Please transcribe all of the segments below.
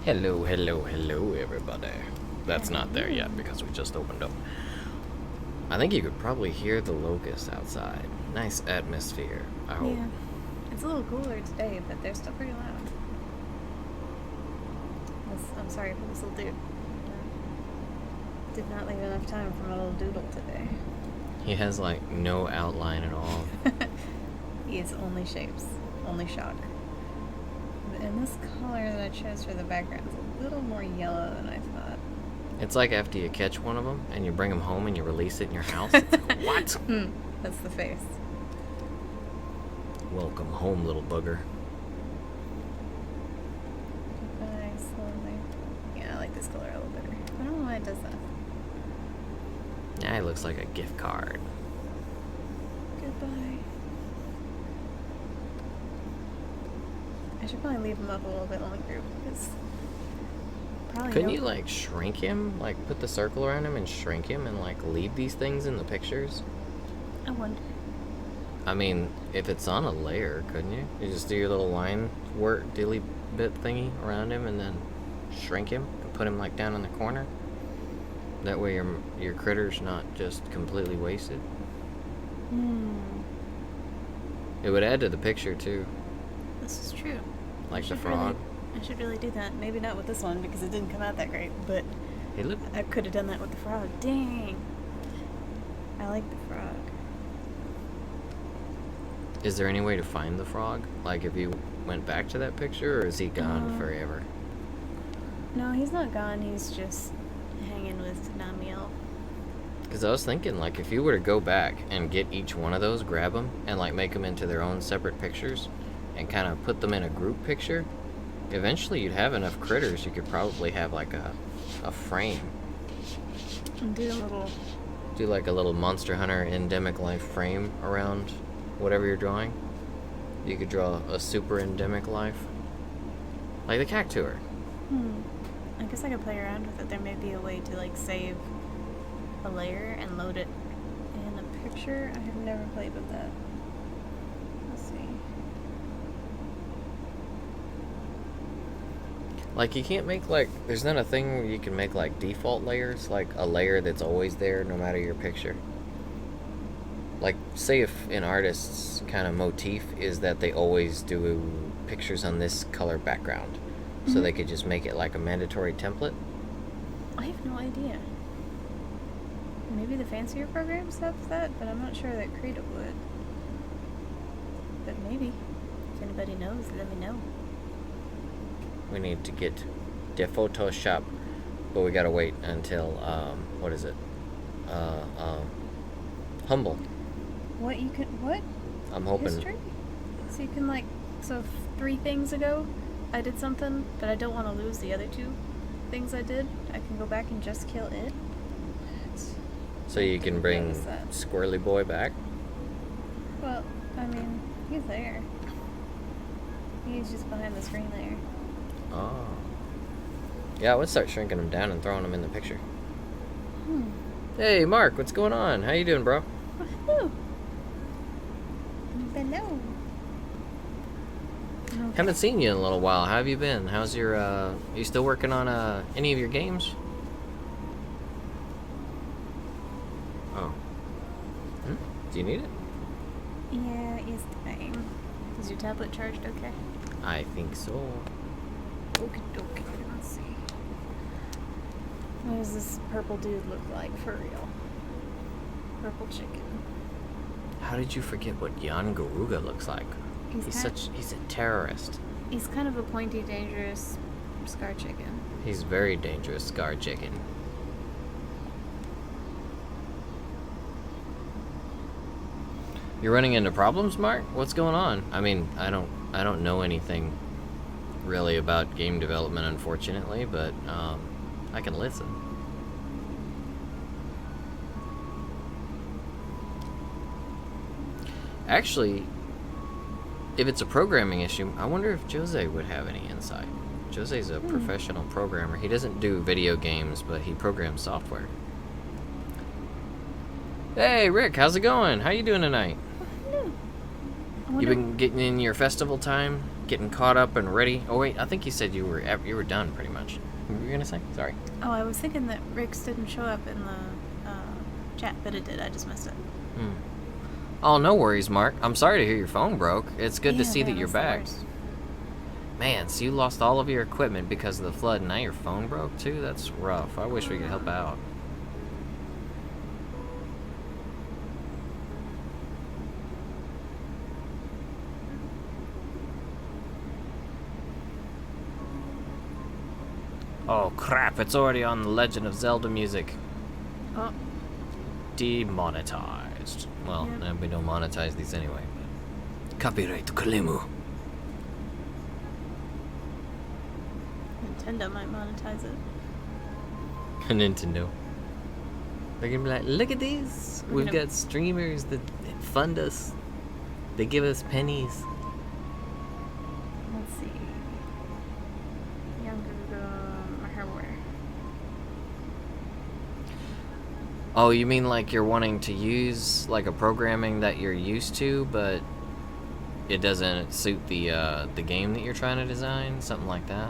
Hello, hello, hello, everybody. That's not there yet because we just opened up. I think you could probably hear the locusts outside. Nice atmosphere, I hope. Yeah. It's a little cooler today, but they're still pretty loud. I'm sorry for this little dude. Did not leave enough time for my little doodle today. He has, like, no outline at all. He is only shapes, only shock. And this color that I chose for the background is a little more yellow than I thought. It's like after you catch one of them and you bring them home and you release it in your house. It's like, what? That's the face. Welcome home, little bugger. Goodbye, slowly. Yeah, I like this color a little better. I don't know why it does that. Yeah, it looks like a gift card. Goodbye. I should probably leave him up a little bit on the group because probably. Couldn't you, like, shrink him? Like, put the circle around him and shrink him and, like, leave these things in the pictures? I wonder. I mean, if it's on a layer, couldn't you? You just do your little line work dilly bit thingy around him and then shrink him and put him, like, down in the corner? That way your critter's not just completely wasted. It would add to the picture, too. This is true. Like the frog. I should really do that. Maybe not with this one because it didn't come out that great, but Hey, look. I could have done that with the frog. Dang. I like the frog. Is there any way to find the frog? Like, if you went back to that picture, or is he gone forever? No, he's not gone. He's just hanging with Namiel. Because I was thinking, like, if you were to go back and get each one of those, grab them, and, like, make them into their own separate pictures, and kind of put them in a group picture, eventually you'd have enough critters, you could probably have, like, a frame. And Do, like, a little Monster Hunter endemic life frame around whatever you're drawing. You could draw a super endemic life. Like the Cactuar. I guess I could play around with it. There may be a way to, like, save a layer and load it in a picture. I have never played with that. Let's see. Like, you can't make, like, there's not a thing where you can make, like, default layers, like a layer that's always there no matter your picture. Like, say if an artist's kind of motif is that they always do pictures on this color background, so they could just make it like a mandatory template. I have no idea. Maybe the fancier programs have that, but I'm not sure that Krita would. But maybe. If anybody knows, let me know. We need to get the Photoshop, but we gotta wait until, what is it? Humble. What? I'm hoping. History? So you can, like, 3 things ago, I did something, but I don't want to lose the other 2 things I did. I can go back and just kill it. So you can bring Squirrely Boy back? Well, I mean, he's there. He's just behind the screen there. Oh. Yeah, I would start shrinking him down and throwing him in the picture. Hey, Mark, what's going on? How you doing, bro? Hello. Hello. Okay. Haven't seen you in a little while. How have you been? How's your, you still working on, any of your games? Oh. Do you need it? Yeah, it's fine. Is your tablet charged okay? I think so. Okay. Let's see. What does this purple dude look like for real? Purple chicken. How did you forget what Yian Garuga looks like? He's a terrorist. He's kind of a pointy, dangerous scar chicken. He's very dangerous scar chicken. You're running into problems, Mark? What's going on? I mean, I don't know anything really about game development, unfortunately, but I can listen. Actually, if it's a programming issue, I wonder if Jose would have any insight. Jose's a professional programmer. He doesn't do video games, but he programs software. Hey, Rick, how's it going? How you doing tonight? Hello. You been getting in your festival time getting caught up and ready. Oh wait, I think you said you were done pretty much. What were you gonna say? Sorry. Oh, I was thinking that Rick's didn't show up in the chat, but it did. I just missed it. Oh, no worries, Mark. I'm sorry to hear your phone broke. It's good to see that you're back. Man, so you lost all of your equipment because of the flood, and now your phone broke too? That's rough. I wish we could help out. Oh crap, it's already on the Legend of Zelda music. Oh. Demonetized. Well, we don't monetize these anyway. But... Copyright Kalimu. Nintendo might monetize it. Nintendo. They're gonna be like, look at these. We've got streamers that fund us. They give us pennies. Let's see. Yian Garuga hardware. Oh, you mean like you're wanting to use like a programming that you're used to, but it doesn't suit the game that you're trying to design? Something like that?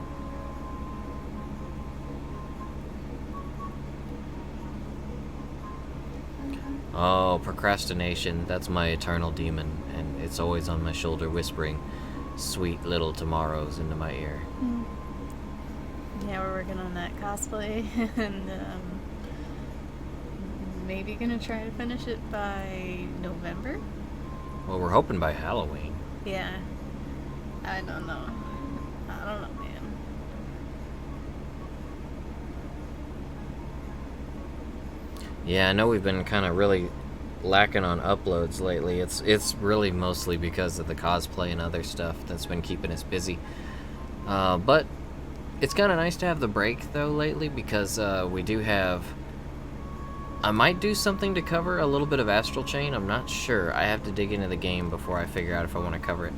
Oh, procrastination. That's my eternal demon, and it's always on my shoulder whispering sweet little tomorrows into my ear. Yeah, we're working on that cosplay, and maybe gonna try to finish it by November? Well, we're hoping by Halloween. Yeah. I don't know. I don't know, man. Yeah, I know we've been kind of really lacking on uploads lately. It's really mostly because of the cosplay and other stuff that's been keeping us busy. But it's kind of nice to have the break, though, lately, because we do have... I might do something to cover a little bit of Astral Chain. I'm not sure. I have to dig into the game before I figure out if I want to cover it.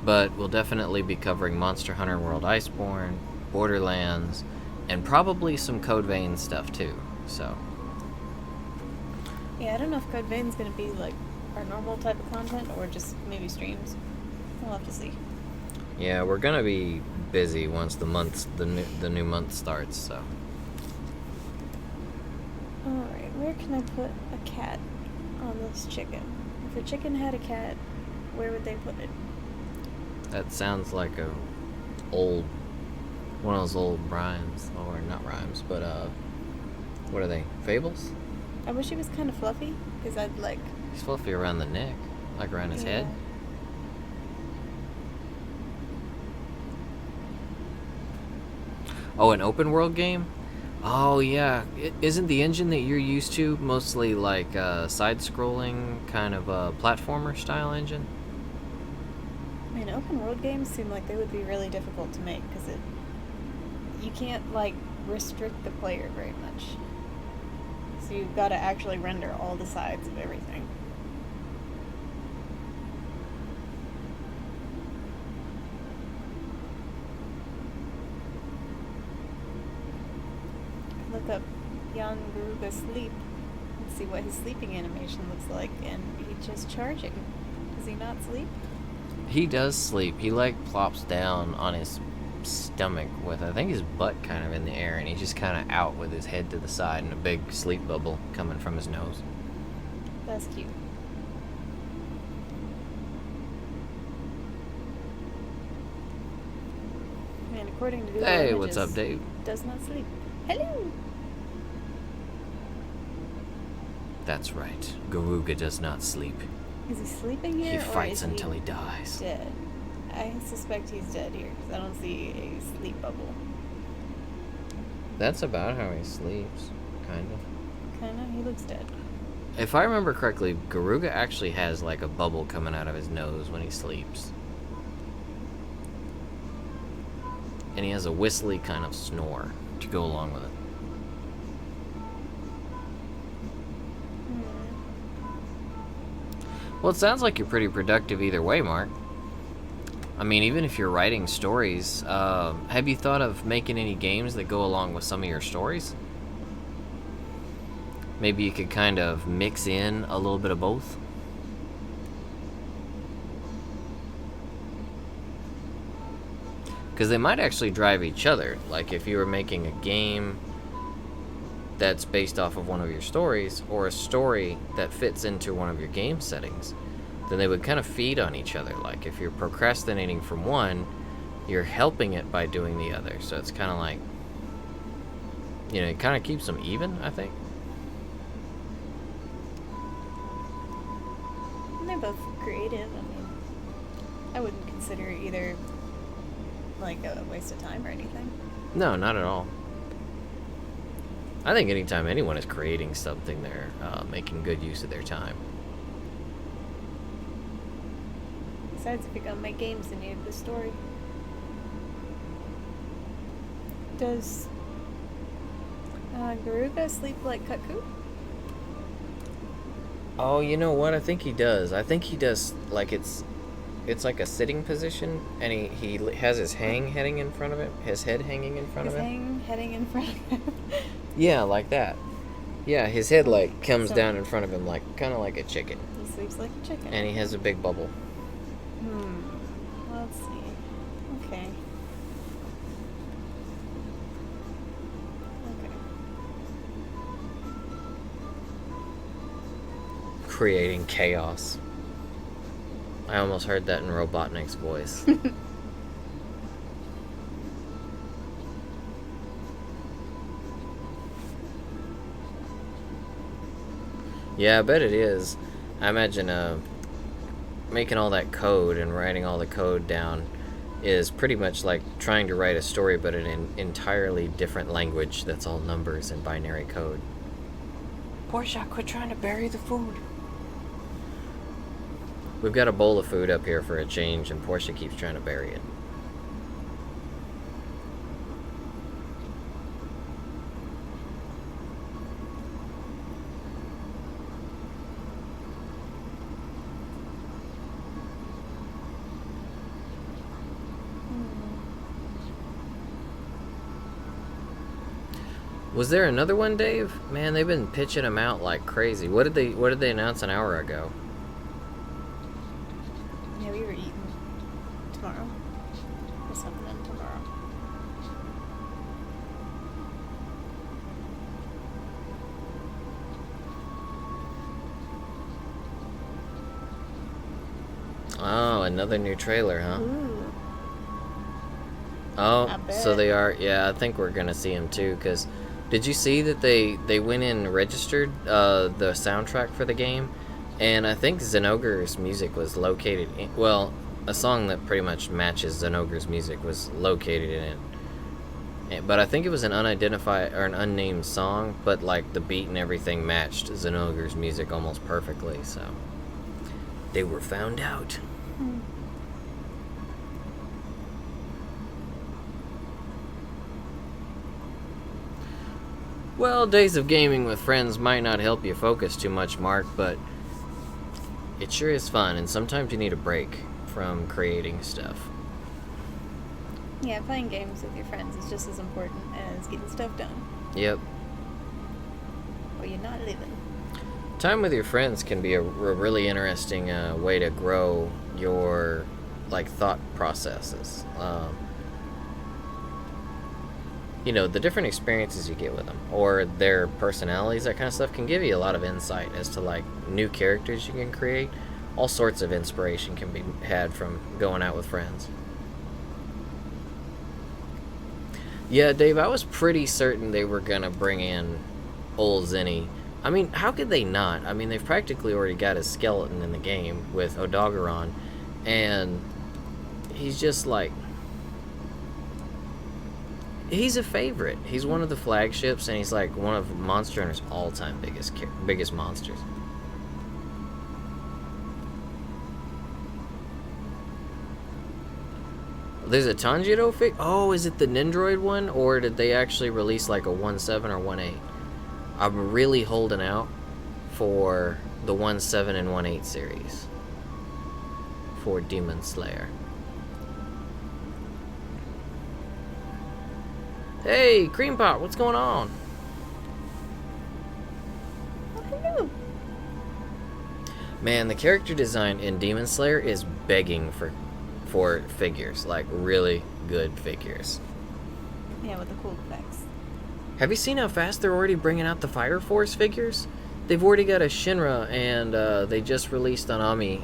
But we'll definitely be covering Monster Hunter World Iceborne, Borderlands, and probably some Code Vein stuff, too. So... Yeah, I don't know if Code Vein's gonna be like our normal type of content or just maybe streams. We'll have to see. Yeah, we're gonna be busy once the new month starts. So. All right, where can I put a cat on this chicken? If a chicken had a cat, where would they put it? That sounds like one of those old rhymes, or not rhymes, but what are they? Fables? I wish he was kind of fluffy, because I'd like... He's fluffy around the neck, like around his head. Oh, an open world game? Oh, yeah. Isn't the engine that you're used to mostly like side-scrolling, kind of a platformer style engine? I mean, open world games seem like they would be really difficult to make, because you can't, like, restrict the player very much. So you've got to actually render all the sides of everything. Look up Yian Garuga sleep and see what his sleeping animation looks like, and he's just charging. Does he not sleep? He does sleep. He like plops down on his stomach with, I think, his butt kind of in the air, and he's just kind of out with his head to the side and a big sleep bubble coming from his nose. That's cute. And according to Google Hey, Images, what's up, Dave? Does not sleep. Hello. That's right. Garuga does not sleep. Is he sleeping here? He or fights is until he dies. Dead. I suspect he's dead here because I don't see a sleep bubble. That's about how he sleeps, kind of. Kind of. He looks dead. If I remember correctly, Garuga actually has like a bubble coming out of his nose when he sleeps. And he has a whistly kind of snore to go along with it. Well, it sounds like you're pretty productive either way, Mark. I mean, even if you're writing stories, have you thought of making any games that go along with some of your stories? Maybe you could kind of mix in a little bit of both? Because they might actually drive each other. Like if you were making a game that's based off of one of your stories, or a story that fits into one of your game settings, then they would kind of feed on each other. Like if you're procrastinating from one, you're helping it by doing the other. So it's kind of like, you know, it kind of keeps them even, I think. And they're both creative. I mean, I wouldn't consider either like a waste of time or anything. No, not at all. I think anytime anyone is creating something, they're making good use of their time. Besides, if you're gonna make games, then you need the story. Does Garuga sleep like Cuckoo? Oh, you know what? I think he does. I think he does, like, it's like a sitting position, and he has his heading in front of him, his head hanging in front of him. Heading in front of him. Yeah, like that. Yeah, his head, like, comes So- down in front of him, like, kind of like a chicken. He sleeps like a chicken. And he has a big bubble. Let's see. Okay. Creating chaos. I almost heard that in Robotnik's voice. Yeah, I bet it is. I imagine making all that code and writing all the code down is pretty much like trying to write a story but in an entirely different language that's all numbers and binary code. Portia, quit trying to bury the food. We've got a bowl of food up here for a change, and Portia keeps trying to bury it. Was there another one, Dave? Man, they've been pitching them out like crazy. What did they announce an hour ago? Yeah, we were eating tomorrow. Or something tomorrow. Oh, another new trailer, huh? Ooh. Oh, I bet. so they are. Yeah, I think we're gonna see him too. Cause did you see that they went in and registered the soundtrack for the game, and I think Zenogre's music was located in, well, a song that pretty much matches Zenogre's music was located in it. But I think it was an unidentified or an unnamed song, but like the beat and everything matched Zenogre's music almost perfectly. So they were found out. Well, days of gaming with friends might not help you focus too much, Mark, but it sure is fun, and sometimes you need a break from creating stuff. Yeah, playing games with your friends is just as important as getting stuff done. Yep. Or you're not living. Time with your friends can be a really interesting way to grow your, like, thought processes. You know, the different experiences you get with them, or their personalities, that kind of stuff can give you a lot of insight as to, like, new characters you can create. All sorts of inspiration can be had from going out with friends. Yeah, Dave, I was pretty certain they were gonna bring in old Zenny. I mean, how could they not? I mean, they've practically already got his skeleton in the game with Odogaron, and he's just like... He's a favorite. He's one of the flagships, and he's like one of Monster Hunter's all-time biggest monsters. There's a Tanjiro fig. Oh, is it the Nendroid one, or did they actually release like a 1.7 or 1.8? I'm really holding out for the 1.7 and 1.8 series for Demon Slayer. Hey, Cream Pot, what's going on? Oh, hello. Man, the character design in Demon Slayer is begging for figures, like really good figures. Yeah, with the cool effects. Have you seen how fast they're already bringing out the Fire Force figures? They've already got a Shinra, and they just released on Ami,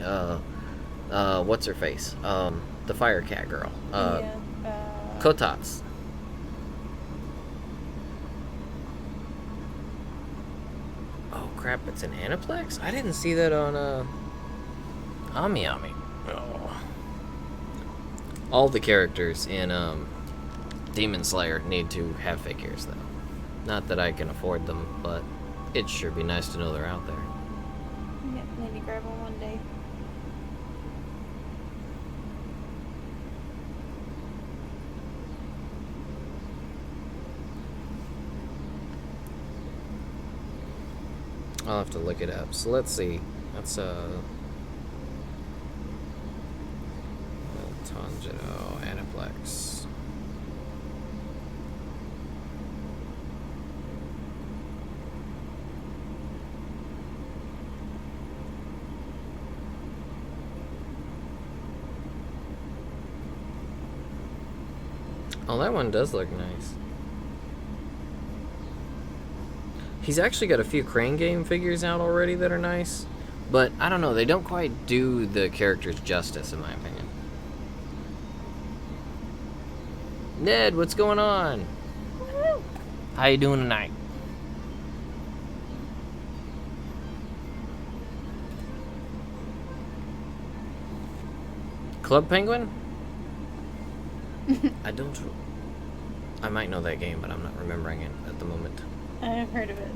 what's her face? The Fire Cat girl. Yeah. Kotats. Oh crap, it's an Aniplex? I didn't see that on Ami. Oh. All the characters in Demon Slayer need to have figures, though. Not that I can afford them, but it sure be nice to know they're out there. Yeah, maybe grab one day. I'll have to look it up. So let's see. That's Tanjiro Aniplex. Oh, that one does look nice. He's actually got a few Crane Game figures out already that are nice. But, I don't know, they don't quite do the characters justice, in my opinion. Ned, what's going on? Woo! How you doing tonight? Club Penguin? I might know that game, but I'm not remembering it at the moment. I've heard of it.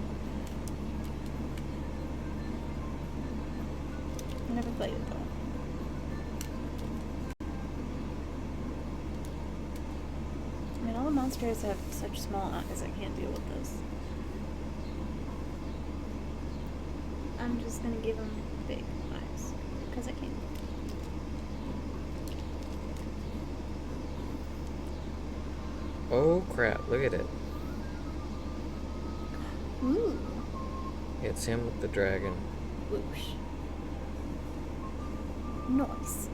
I never played it though. I mean, all the monsters have such small eyes, I can't deal with those. I'm just gonna give them big eyes, because I can. Oh crap, look at it. Ooh. It's him with the dragon. Whoosh. Nice.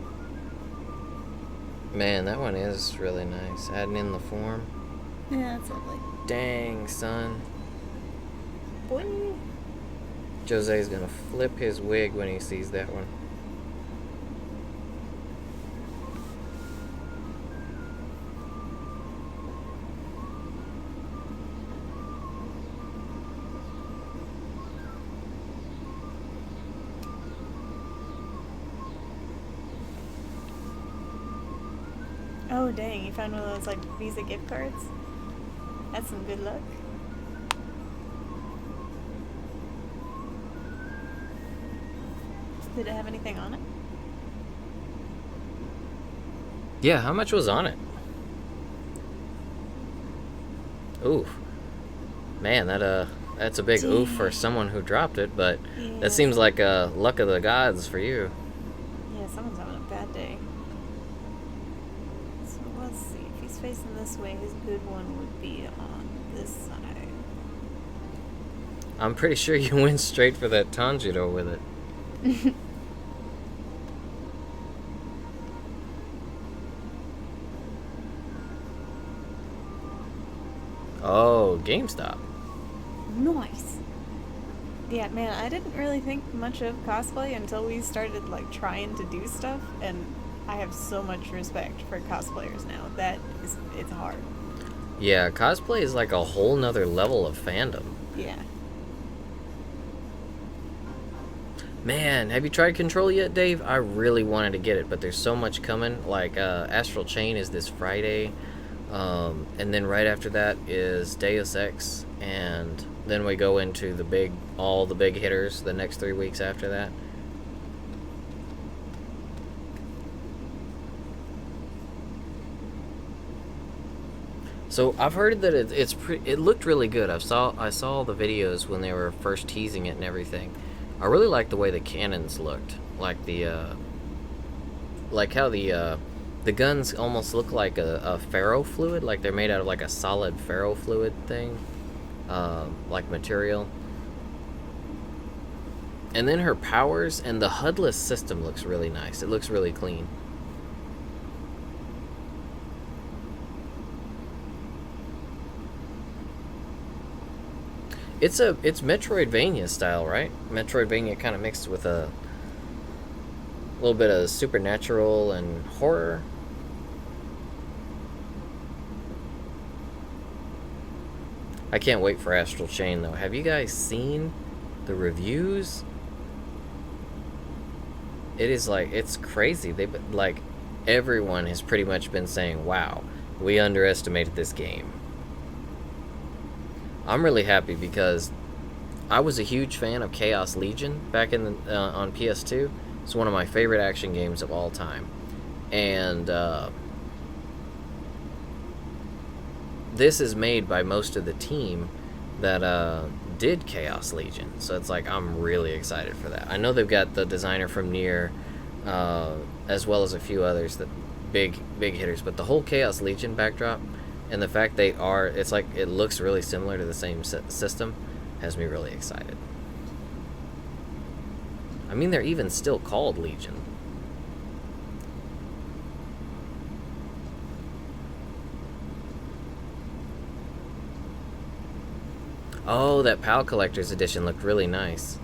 Man, that one is really nice. Adding in the form. Yeah, that's lovely. Dang, son. Boy. Jose's gonna flip his wig when he sees that one. Oh dang, you found one of those like Visa gift cards? That's some good luck. Did it have anything on it? Yeah, how much was on it? Oof. Man, that's a big oof for someone who dropped it, but Yeah. that seems like a luck of the gods for you. Yeah, someone's having a bad day. So let's see. If he's facing this way, his good one would be on this side. I'm pretty sure you went straight for that Tanjiro with it. Oh, GameStop. Nice. Yeah, man, I didn't really think much of cosplay until we started like trying to do stuff, and I have so much respect for cosplayers now. It's hard. Yeah, cosplay is like a whole nother level of fandom. Yeah. Man, have you tried Control yet, Dave? I really wanted to get it, but there's so much coming. Like, Astral Chain is this Friday, and then right after that is Deus Ex, and then we go into all the big hitters the next 3 weeks after that. So I've heard that it looked really good. I saw the videos when they were first teasing it and everything. I really like the way the cannons looked, like how the guns almost look like a ferro fluid, like they're made out of like a solid ferro fluid thing, like material. And then her powers and the HUDless system looks really nice. It looks really clean. It's Metroidvania style, right? Metroidvania kind of mixed with a little bit of supernatural and horror. I can't wait for Astral Chain though. Have you guys seen the reviews? It is like it's crazy. They like everyone has pretty much been saying, "Wow, we underestimated this game." I'm really happy because I was a huge fan of Chaos Legion back in the, on PS2. It's one of my favorite action games of all time, and this is made by most of the team that did Chaos Legion. So it's like I'm really excited for that. I know they've got the designer from Nier, as well as a few others that big hitters. But the whole Chaos Legion backdrop and the fact it's like it looks really similar to the same system, has me really excited. I mean, they're even still called Legion. Oh, that PAL Collector's Edition looked really nice.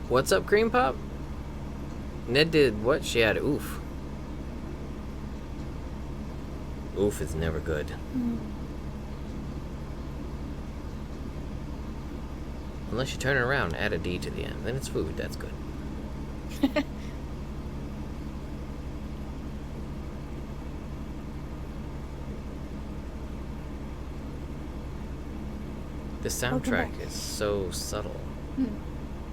What's up, Cream Pop? Ned did what? She had oof. Oof is never good. Unless you turn it around and add a D to the end. Then it's food. That's good. The soundtrack is so subtle.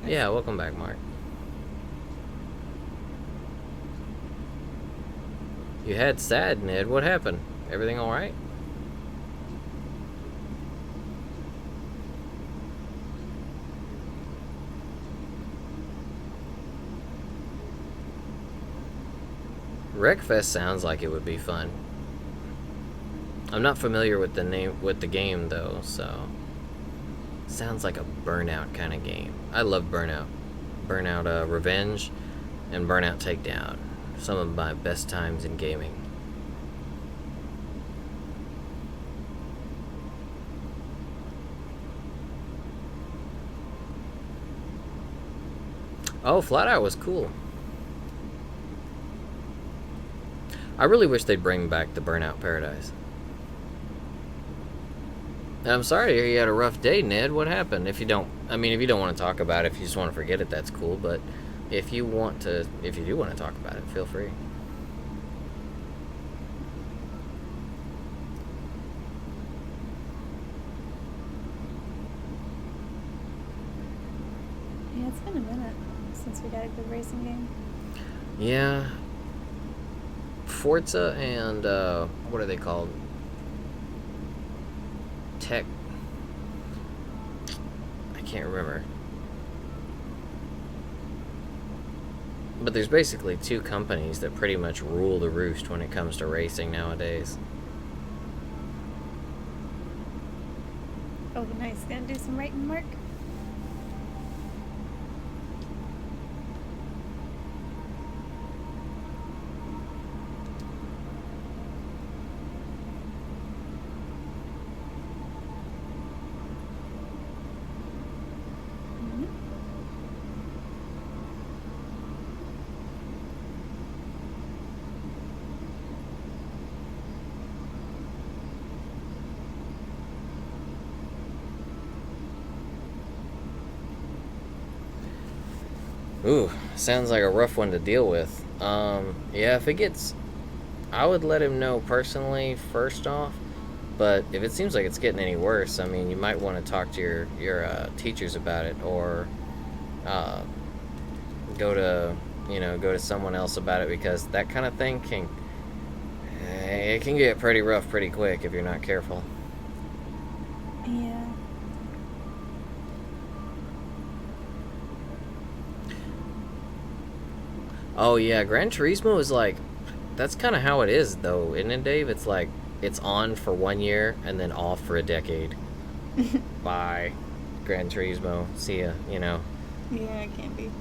Yeah, welcome back, Mark. You had sad, Ned. What happened? Everything alright? Wreckfest sounds like it would be fun. I'm not familiar with the game though, so sounds like a Burnout kind of game. I love Burnout. Burnout Revenge and Burnout Takedown. Some of my best times in gaming. Oh, Flat Out was cool. I really wish they'd bring back the Burnout Paradise. I'm sorry to hear you had a rough day, Ned. What happened? If you don't want to talk about it, if you just want to forget it, that's cool. But if you do want to talk about it, feel free. Yeah, it's been a minute since we got a good racing game. Yeah. Forza and what are they called? Tech. I can't remember. But there's basically two companies that pretty much rule the roost when it comes to racing nowadays. Oh, nice. Gonna do some writing, Mark? Ooh, sounds like a rough one to deal with. Yeah, if it gets... I would let him know personally, first off. But if it seems like it's getting any worse, I mean, you might want to talk to your teachers about it, or go to someone else about it, because that kind of thing it can get pretty rough pretty quick if you're not careful. Yeah. Oh yeah, Gran Turismo is like, that's kind of how it is though, isn't it, Dave? It's like it's on for 1 year and then off for a decade. Bye, Gran Turismo. See ya. Yeah, it can be.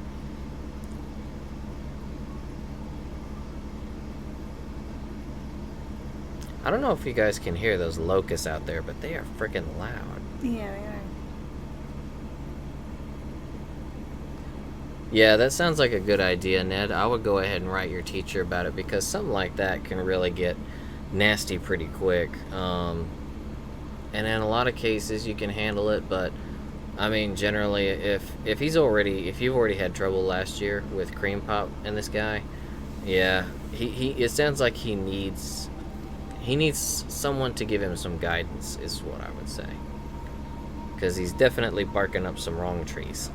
I don't know if you guys can hear those locusts out there, but they are freaking loud. Yeah, they are. Yeah, that sounds like a good idea, Ned. I would go ahead and write your teacher about it because something like that can really get nasty pretty quick. And in a lot of cases, you can handle it, but I mean, generally, if you've already had trouble last year with Cream Pop and this guy, yeah, he it sounds like he needs someone to give him some guidance, is what I would say, because he's definitely barking up some wrong trees.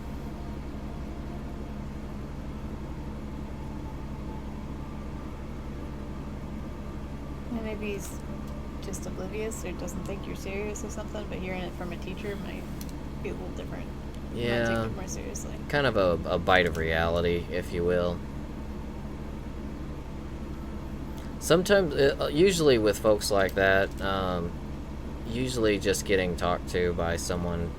And maybe he's just oblivious or doesn't think you're serious or something, but hearing it from a teacher might be a little different. You might Yeah, take it more seriously. kind of a bite of reality, if you will. Sometimes, usually with folks like that, usually just getting talked to by someone,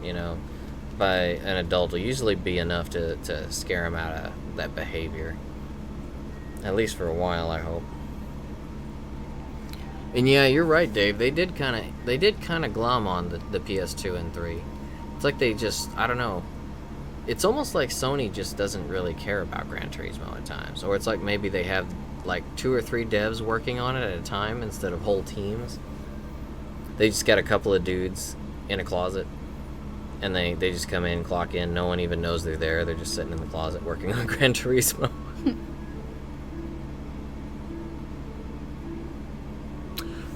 by an adult will usually be enough to scare them out of that behavior. At least for a while, I hope. And yeah, you're right, Dave. They did kind of glom on the PS2 and 3. It's like they just, I don't know. It's almost like Sony just doesn't really care about Gran Turismo at times, or it's like maybe they have like 2 or 3 devs working on it at a time instead of whole teams. They just got a couple of dudes in a closet, and they just come in, clock in. No one even knows they're there. They're just sitting in the closet working on Gran Turismo.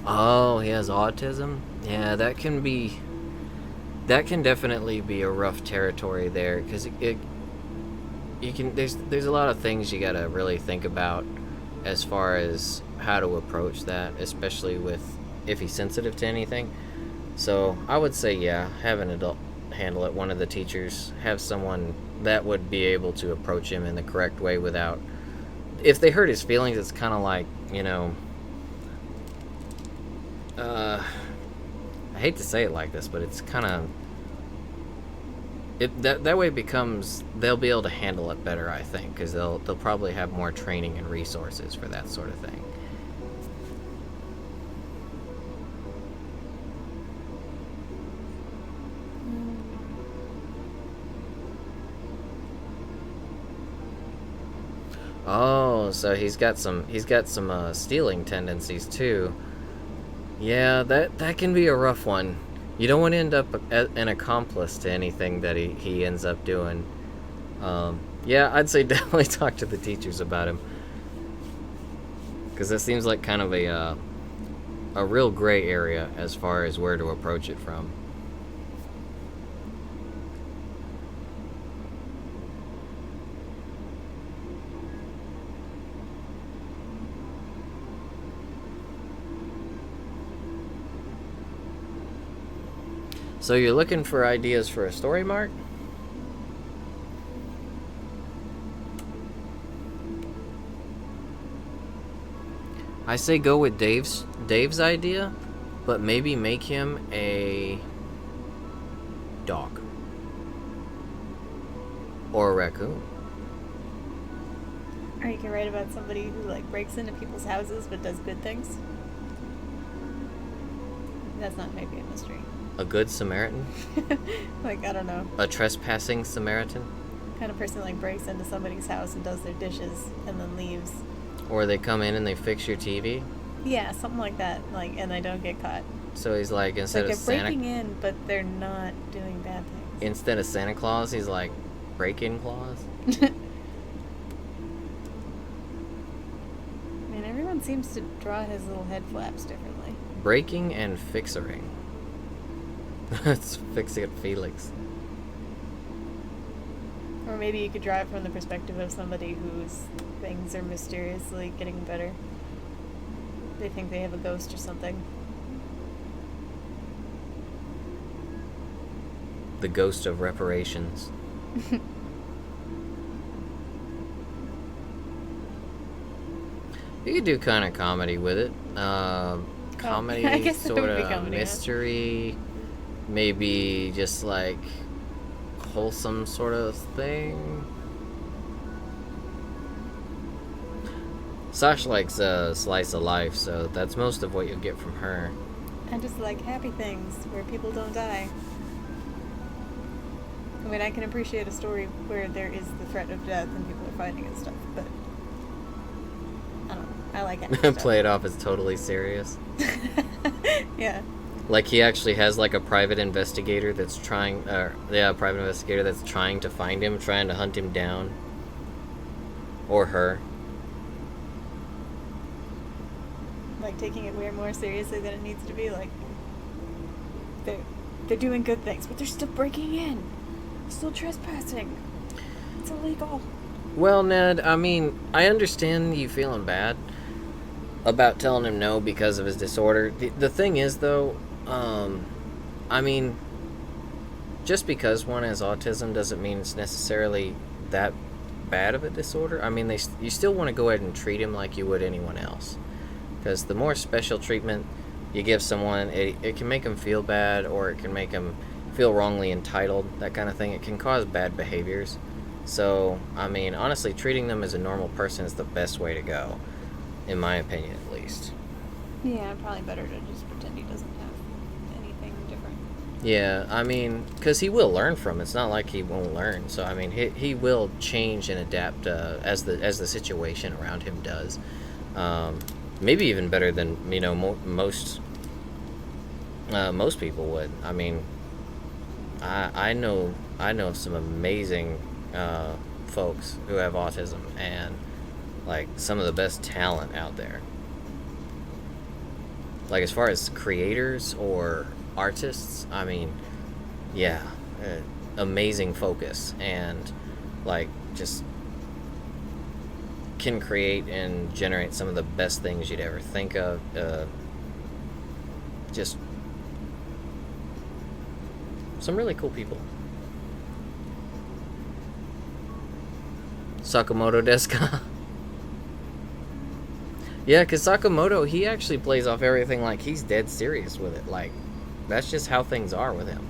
Oh, he has autism? Yeah, that can definitely be a rough territory there, because there's a lot of things you gotta really think about as far as how to approach that, especially if he's sensitive to anything. So I would say, yeah, have an adult handle it. One of the teachers, have someone that would be able to approach him in the correct way without. If they hurt his feelings, it's kind of like, I hate to say it like this, but it's kind of that way it becomes, they'll be able to handle it better, I think, because they'll probably have more training and resources for that sort of thing. Oh, so he's got some stealing tendencies too. Yeah, that can be a rough one. You don't want to end up an accomplice to anything that he ends up doing. Yeah, I'd say definitely talk to the teachers about him, because that seems like kind of a real gray area as far as where to approach it from. So you're looking for ideas for a story, Mark? I say go with Dave's idea, but maybe make him a dog or a raccoon. Or you can write about somebody who like breaks into people's houses but does good things. That's not maybe a mystery. A good Samaritan? Like, I don't know. A trespassing Samaritan? Kind of person like breaks into somebody's house and does their dishes and then leaves. Or they come in and they fix your TV? Yeah, something like that. Like, and they don't get caught. So he's like, instead like of they're breaking in, but they're not doing bad things. Instead of Santa Claus, he's like break-in Claus? I mean, everyone seems to draw his little head flaps differently. Breaking and fixering. It's Fix-It Felix. Or maybe you could draw it from the perspective of somebody whose things are mysteriously getting better. They think they have a ghost or something. The ghost of reparations. You could do kind of comedy with it. Comedy, I guess that sort would be of comedy, mystery. Maybe just like wholesome sort of thing. Sash likes slice of life, so that's most of what you'll get from her. I just like happy things where people don't die. I mean, I can appreciate a story where there is the threat of death and people are fighting and stuff, but I don't know. I like happy stuff. Play it off as totally serious. Yeah. Like he actually has like a private investigator that's trying, private investigator that's trying to find him, trying to hunt him down, or her. Like taking it way more seriously than it needs to be. Like they're doing good things, but they're still breaking in, still trespassing. It's illegal. Well, Ned, I mean, I understand you feeling bad about telling him no because of his disorder. The thing is, though, I mean, just because one has autism doesn't mean it's necessarily that bad of a disorder. I mean, you still want to go ahead and treat him like you would anyone else. Because the more special treatment you give someone, it can make them feel bad, or it can make them feel wrongly entitled, that kind of thing. It can cause bad behaviors. So, I mean, honestly, treating them as a normal person is the best way to go, in my opinion, at least. Yeah, probably better to just pretend he doesn't have anything different. Yeah, I mean, because he will learn from it. It's not like he won't learn. So, I mean, he will change and adapt as the situation around him does. Maybe even better than, you know, most people would. I mean, I know some amazing folks who have autism, and like some of the best talent out there. Like as far as creators or artists, I mean, yeah, amazing focus, and like just can create and generate some of the best things you'd ever think of. Just some really cool people. Sakamoto desu ka? Yeah, because Sakamoto, he actually plays off everything like he's dead serious with it. Like, that's just how things are with him.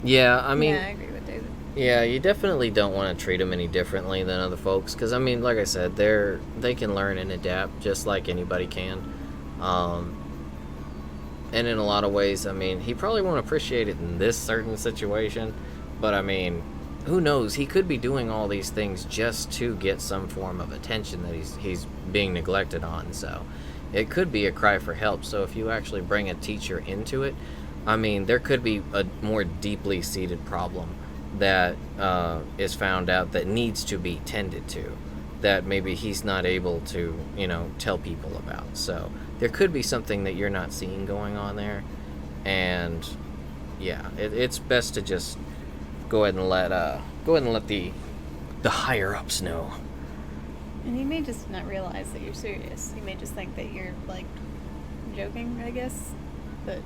Yeah, I mean... Yeah, I agree with David. Yeah, you definitely don't want to treat them any differently than other folks, because I mean, like I said, they can learn and adapt just like anybody can, and in a lot of ways, I mean, he probably won't appreciate it in this certain situation, but I mean, who knows? He could be doing all these things just to get some form of attention that he's being neglected on. So it could be a cry for help. So if you actually bring a teacher into it, I mean, there could be a more deeply seated problem that is found out that needs to be tended to, that maybe he's not able to, you know, tell people about. So there could be something that you're not seeing going on there, and yeah, it's best to just go ahead and let the higher ups know. And he may just not realize that you're serious. He may just think that you're like joking, I guess. But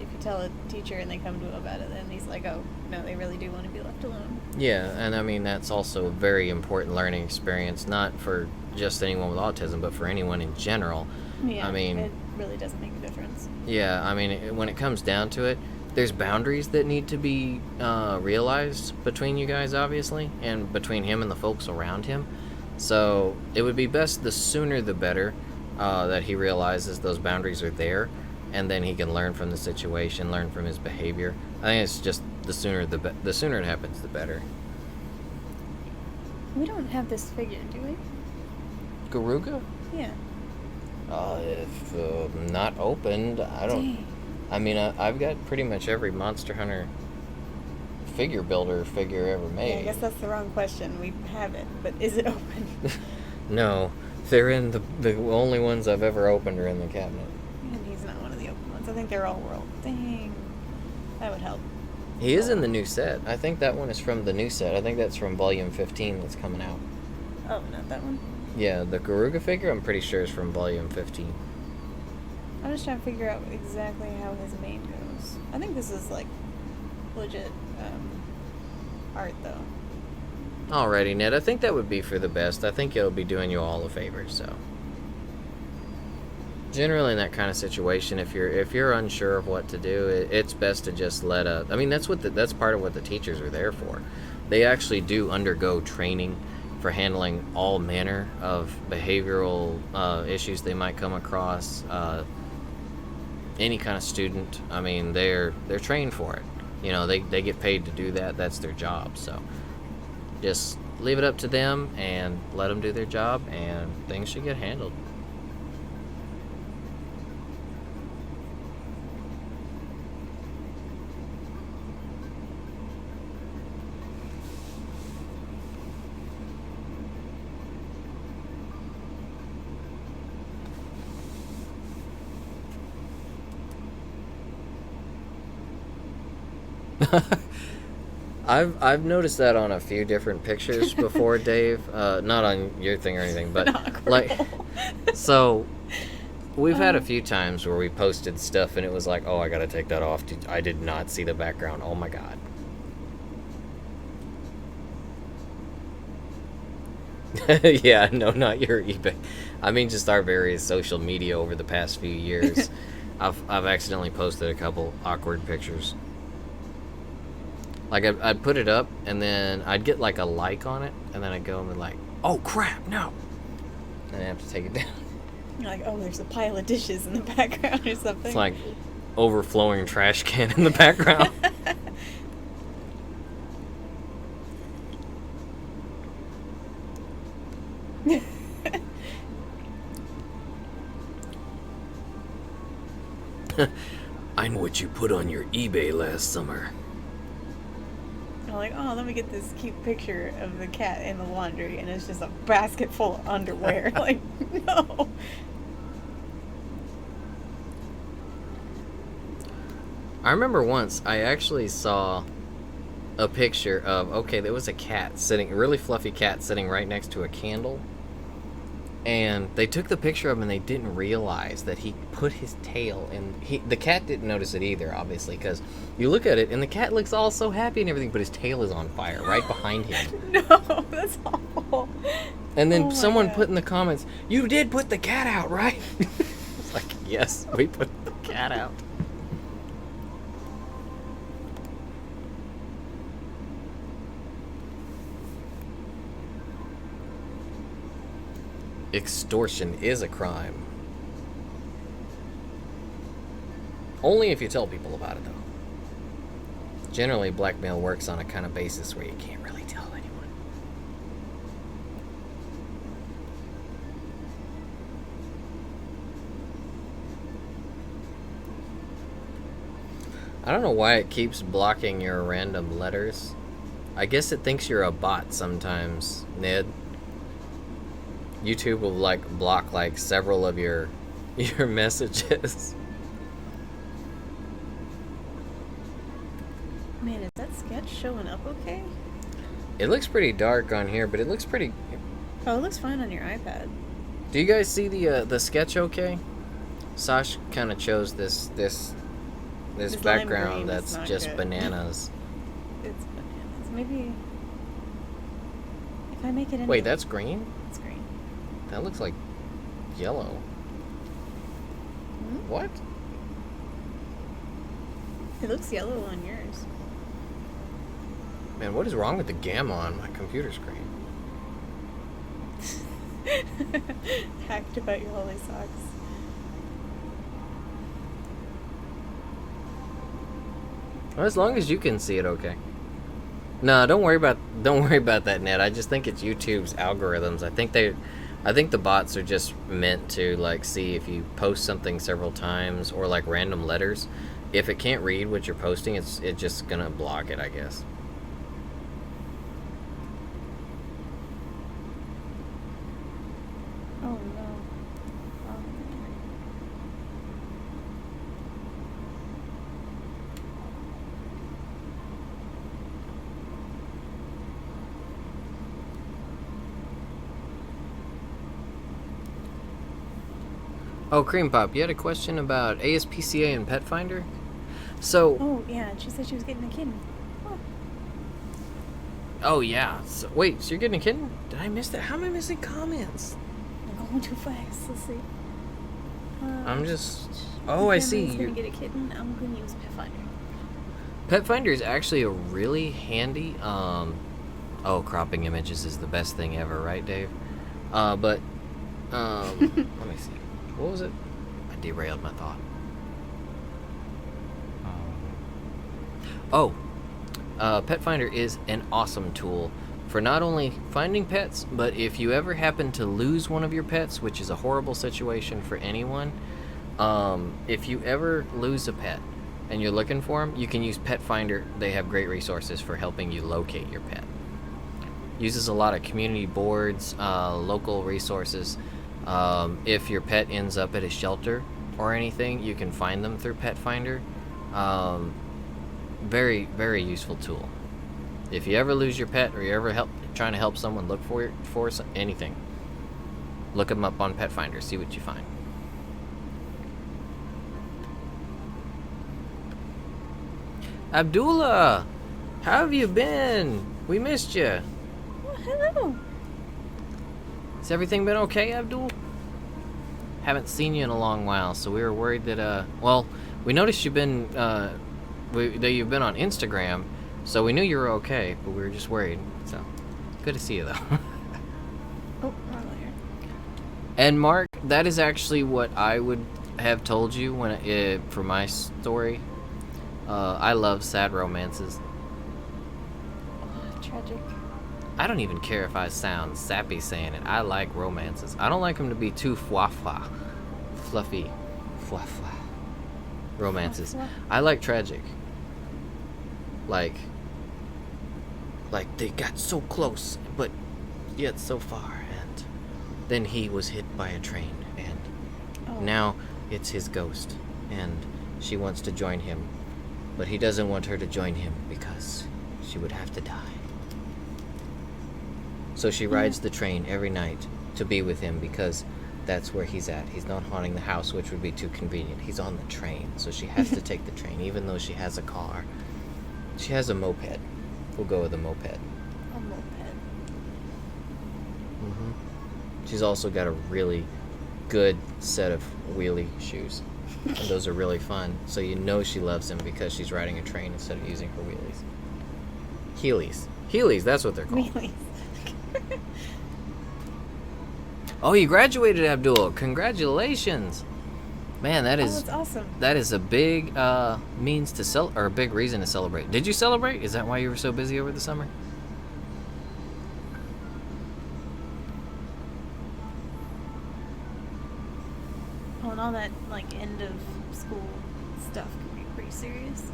if you tell a teacher and they come to him about it, then he's like, oh, no, they really do want to be left alone. Yeah, and I mean, that's also a very important learning experience, not for just anyone with autism, but for anyone in general. Yeah, I mean, it really doesn't make a difference. Yeah, I mean, when it comes down to it, there's boundaries that need to be realized between you guys, obviously, and between him and the folks around him. So it would be best the sooner the better that he realizes those boundaries are there, and then he can learn from the situation, learn from his behavior. I think it's just the sooner it happens, the better. We don't have this figure, do we? Garuga? Yeah. If not opened, I don't. Dang. I mean, I've got pretty much every Monster Hunter figure builder figure ever made. Yeah, I guess that's the wrong question. We have it, but is it open? No, they're in the only ones I've ever opened are in the cabinet. And he's not one of the open ones. I think they're all world. Dang. That would help. He is in the new set. I think that one is from the new set. I think that's from Volume 15 that's coming out. Oh, not that one? Yeah, the Garuga figure, I'm pretty sure is from Volume 15. I'm just trying to figure out exactly how his mane goes. I think this is, like, legit art, though. Alrighty, Ned. I think that would be for the best. I think it'll be doing you all a favor, so. Generally, in that kind of situation, if you're unsure of what to do, it's best to just let a. I mean, that's part of what the teachers are there for. They actually do undergo training for handling all manner of behavioral issues they might come across. Any kind of student. I mean, they're trained for it. You know, they get paid to do that. That's their job. So just leave it up to them and let them do their job, and things should get handled. I've noticed that on a few different pictures before, Dave. Not on your thing or anything, but like, so we've had a few times where we posted stuff and it was like, oh, I gotta take that off. I did not see the background. Oh my god. Yeah, no, not your eBay. I mean, just our various social media over the past few years. I've accidentally posted a couple awkward pictures. Like, I'd put it up, and then I'd get, like, a like on it, and then I'd go and be like, oh, crap, no. And I have to take it down. You're like, oh, there's a pile of dishes in the background or something. It's like overflowing trash can in the background. I know what you put on your eBay last summer. I'm like, oh, let me get this cute picture of the cat in the laundry, and it's just a basket full of underwear. Like, no. I remember once I actually saw a picture of, okay, there was a cat sitting, a really fluffy cat sitting right next to a candle. And they took the picture of him and they didn't realize that he put his tail in. The cat didn't notice it either, obviously, because you look at it and the cat looks all so happy and everything, but his tail is on fire right behind him. No, that's awful. And then Oh my someone God. put in the comments, you did put the cat out, right? It's like, yes, we put the cat out. Extortion is a crime. Only if you tell people about it, though. Generally, blackmail works on a kind of basis where you can't really tell anyone. I don't know why it keeps blocking your random letters. I guess it thinks you're a bot sometimes, Ned. YouTube will like block like several of your messages. Man, is that sketch showing up okay? It looks pretty dark on here, but it looks pretty. Oh, it looks fine on your iPad. Do you guys see the sketch okay? Sash kind of chose this This lime background green is that's not just good. bananas. It's bananas. Maybe if I make it into... Wait, that's green? It's green. That looks like yellow. Hmm? What? It looks yellow on yours. Man, what is wrong with the gamma on my computer screen? Hacked about your holy socks. Well, as long as you can see it, okay. No, don't worry about that, Ned. I just think it's YouTube's algorithms. I think the bots are just meant to like see if you post something several times or like random letters. If it can't read what you're posting, it's just gonna block it, I guess. Oh no. Oh, Cream Pop, you had a question about ASPCA and Pet Finder? So, Oh yeah, she said she was getting a kitten. oh yeah. So, wait, so you're getting a kitten? Did I miss that? How am I missing comments? I'm going too fast. Let's see. I'm just... My Oh, I family's see. gonna You're... get a kitten. I'm gonna use Petfinder. Pet Finder is actually a really handy. Oh, cropping images is the best thing ever, right, Dave? But let me see. What was it? I derailed my thought. Oh, Pet Finder is an awesome tool for not only finding pets, but if you ever happen to lose one of your pets, which is a horrible situation for anyone. If you ever lose a pet and you're looking for them, you can use Pet Finder. They have great resources for helping you locate your pet. Uses a lot of community boards, local resources. If your pet ends up at a shelter or anything, you can find them through Pet Finder. Very, very useful tool. If you ever lose your pet or you're ever trying to help someone look for anything, look them up on Pet Finder, see what you find. Abdullah, how have you been? We missed you. Oh, hello. Has everything been okay, Abdul? Haven't seen you in a long while, so we were worried that, well, we noticed you've been, that you've been on Instagram, so we knew you were okay, but we were just worried, so good to see you, though. Oh, wrong layer. And Mark, that is actually what I would have told you for my story. I love sad romances. Oh, tragic. I don't even care if I sound sappy saying it. I like romances. I don't like them to be too fluffy romances. Fluff. I like tragic. Like they got so close, but yet so far, and then he was hit by a train, and now it's his ghost, and she wants to join him, but he doesn't want her to join him because she would have to die. So she rides the train every night to be with him because that's where he's at. He's not haunting the house, which would be too convenient. He's on the train, so she has to take the train, even though she has a car. She has a moped. We'll go with a moped. A moped. Mm-hmm. She's also got a really good set of wheelie shoes. And those are really fun, so you know she loves him because she's riding a train instead of using her wheelies. Heelys. Heelys, that's what they're called. Wheelies. Oh, you graduated, Abdul. Congratulations. Man, That's awesome. that is a big means to or a big reason to celebrate. Did you celebrate? Is that why you were so busy over the summer? Oh, and all that, like, end of school stuff can be pretty serious.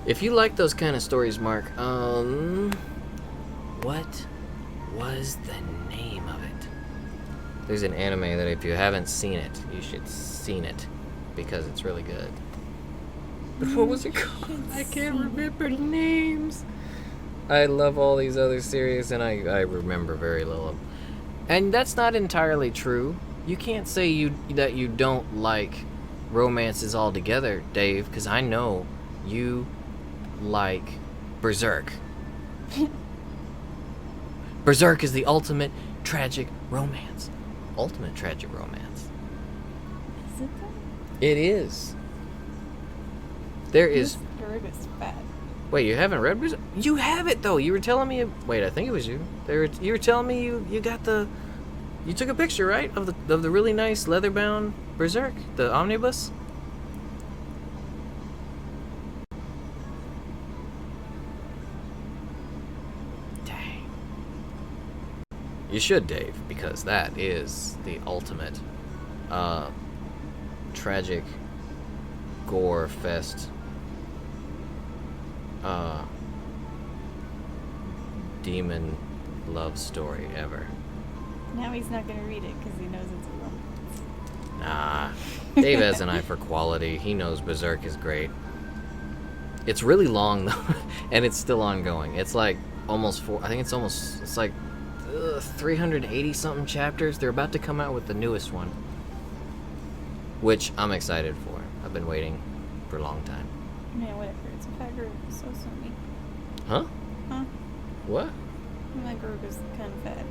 If you like those kind of stories, Mark, what was the name of it? There's an anime that if you haven't seen it, you should seen it because it's really good. But what was it called? I can't remember names. I love all these other series and I remember very little of them. And that's not entirely true. You can't say that you don't like romances altogether, Dave, because I know you like Berserk. Berserk is the ultimate tragic romance. Ultimate tragic romance. Is it though? It is. There is... Garuga's fat. Wait, you haven't read Berserk? You have it, though. You were telling me... Wait, I think it was you. You were telling me you got the... You took a picture, right? Of the really nice leather-bound Berserk? The omnibus? Dang. You should, Dave, because that is the ultimate tragic gore fest demon love story ever. Now he's not gonna read it because he knows it's a romance. Nah, Dave has an eye for quality. He knows Berserk is great. It's really long though, and it's still ongoing. It's like almost it's like 380 something chapters. They're about to come out with the newest one, which I'm excited for. I've been waiting for a long time. Yeah, whatever. It's a fat group, so me. Huh? Huh? What? My group is kind of fat.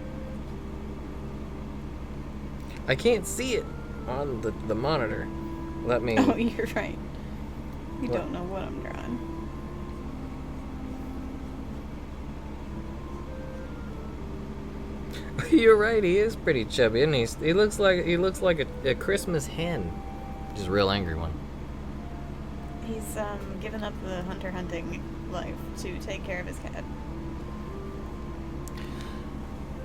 I can't see it on the monitor. Let me. Oh, you're right. You What? don't know what I'm drawing. You're right. He is pretty chubby, and he looks like a Christmas hen, just a real angry one. He's given up the hunting life to take care of his cat.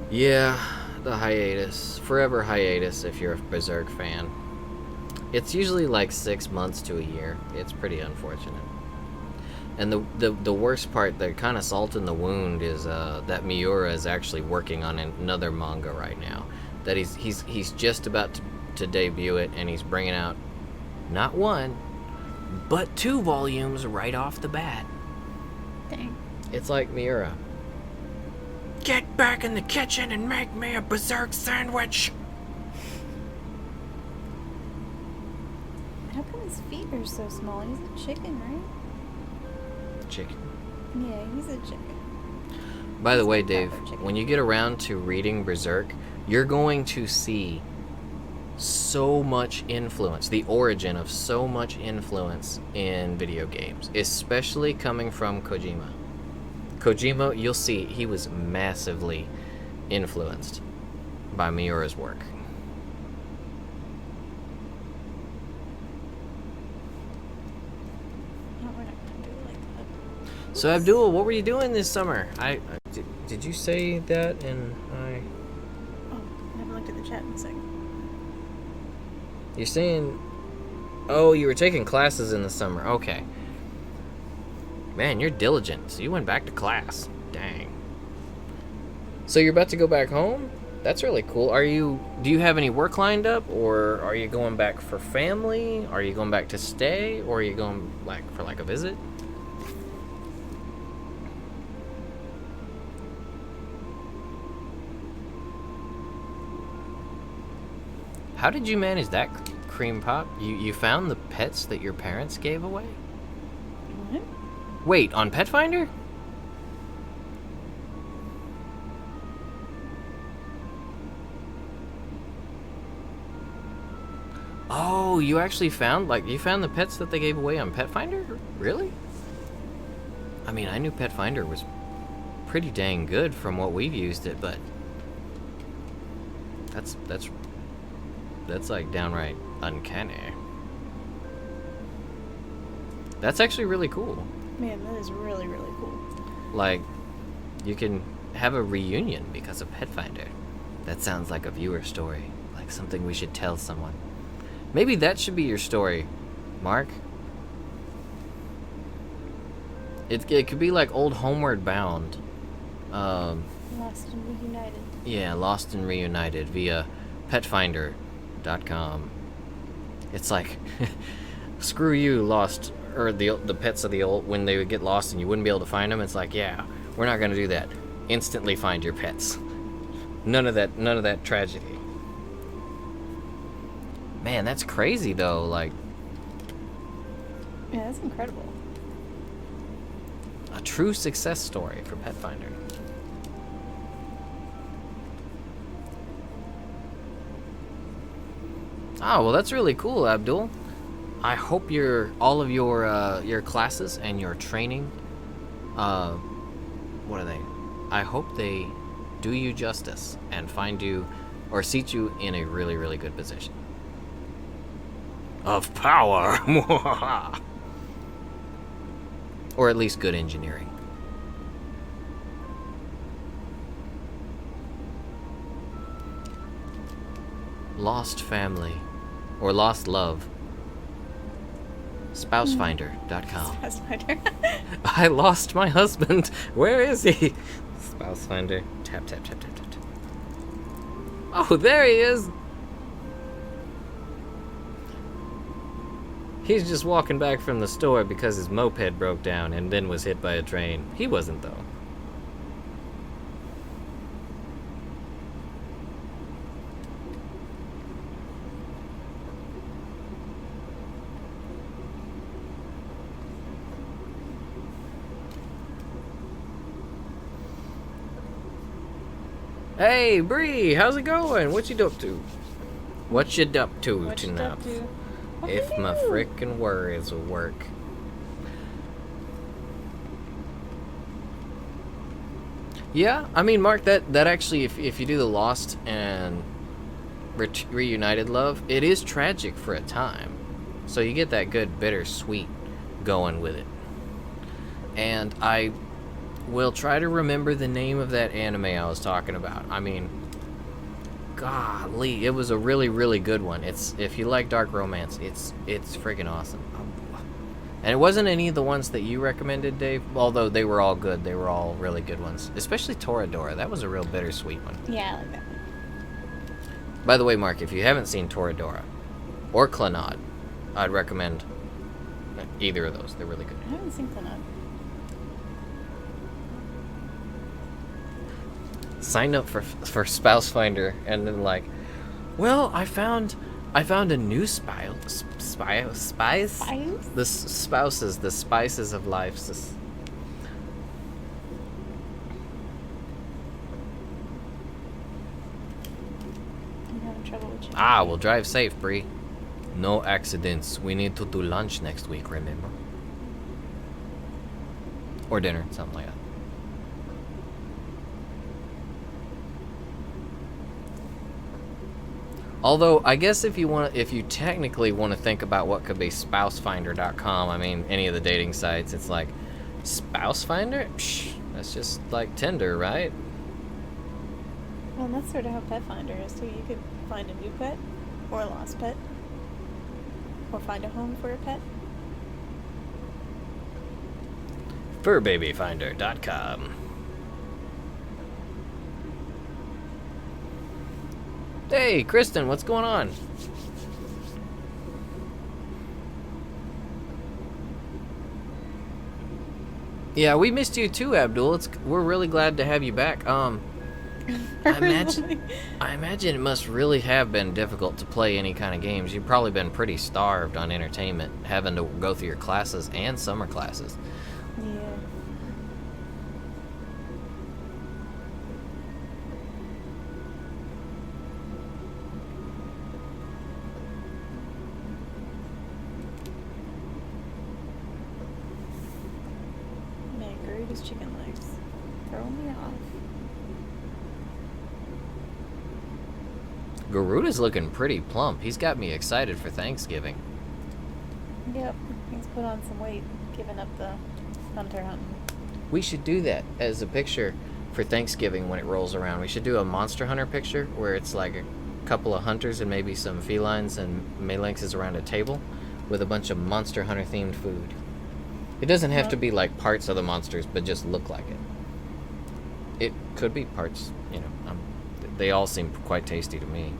Yeah, the hiatus, forever hiatus. If you're a Berserk fan, it's usually like 6 months to a year. It's pretty unfortunate. And the worst part, the kind of salt in the wound, is that Miura is actually working on another manga right now. That he's just about to debut it, and he's bringing out not one, but 2 volumes right off the bat. Dang. It's like Miura. Get back in the kitchen and make me a Berserk sandwich. How come his feet are so small? He's a chicken, right? Chicken. Yeah, he's a chicken. By the He's way, a Dave, proper chicken. when you get around to reading Berserk, you're going to see so much influence, the origin of so much influence in video games, especially coming from Kojima. Kojima, you'll see, he was massively influenced by Miura's work. No, we're not gonna do it like that. So, Abdul, what were you doing this summer? Did you say that? And Oh, I haven't looked at the chat in a second. you're saying, oh, you were taking classes in the summer. Okay. Man, you're diligent. So you went back to class. Dang. So you're about to go back home? That's really cool. Do you have any work lined up, or are you going back for family? Are you going back to stay, or are you going for a visit? How did you manage that, cream pop? You found the pets that your parents gave away? What? Wait, on Pet Finder? Oh, you actually found the pets that they gave away on Pet Finder? Really? I mean, I knew Pet Finder was pretty dang good from what we've used it, but that's like downright uncanny. That's actually really cool. Man, that is really, really cool. Like, you can have a reunion because of Pet Finder. That sounds like a viewer story, like something we should tell someone. Maybe that should be your story, Mark. It could be like old Homeward Bound. Lost and reunited. Yeah, Lost and Reunited via petfinder.com. It's like, screw you, Lost, or the pets of the old, when they would get lost and you wouldn't be able to find them. It's like, yeah, we're not going to do that. Instantly find your pets. None of that tragedy. Man, that's crazy though. Like, Yeah, that's incredible. a true success story for Pet Finder. Oh, well, that's really cool, Abdul. I hope all of your classes and your training, what are they? I hope they do you justice and find you or seat you in a really, really good position of power. Or at least good engineering. Lost family or lost love. Spousefinder.com. Pathfinder. I lost my husband. Where is he? Spouse finder. Tap, tap, tap, tap, tap, tap. Oh, there he is. He's just walking back from the store because his moped broke down and then was hit by a train. He wasn't, though. Hey, Bree, how's it going? What you up to? What you up to What you tonight? up to? If my Woohoo! frickin' words will work. Yeah, I mean, Mark, that actually, if you do the Lost and Reunited love, it is tragic for a time. So you get that good bittersweet going with it. And I will try to remember the name of that anime I was talking about. I mean, golly, it was a really, really good one. It's, if you like dark romance, it's freaking awesome. And it wasn't any of the ones that you recommended, Dave, although they were all good. They were all really good ones. Especially Toradora. That was a real bittersweet one. Yeah, I like that one. By the way, Mark, if you haven't seen Toradora or Clannad, I'd recommend either of those. They're really good. I haven't seen Clannad. Sign up for Spouse Finder, and then like, well, I found a new spice. Spice? The spouses, the spices of life. I'm having trouble with you. Ah, we'll drive safe, Bree. No accidents. We need to do lunch next week, remember? Or dinner, something like that. Although, I guess if you technically want to think about what could be spousefinder.com, I mean, any of the dating sites, it's like, Spouse Finder? Psh, that's just like Tinder, right? Well, and that's sort of how Pet Finder is too. You could find a new pet, or a lost pet, or find a home for a pet. Furbabyfinder.com. Hey, Kristen, what's going on? Yeah, we missed you too, Abdul. We're really glad to have you back. I imagine it must really have been difficult to play any kind of games. You've probably been pretty starved on entertainment, having to go through your classes and summer classes. Yeah. Man, Garuga's chicken legs. Throwing me off. Garuda's looking pretty plump. He's got me excited for Thanksgiving. Yep. He's put on some weight, giving up the hunter hunting. We should do that as a picture for Thanksgiving when it rolls around. We should do a Monster Hunter picture where it's like a couple of hunters and maybe some felines and Malinxes around a table with a bunch of Monster Hunter themed food. It doesn't have to be like parts of the monsters, but just look like it. It could be parts, you know. They all seem quite tasty to me.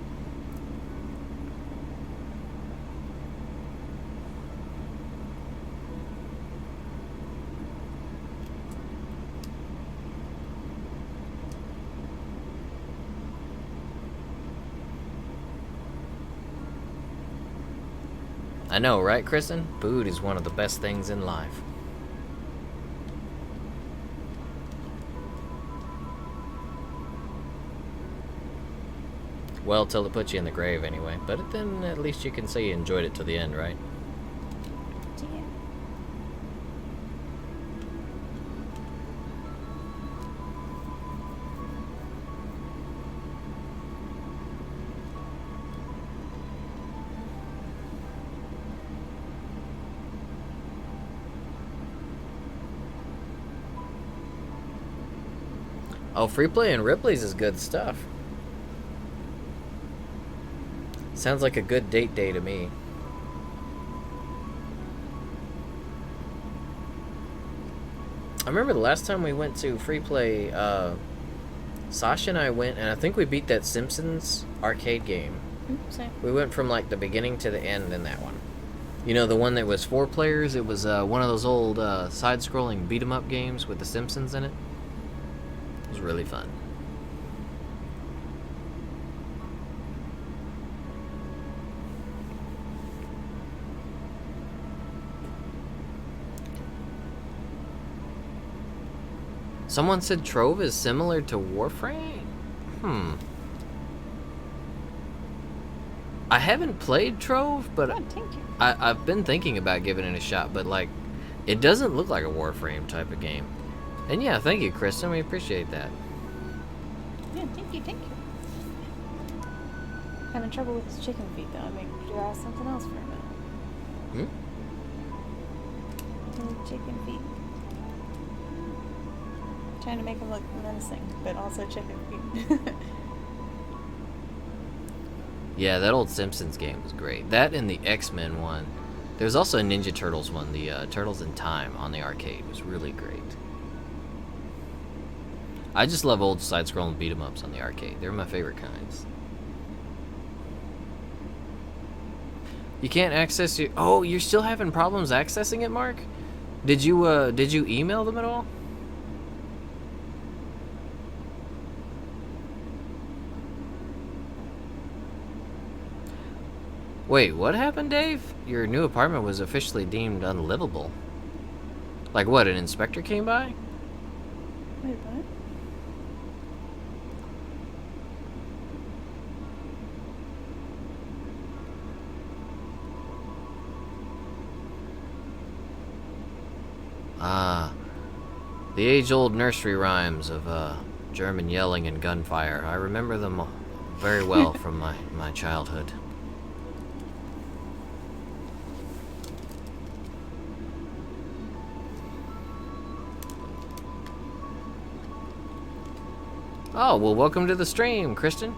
I know, right, Kristen? Food is one of the best things in life. Well, till it puts you in the grave anyway. But then at least you can say you enjoyed it to the end, right? Yeah. Oh, free play and Ripley's is good stuff. Sounds like a good date day to me. I remember the last time we went to free play, Sasha and I went, and I think we beat that Simpsons arcade game. Same. We went from like the beginning to the end in that one. You know, the one that was 4 players? It was one of those old side-scrolling beat-em-up games with the Simpsons in it. It was really fun. Someone said Trove is similar to Warframe? I haven't played Trove, but Oh, thank you. I've been thinking about giving it a shot. But like, it doesn't look like a Warframe type of game. And yeah, thank you, Kristen. We appreciate that. Yeah, thank you, thank you. Having trouble with his chicken feet though. I mean, could you ask something else for a minute? Chicken feet. Trying to make him look menacing, but also chicken feet. Yeah, that old Simpsons game was great. That and the X-Men one. There's also a Ninja Turtles one, the Turtles in Time on the arcade. It was really great. I just love old side-scrolling beat-em-ups on the arcade. They're my favorite kinds. You can't access your... Oh, you're still having problems accessing it, Mark? Did you email them at all? Wait, what happened, Dave? Your new apartment was officially deemed unlivable. Like what, an inspector came by? Wait, what? Ah, the age-old nursery rhymes of German yelling and gunfire. I remember them very well from my childhood. Oh, well, welcome to the stream, Kristen.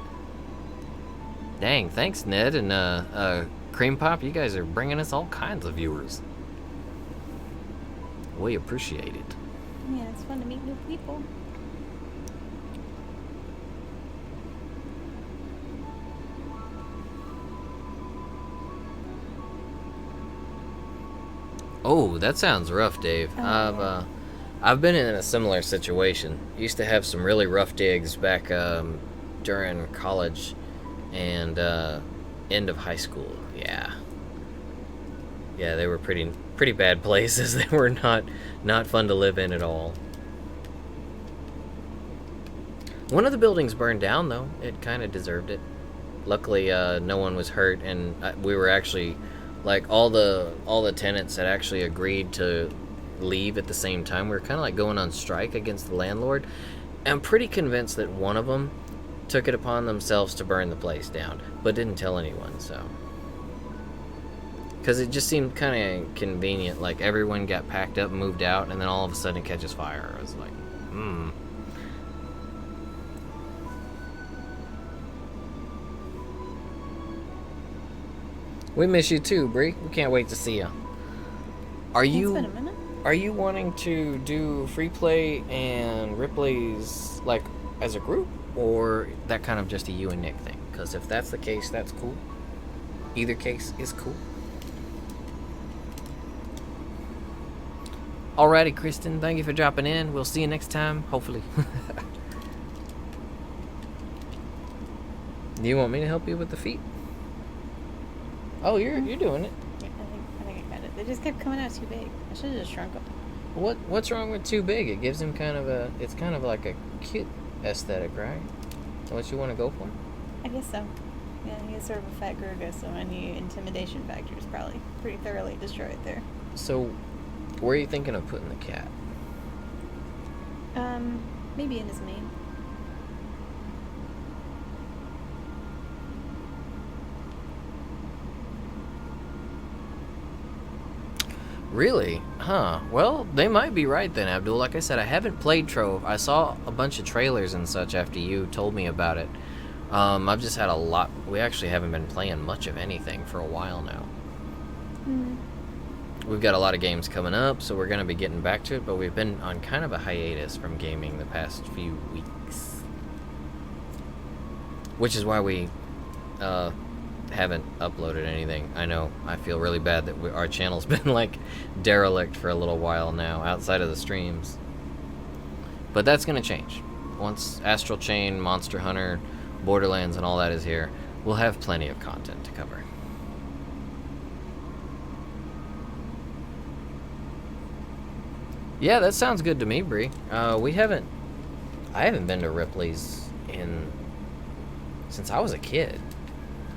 Dang, thanks, Ned and Cream Pop. You guys are bringing us all kinds of viewers. We appreciate it. Yeah, it's fun to meet new people. Oh, that sounds rough, Dave. Oh, yeah. I've been in a similar situation. Used to have some really rough digs back during college and end of high school. Yeah, they were pretty bad places. They were not fun to live in at all. One of the buildings burned down though. It kind of deserved it. Luckily, no one was hurt, and we were actually like all the tenants had actually agreed to leave at the same time. We were kind of like going on strike against the landlord. I'm pretty convinced that one of them took it upon themselves to burn the place down, but didn't tell anyone. So, because it just seemed kind of convenient. Like everyone got packed up, and moved out, and then all of a sudden it catches fire. I was like, We miss you too, Bree. We can't wait to see you. Are It's you been a minute. are you wanting to do free play and Ripley's like as a group, or that kind of just a you and Nick thing? Because if that's the case, that's cool. Either case is cool. Alrighty, Kristen. Thank you for dropping in. We'll see you next time, hopefully. Do you want me to help you with the feet? Oh, you're doing it. Yeah, I think I got it. They just kept coming out too big. I should have just shrunk them. What's wrong with too big? It gives him it's kind of like a cute aesthetic, right? What you want to go for? I guess so. Yeah, he is sort of a fat Garuga, so any intimidation factor is probably pretty thoroughly destroyed there. So, where are you thinking of putting the cat? Maybe in his mane. Really? Huh. Well, they might be right then, Abdul. Like I said, I haven't played Trove. I saw a bunch of trailers and such after you told me about it. I've just had a lot. We actually haven't been playing much of anything for a while now. We've got a lot of games coming up, so we're going to be getting back to it, but we've been on kind of a hiatus from gaming the past few weeks. Which is why we haven't uploaded anything. I know, I feel really bad that our channel's been like derelict for a little while now, outside of the streams. But that's going to change. Once Astral Chain, Monster Hunter, Borderlands, and all that is here, we'll have plenty of content to cover. Yeah, that sounds good to me, Bree. I haven't been to Ripley's since I was a kid.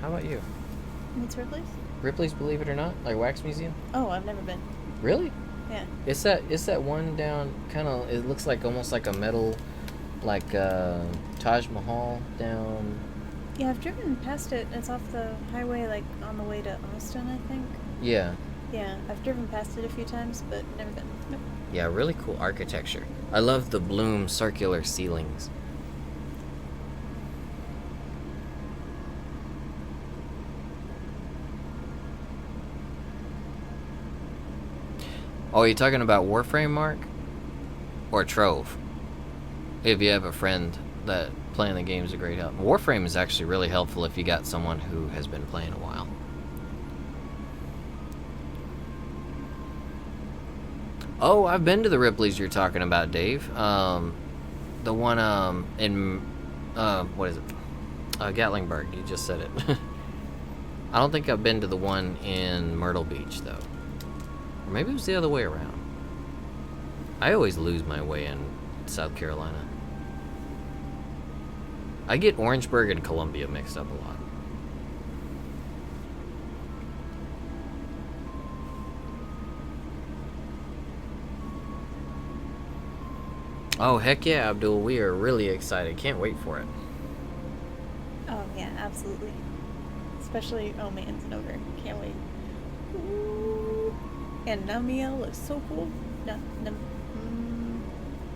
How about you? What's Ripley's? Ripley's Believe It or Not, like wax museum. Oh, I've never been. Really? Yeah. It's that one down kind of. It looks like almost like a metal, like Taj Mahal down. Yeah, I've driven past it. It's off the highway, like on the way to Austin, I think. Yeah. Yeah, I've driven past it a few times, but never been. Nope. Yeah, really cool architecture. I love the bloom circular ceilings. Oh, are you talking about Warframe, Mark? Or Trove? If you have a friend that playing the game is a great help. Warframe is actually really helpful if you got someone who has been playing a while. Oh, I've been to the Ripley's you're talking about, Dave. The one in what is it? Gatlinburg. You just said it. I don't think I've been to the one in Myrtle Beach though. Or maybe it was the other way around. I always lose my way in South Carolina. I get Orangeburg and Columbia mixed up a lot. Oh, heck yeah, Abdul. We are really excited. Can't wait for it. Oh, yeah, absolutely. Especially, oh man, it's over. Can't wait. Ooh. And Namiel looks so cool. Am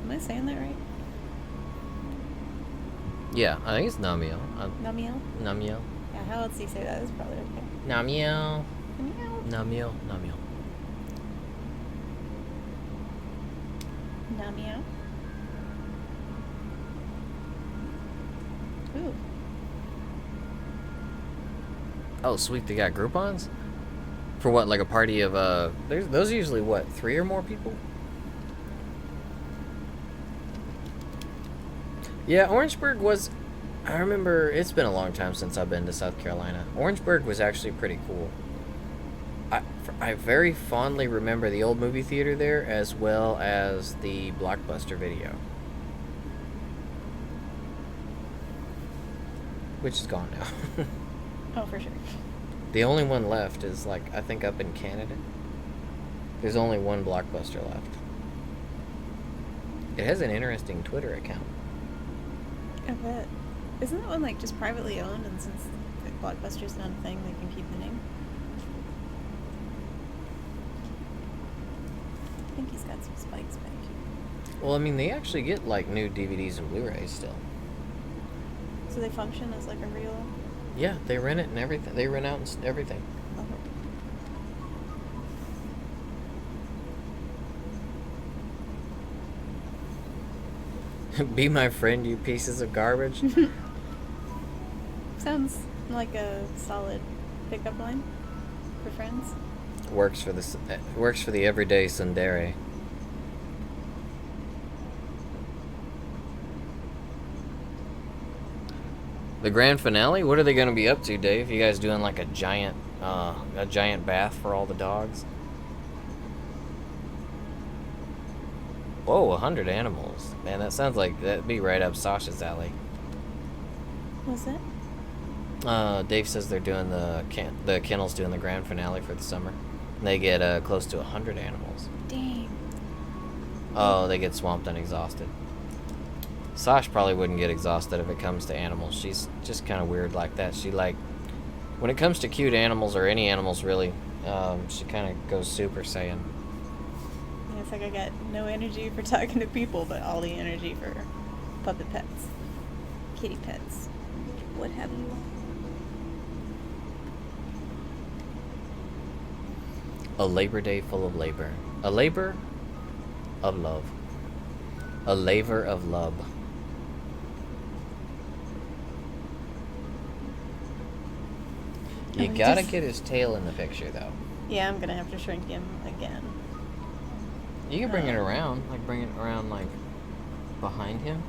I saying that right? Yeah, I think it's Namiel. Namiel? Namiel. Yeah, how else do you say that? That's probably okay. Namiel. Namiel. Namiel. Namiel. Namiel. Ooh. Oh, sweet. They got Groupons? For what, like a party of, those are usually, what, 3 or more people? Yeah, Orangeburg was... I remember, it's been a long time since I've been to South Carolina. Orangeburg was actually pretty cool. I very fondly remember the old movie theater there, as well as the Blockbuster Video. Which is gone now. Oh, for sure. The only one left is, like, I think up in Canada. There's only one Blockbuster left. It has an interesting Twitter account. I bet. Isn't that one, like, just privately owned, and since Blockbuster's not a thing, they can keep the name? I think he's got some spikes back here. Well, I mean, they actually get, like, new DVDs and Blu-rays still. So they function as, like, a real... Yeah, they rent it and everything. They rent out and everything. Be my friend, you pieces of garbage. Sounds like a solid pickup line for friends. Works for the everyday tsundere. The grand finale? What are they going to be up to, Dave? You guys doing like a giant bath for all the dogs? Whoa, 100 animals. Man, that sounds like that'd be right up Sasha's alley. What's that? Dave says they're doing the kennel's doing the grand finale for the summer. And they get close to 100 animals. Dang. Oh, they get swamped and exhausted. Sash probably wouldn't get exhausted if it comes to animals. She's just kind of weird like that. She when it comes to cute animals or any animals really, she kind of goes Super Saiyan. Yeah, it's like I got no energy for talking to people, but all the energy for puppet pets, kitty pets, what have you. A Labor Day full of labor. A labor of love. A laver of love. You gotta get his tail in the picture, though. Yeah, I'm gonna have to shrink him again. You can bring it around, like, behind him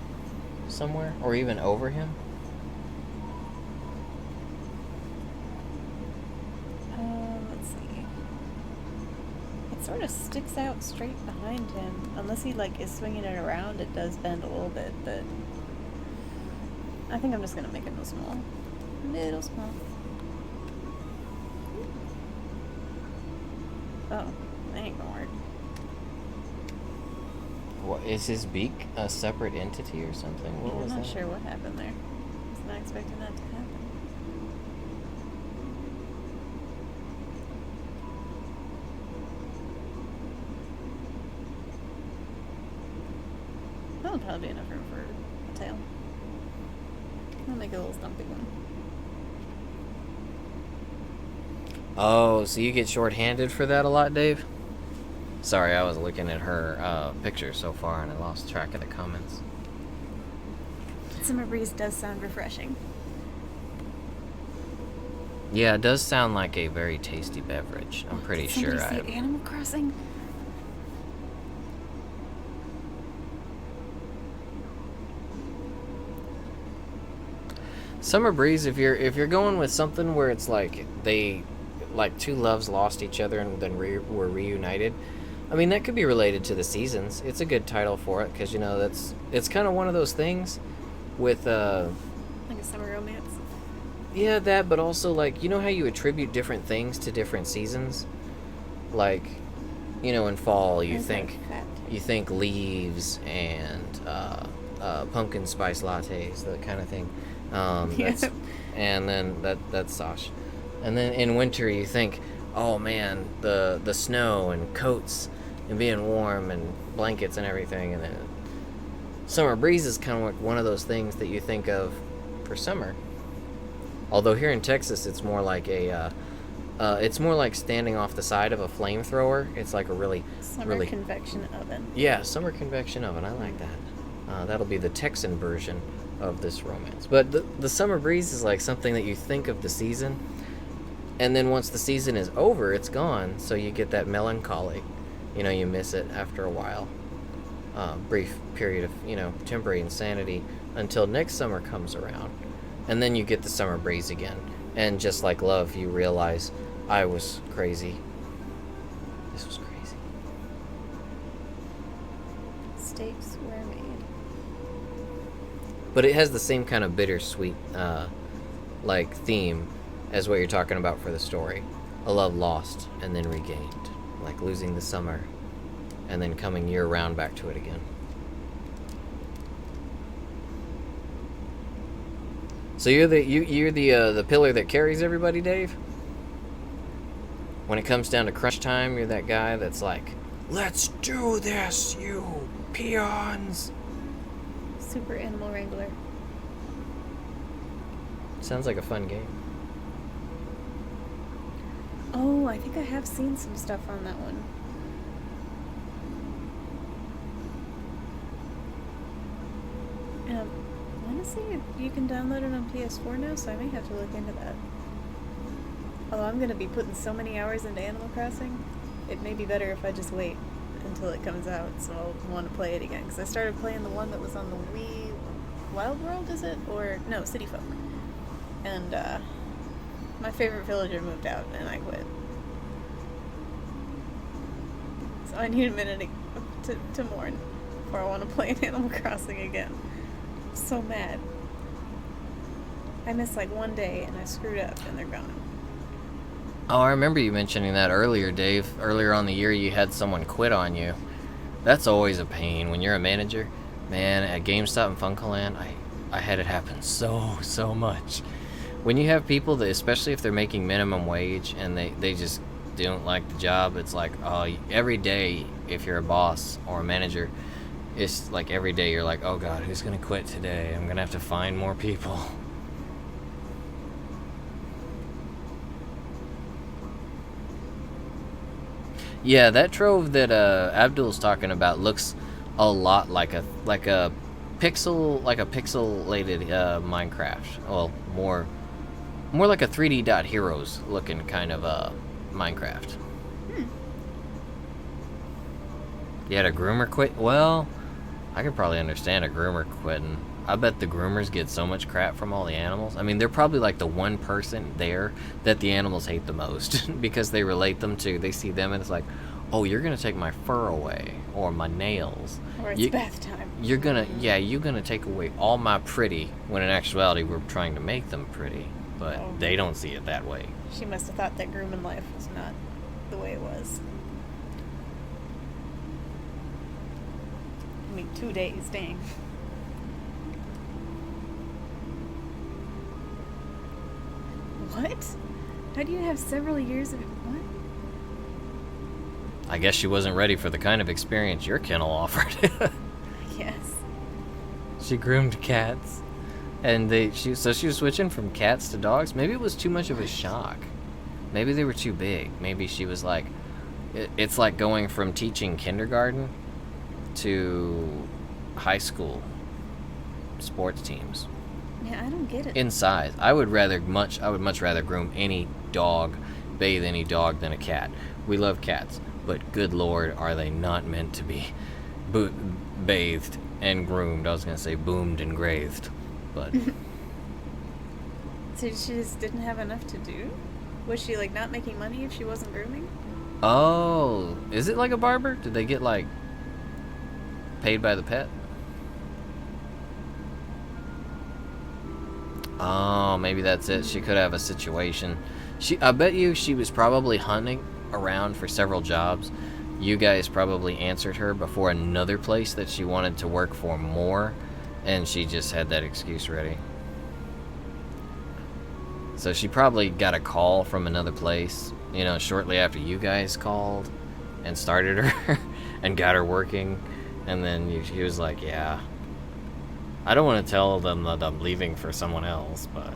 somewhere, or even over him. Let's see. It sort of sticks out straight behind him. Unless he, like, is swinging it around, it does bend a little bit, but I think I'm just gonna make it real small. Little small. Oh, that ain't gonna work. What, is his beak a separate entity or something? What Yeah, was I'm not that? sure what happened there. I was not expecting that to happen. That'll probably be enough room for a tail. I'll make a little stumpy one. Oh, so you get short-handed for that a lot, Dave? Sorry, I was looking at her picture so far and I lost track of the comments. Summer breeze does sound refreshing. Yeah, it does sound like a very tasty beverage. I'm pretty Did sure somebody say Animal Crossing? Summer Breeze, if you're going with something where it's like they like two loves lost each other and then were reunited, I mean that could be related to the seasons. It's a good title for it because it's kind of one of those things with Like a summer romance? yeah, that, but also like how you attribute different things to different seasons, like in fall you think leaves and pumpkin spice lattes, that kind of thing. That's and then that's Sosh. And then in winter you think, oh man, the snow and coats and being warm and blankets and everything. And then summer breeze is kind of like one of those things that you think of for summer. Although here in Texas it's more like it's more like standing off the side of a flamethrower. It's like a really Summer convection oven. Yeah, summer convection oven. I like that. That'll be the Texan version of this romance. But the summer breeze is like something that you think of the season, and then once the season is over, it's gone. So you get that melancholy. You miss it after a while. Brief period of temporary insanity until next summer comes around, and then you get the summer breeze again. And just like love, you realize I was crazy. This was crazy. Steaks were made. But it has the same kind of bittersweet like theme as what you're talking about for the story. A love lost and then regained, like losing the summer and then coming year round back to it again. So you're the pillar that carries everybody, Dave? When it comes down to crunch time, you're that guy that's like, let's do this, you peons. Super Animal Wrangler. Sounds like a fun game. Oh, I think I have seen some stuff on that one. I want to see if you can download it on PS4 now, so I may have to look into that. Although I'm going to be putting so many hours into Animal Crossing, it may be better if I just wait until it comes out, so I'll want to play it again. Because I started playing the one that was on the Wii. Wild World, is it? Or, no, City Folk. And, my favorite villager moved out, and I quit. So I need a minute to mourn before I want to play Animal Crossing again. I'm so mad. I missed like one day, and I screwed up, and they're gone. Oh, I remember you mentioning that earlier, Dave. Earlier on the year, you had someone quit on you. That's always a pain when you're a manager. Man, at GameStop and Funcoland, I had it happen so much. When you have people that, especially if they're making minimum wage and they just don't like the job, it's like, oh, every day, if you're a boss or a manager, it's like every day you're like, oh God, who's going to quit today? I'm going to have to find more people. Yeah, that trove that Abdul's talking about looks a lot like a pixelated Minecraft. Well, more like a 3D Dot Heroes looking kind of Minecraft. You had a groomer quit? Well, I could probably understand a groomer quitting. I bet the groomers get so much crap from all the animals. I mean, they're probably like the one person there that the animals hate the most because they relate them to. They see them and it's like, oh, you're going to take my fur away or my nails. Or it's bath time. You're going to take away all my pretty, when in actuality we're trying to make them pretty. But they don't see it that way. She must have thought that grooming life was not the way it was. me 2 days, dang. What? How do you have several years of what? I guess she wasn't ready for the kind of experience your kennel offered. Yes. She groomed cats, and she was switching from cats to dogs. Maybe it was too much of a shock. Maybe they were too big. Maybe she was like, it's like going from teaching kindergarten to high school sports teams. Yeah, I don't get it. In size, I would much rather groom any dog, bathe any dog than a cat. We love cats, but good lord, are they not meant to be bathed and groomed? I was gonna say boomed and grazed, but So she just didn't have enough to do? Was she like not making money if she wasn't grooming? oh, is it like a barber? Did they get like paid by the pet? Oh, maybe that's it. She could have a situation. I bet you she was probably hunting around for several jobs. You guys probably answered her before another place that she wanted to work for more, and she just had that excuse ready. So she probably got a call from another place, shortly after you guys called and started her and got her working, and then she was like, yeah, I don't want to tell them that I'm leaving for someone else, but...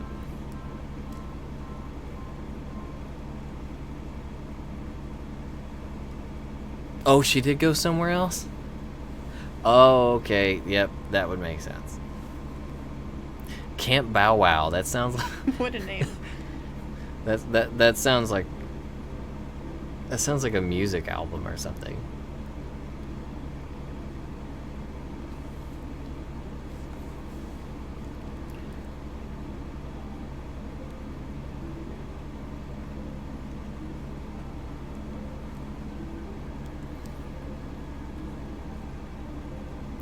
Oh, she did go somewhere else? Oh, okay. Yep, that would make sense. Camp Bow Wow. That sounds like... What a name. That sounds like... That sounds like a music album or something.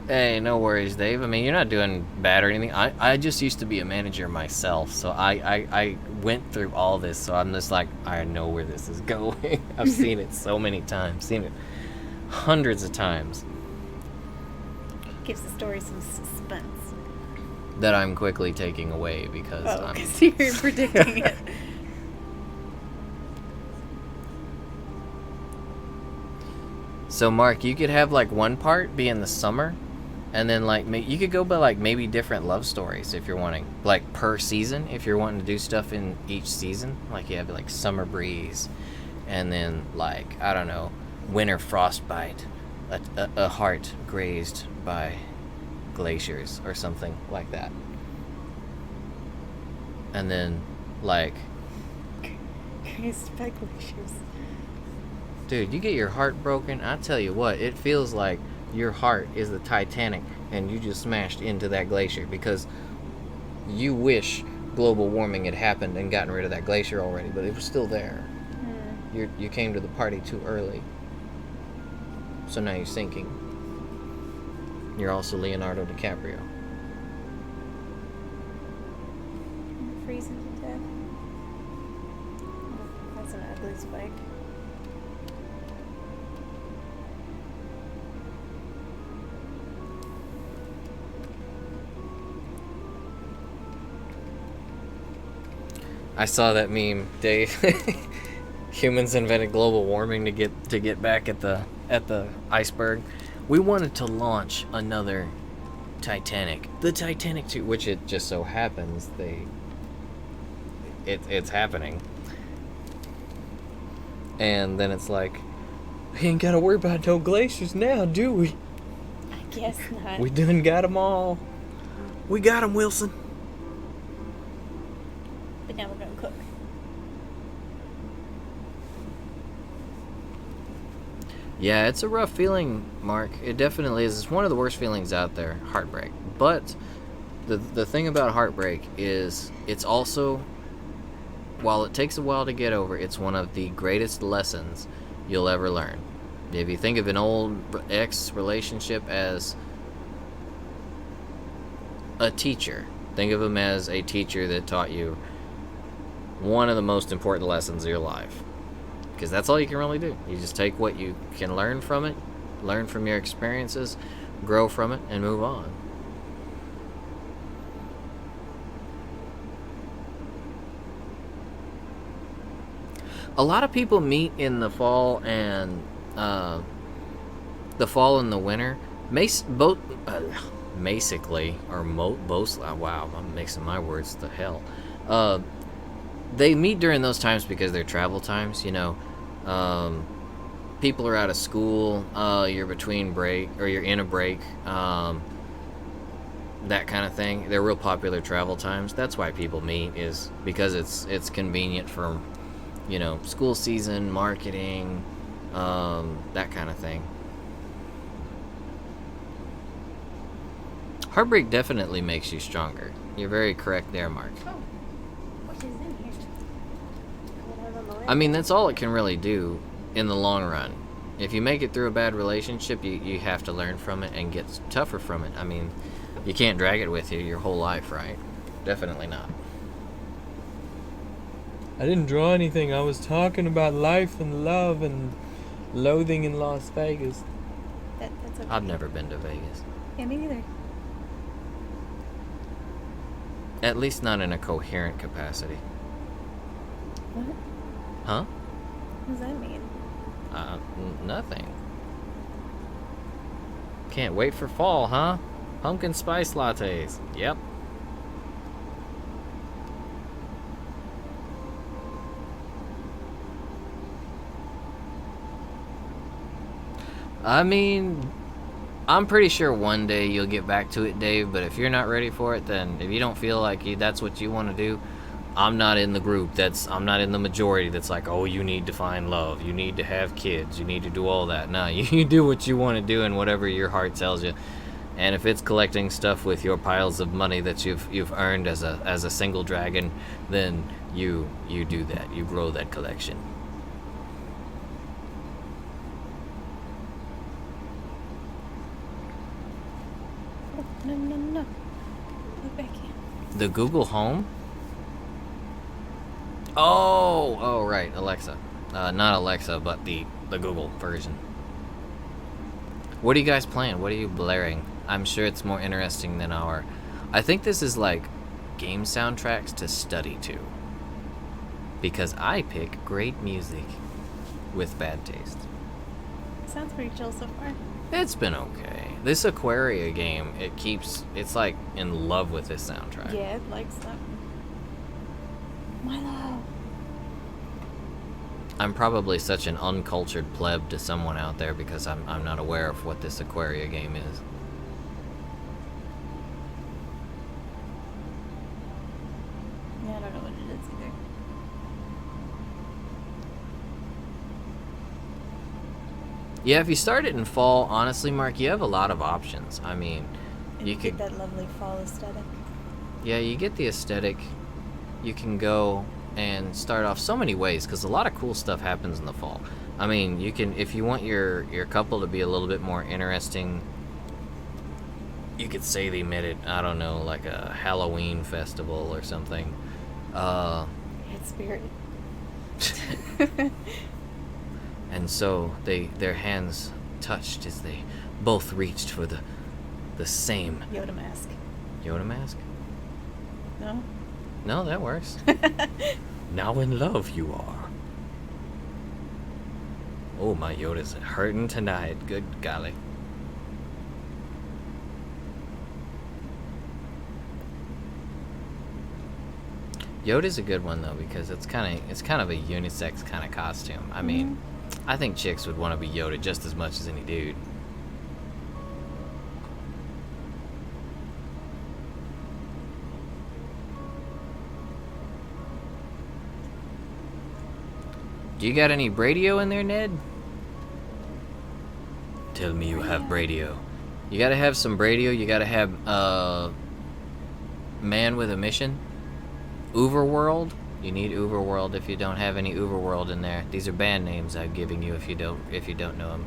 Hey, no worries, Dave. I mean, you're not doing bad or anything. I just used to be a manager myself, so I went through all this, so I'm just like, I know where this is going. I've seen it so many times. Seen it hundreds of times. Gives the story some suspense. That I'm quickly taking away because I'm... because you're predicting it. So, Mark, you could have, like, one part be in the summer, and then, like, you could go by, like, maybe different love stories if you're wanting. Like, per season, if you're wanting to do stuff in each season. Like, you have, like, Summer Breeze, and then, like, I don't know, Winter Frostbite, a heart grazed by glaciers, or something like that. And then, like... Grazed by glaciers. Dude, you get your heart broken, I tell you what, it feels like your heart is the Titanic and you just smashed into that glacier because you wish global warming had happened and gotten rid of that glacier already, but it was still there. You came to the party too early. So now you're sinking. You're also Leonardo DiCaprio. Freezing to death. Oh, that's an ugly spike. I saw that meme, Dave. Humans invented global warming to get back at the iceberg. We wanted to launch another Titanic, the Titanic 2, which it just so happens it's happening. And then it's like, we ain't gotta worry about no glaciers now, do we? I guess not. We done got them all. We got them, Wilson. But now we're gonna cook. Yeah, it's a rough feeling, Mark. It definitely is. It's one of the worst feelings out there, heartbreak. But the thing about heartbreak is it's also, while it takes a while to get over, it's one of the greatest lessons you'll ever learn. If you think of an old ex relationship as a teacher, think of him as a teacher that taught you one of the most important lessons of your life. Because that's all you can really do. You just take what you can learn from it, learn from your experiences, grow from it, and move on. A lot of people meet in the fall and the fall and the winter. Basically, or both. Wow, I'm mixing my words to hell. They meet during those times because they're travel times. You know, people are out of school. You're between break, or you're in a break. That kind of thing. They're real popular travel times. That's why people meet, is because it's convenient for, you know, school season, marketing, that kind of thing. Heartbreak definitely makes you stronger. You're very correct there, Mark. Oh, what is in here? I mean, that's all it can really do in the long run. If you make it through a bad relationship, you have to learn from it and get tougher from it. I mean, you can't drag it with you your whole life, right? Definitely not. I didn't draw anything. I was talking about life and love and loathing in Las Vegas. That's okay. I've never been to Vegas. Yeah, me neither. At least not in a coherent capacity. What? Huh? What does that mean? Nothing. Can't wait for fall, huh? Pumpkin spice lattes. Yep. I mean, I'm pretty sure one day you'll get back to it, Dave, but if you're not ready for it, then if you don't feel like that's what you want to do, I'm not in the group. I'm not in the majority that's like, oh, you need to find love, you need to have kids, you need to do all that. No, you do what you want to do and whatever your heart tells you. And if it's collecting stuff with your piles of money that you've earned as a single dragon, then you do that. You grow that collection. Oh, no. Look back in. The Google Home? Oh, right, Alexa. Not Alexa, but the Google version. What are you guys playing? What are you blaring? I'm sure it's more interesting than our... I think this is like game soundtracks to study to. Because I pick great music with bad taste. Sounds pretty chill so far. It's been okay. This Aquaria game, it's like in love with this soundtrack. Yeah, it likes that. Milo. I'm probably such an uncultured pleb to someone out there because I'm not aware of what this Aquaria game is. Yeah, I don't know what it is either. Yeah, if you start it in fall, honestly, Mark, you have a lot of options. I mean, And you get could... that lovely fall aesthetic. Yeah, you get the aesthetic. You can go and start off so many ways because a lot of cool stuff happens in the fall. I mean, you can, if you want your couple to be a little bit more interesting, you could say they met at, I don't know, like a Halloween festival or something. It's spirit. And so their hands touched as they both reached for the same Yoda mask. Yoda mask. No? No, that works. Now in love you are. Oh, my Yoda's hurting tonight. Good golly. Yoda's a good one though because it's kind of a unisex kind of costume. I mean, I think chicks would want to be Yoda just as much as any dude. Do you got any Bradio in there, Ned? Tell me you have Bradio. You gotta have some Bradio. You gotta have Man with a Mission. Uberworld. You need Uberworld if you don't have any Uberworld in there. These are band names I'm giving you if you don't know them.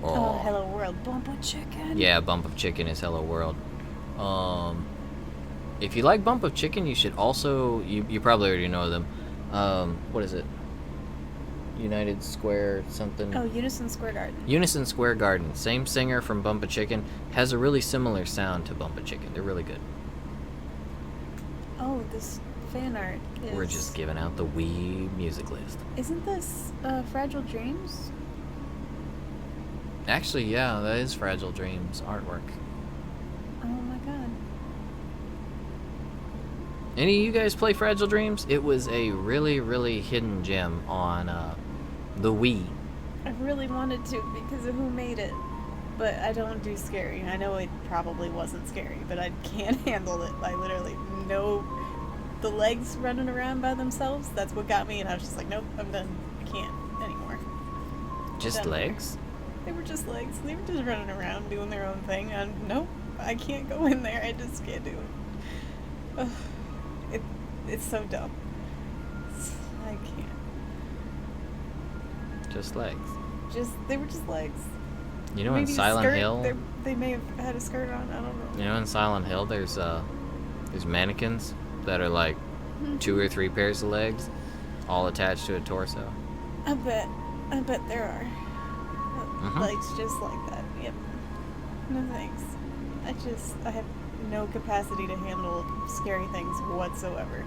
Oh, Hello World. Bump of Chicken. Yeah, Bump of Chicken is Hello World. If you like Bump of Chicken, you should also... You probably already know them. What is it? United Square something. Oh, Unison Square Garden. Unison Square Garden. Same singer from Bumpa Chicken. Has a really similar sound to Bumpa Chicken. They're really good. Oh, this fan art is... We're just giving out the Wii music list. Isn't this Fragile Dreams? Actually, yeah, that is Fragile Dreams artwork. Oh my god. Any of you guys play Fragile Dreams? It was a really, really hidden gem on the Wii. I really wanted to because of who made it, but I don't do scary. I know it probably wasn't scary, but I can't handle it. I literally know the legs running around by themselves. That's what got me, and I was just like, nope, I'm done. I can't anymore. Just Done. legs? They were just legs. They were just running around doing their own thing. And nope, I can't go in there. I just can't do it. Ugh. It's so dumb. I can't. Just legs. They were just legs. You know, in Maybe a Silent skirt. Hill, They may have had a skirt on. I don't know. you know, in Silent Hill, there's mannequins that are like 2 or 3 pairs of legs, all attached to a torso. I bet there are Mhm. legs just like that. Yep. No thanks. I have no capacity to handle scary things whatsoever.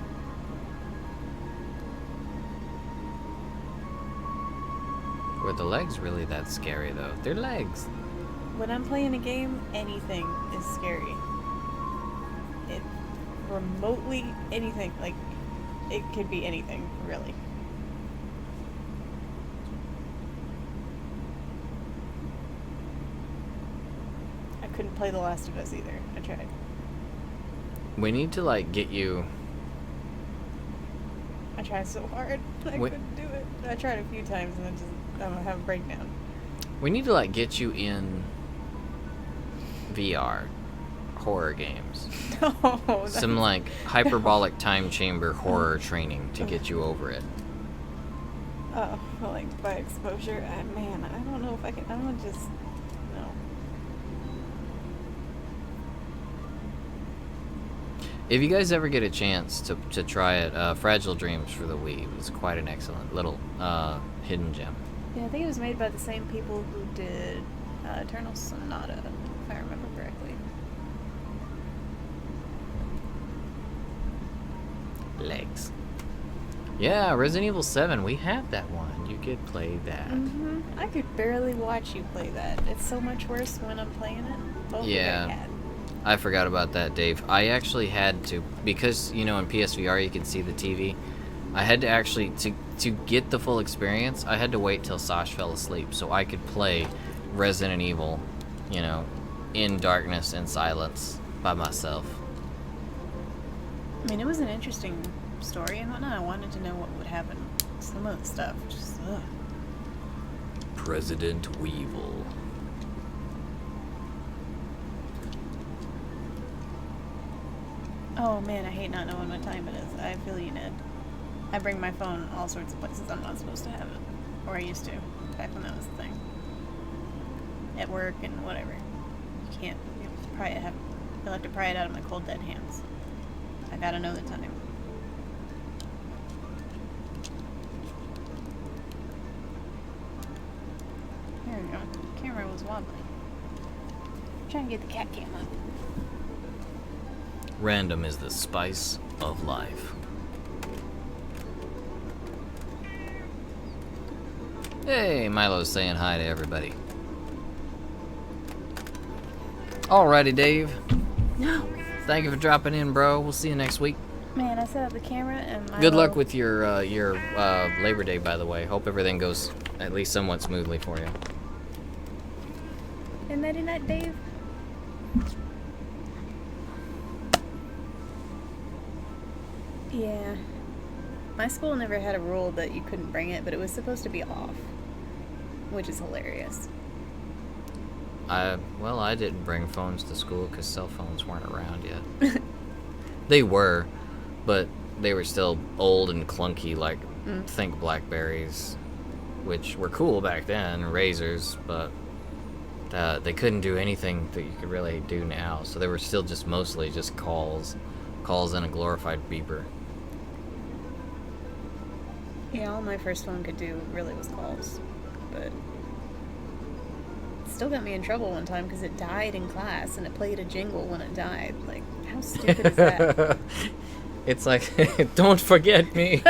Were the legs really that scary though? They're legs. When I'm playing a game, anything is scary. It remotely anything, like it could be anything, really. I couldn't play The Last of Us either. I tried. We need to like get you. I tried so hard. I couldn't do it. I tried a few times and then just I'm gonna have a breakdown. We need to like get you in VR horror games. No, Some like hyperbolic time chamber horror training to get you over it. oh, like by exposure. Man, I don't know if I can. I don't just no. If you guys ever get a chance to try it, Fragile Dreams for the Wii was quite an excellent little hidden gem. Yeah, I think it was made by the same people who did Eternal Sonata, if I remember correctly. Legs. Yeah, Resident Evil 7, we have that one. You could play that. Mm-hmm. I could barely watch you play that. It's so much worse when I'm playing it. Both Yeah. are very bad. I forgot about that, Dave. I actually had to, because, you know, in PSVR you can see the TV. I had to actually, to get the full experience, I had to wait till Sash fell asleep so I could play Resident Evil, you know, in darkness and silence by myself. I mean, it was an interesting story and whatnot. I wanted to know what would happen. Some of the stuff, just ugh. President Weevil. Oh man, I hate not knowing what time it is. I feel you, Ned. I bring my phone all sorts of places I'm not supposed to have it. Or I used to, back when that was the thing. At work and whatever. You can't, you'll have to pry it out of my cold dead hands. I gotta know the time. There we go. The camera was wobbly. I'm trying to get the cat cam up. Random is the spice of life. Hey, Milo's saying hi to everybody. Alrighty, Dave. No! Thank you for dropping in, bro. We'll see you next week. Man, I set up the camera and Good luck with your Labor Day, by the way. Hope everything goes at least somewhat smoothly for you. And nighty night, Dave. Yeah. My school never had a rule that you couldn't bring it, but it was supposed to be off. Which is hilarious. Well, I didn't bring phones to school because cell phones weren't around yet. They were, but they were still old and clunky, like, think Blackberries, which were cool back then, Razors, but they couldn't do anything that you could really do now, so they were still just mostly just calls and a glorified beeper. Yeah, all my first phone could do really was calls, but it still got me in trouble one time because it died in class and it played a jingle when it died. Like, how stupid is that? It's like, don't forget me.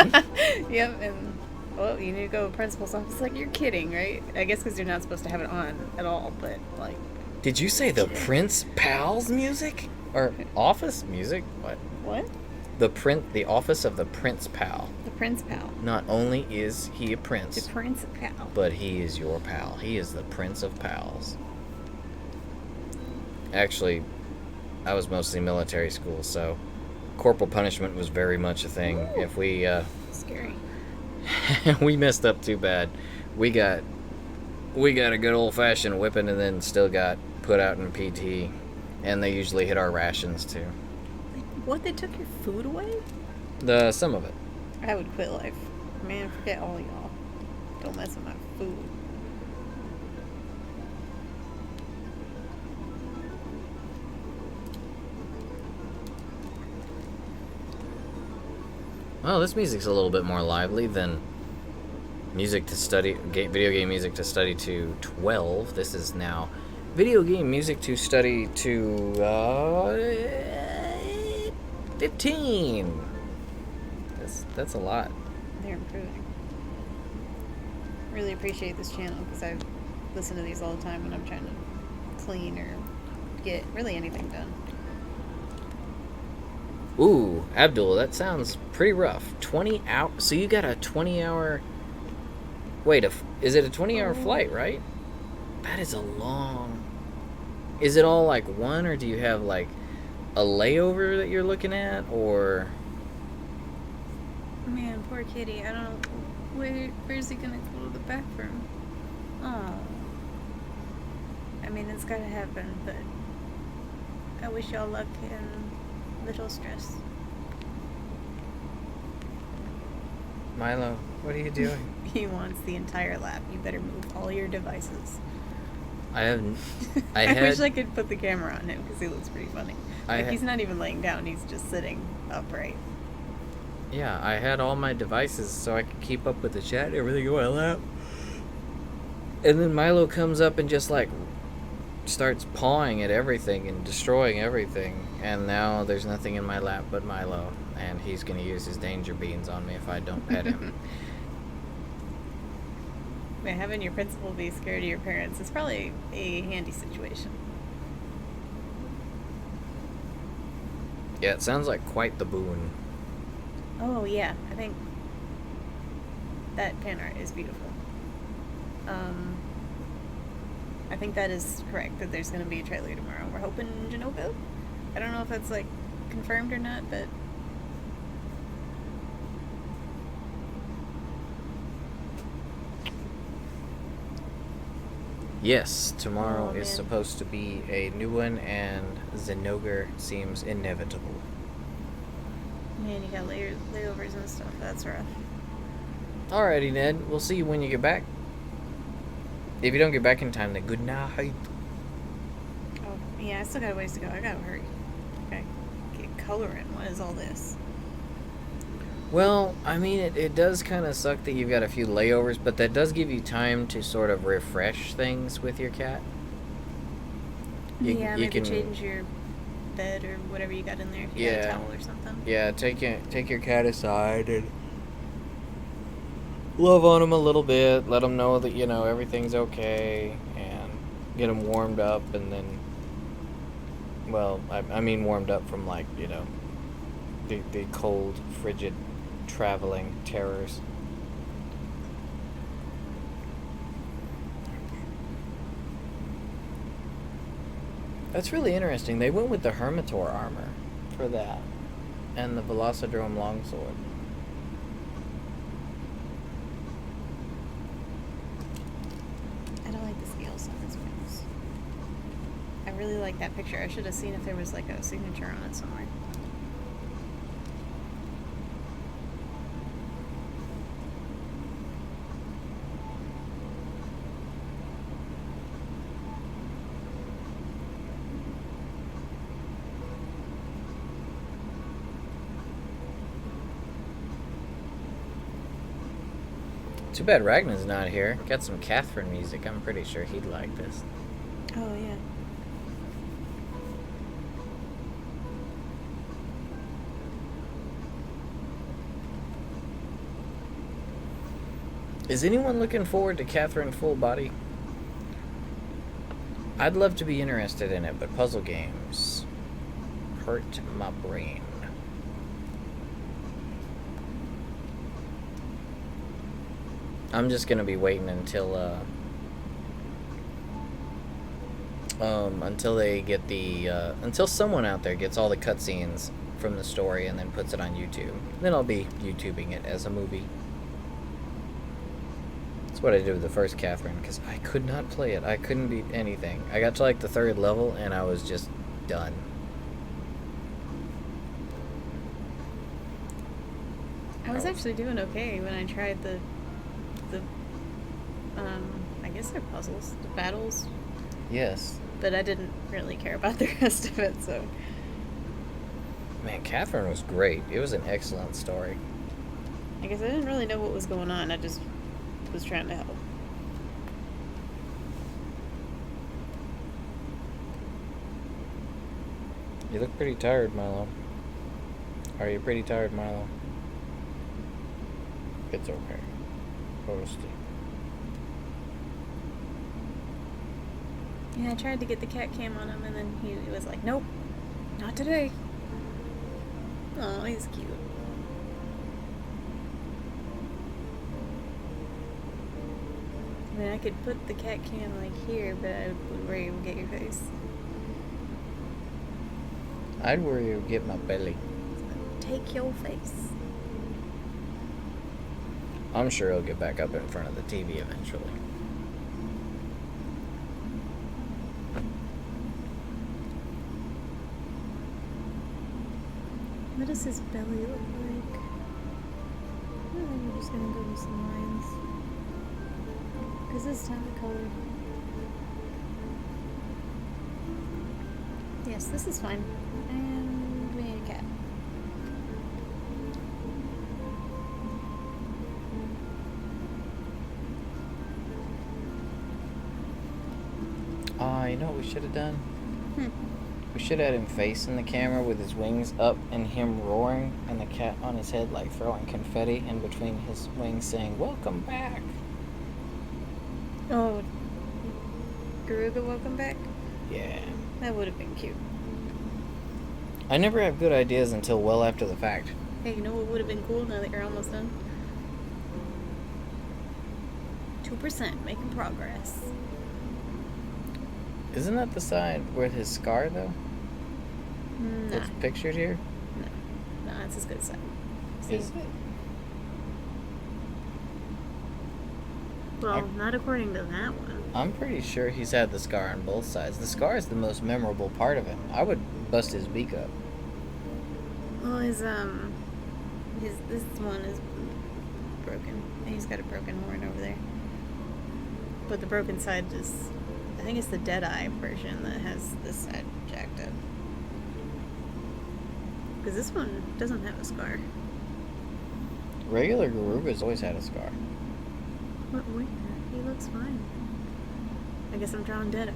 Yep, and well, you need to go to principal's office. Like, you're kidding, right? I guess because you're not supposed to have it on at all, but like, Did you say the Prince Pals music? Or office music? What? what? The office of the Prince Pal. The Prince Pal. Not only is he a The prince, Prince Pal. but he is your pal. He is the Prince of Pals. Actually, I was mostly military school, so corporal punishment was very much a thing. Ooh. If we Scary. we messed up too bad, we got a good old fashioned whipping, and then still got put out in PT, and they usually hit our rations too. What? They took your food away? Some of it. I would quit life. Man, forget all y'all. Don't mess with my food. Well, this music's a little bit more lively than music to study, video game music to study to 12. This is now video game music to study to 15. That's a lot. They're improving. Really appreciate this channel because I listen to these all the time when I'm trying to clean or get really anything done. Ooh, Abdul, that sounds pretty rough. 20 hours. So you got a 20-hour. Wait, is it a 20-hour flight, right? That is a long. Is it all like one, or do you have like a layover that you're looking at, or? Man, poor kitty. I don't know. Where's he gonna go to the bathroom? Oh. I mean, it's gotta happen, but I wish y'all luck and little stress. Milo, what are you doing? He wants the entire lap. You better move all your devices. I I wish I could put the camera on him because he looks pretty funny. Like, he's not even laying down, he's just sitting upright. Yeah, I had all my devices so I could keep up with the chat and everything on my lap. And then Milo comes up and just like starts pawing at everything and destroying everything. And now there's nothing in my lap but Milo. And he's going to use his danger beans on me if I don't pet him. Man, having your principal be scared of your parents is probably a handy situation. Yeah, it sounds like quite the boon. Oh yeah, I think that fan art is beautiful. I think that is correct, that there's going to be a trailer tomorrow. We're hoping Genova. I don't know if that's like confirmed or not, but Yes, tomorrow Oh, is man. supposed to be a new one, and Zenogre seems inevitable. man, you got layovers and stuff. That's rough. Alrighty, Ned. We'll see you when you get back. If you don't get back in time, then good night. Oh, yeah, I still got a ways to go. I gotta hurry. Okay, get coloring. What is all this? Well, I mean, it does kind of suck that you've got a few layovers, but that does give you time to sort of refresh things with your cat. Yeah, maybe change your bed or whatever you got in there. If you got a towel or something. Yeah, take your cat aside and love on him a little bit. Let him know that, you know, everything's okay, and get him warmed up, and then, well, I mean warmed up from, like, you know, the cold, frigid, traveling terrors. That's really interesting. They went with the Hermitor armor for that, and the Velocidrome longsword. I don't like the scales on this mouse. I really like that picture. I should have seen if there was like a signature on it somewhere. Too bad Ragnar's not here. Got some Catherine music. I'm pretty sure he'd like this. Oh, yeah. Is anyone looking forward to Catherine Full Body? I'd love to be interested in it, but puzzle games hurt my brain. I'm just gonna be waiting until they get until someone out there gets all the cutscenes from the story and then puts it on YouTube. Then I'll be YouTubing it as a movie. That's what I did with the first Catherine, because I could not play it. I couldn't beat anything. I got to like the 3rd level and I was just done. I was actually doing okay when I tried the I guess they're puzzles, the battles. Yes. But I didn't really care about the rest of it, so. Man, Catherine was great. It was an excellent story. I guess I didn't really know what was going on. I just was trying to help. You look pretty tired, Milo. Are you pretty tired, Milo? It's okay. Go to sleep. Yeah, I tried to get the cat cam on him, and then he was like, nope, not today. Oh, he's cute. I mean, I could put the cat cam like here, but I would worry it would get your face. I'd worry it would get my belly. Take your face. I'm sure he'll get back up in front of the TV eventually. What does his belly look like? I think we're just gonna go with some lines. Because this time the color. Yes, this is fine. And we need a cat. You know what we should have done? We should have had him facing the camera with his wings up and him roaring and the cat on his head like throwing confetti in between his wings saying, "Welcome back." Oh, Garuga, welcome back? Yeah. That would have been cute. I never have good ideas until well after the fact. Hey, you know what would have been cool now that you're almost done? 2%, making progress. Isn't that the side with his scar, though? Nah. That's pictured here? No, it's his good side. See? Is it? Well, not according to that one. I'm pretty sure he's had the scar on both sides. The scar is the most memorable part of him. I would bust his beak up. Well, this one is broken. He's got a broken horn over there. But the broken side is, I think it's the Deadeye version that has this side jacked up. Because this one doesn't have a scar. Regular Garuga's always had a scar. What? Where? He looks fine. I guess I'm drawing Deadeye.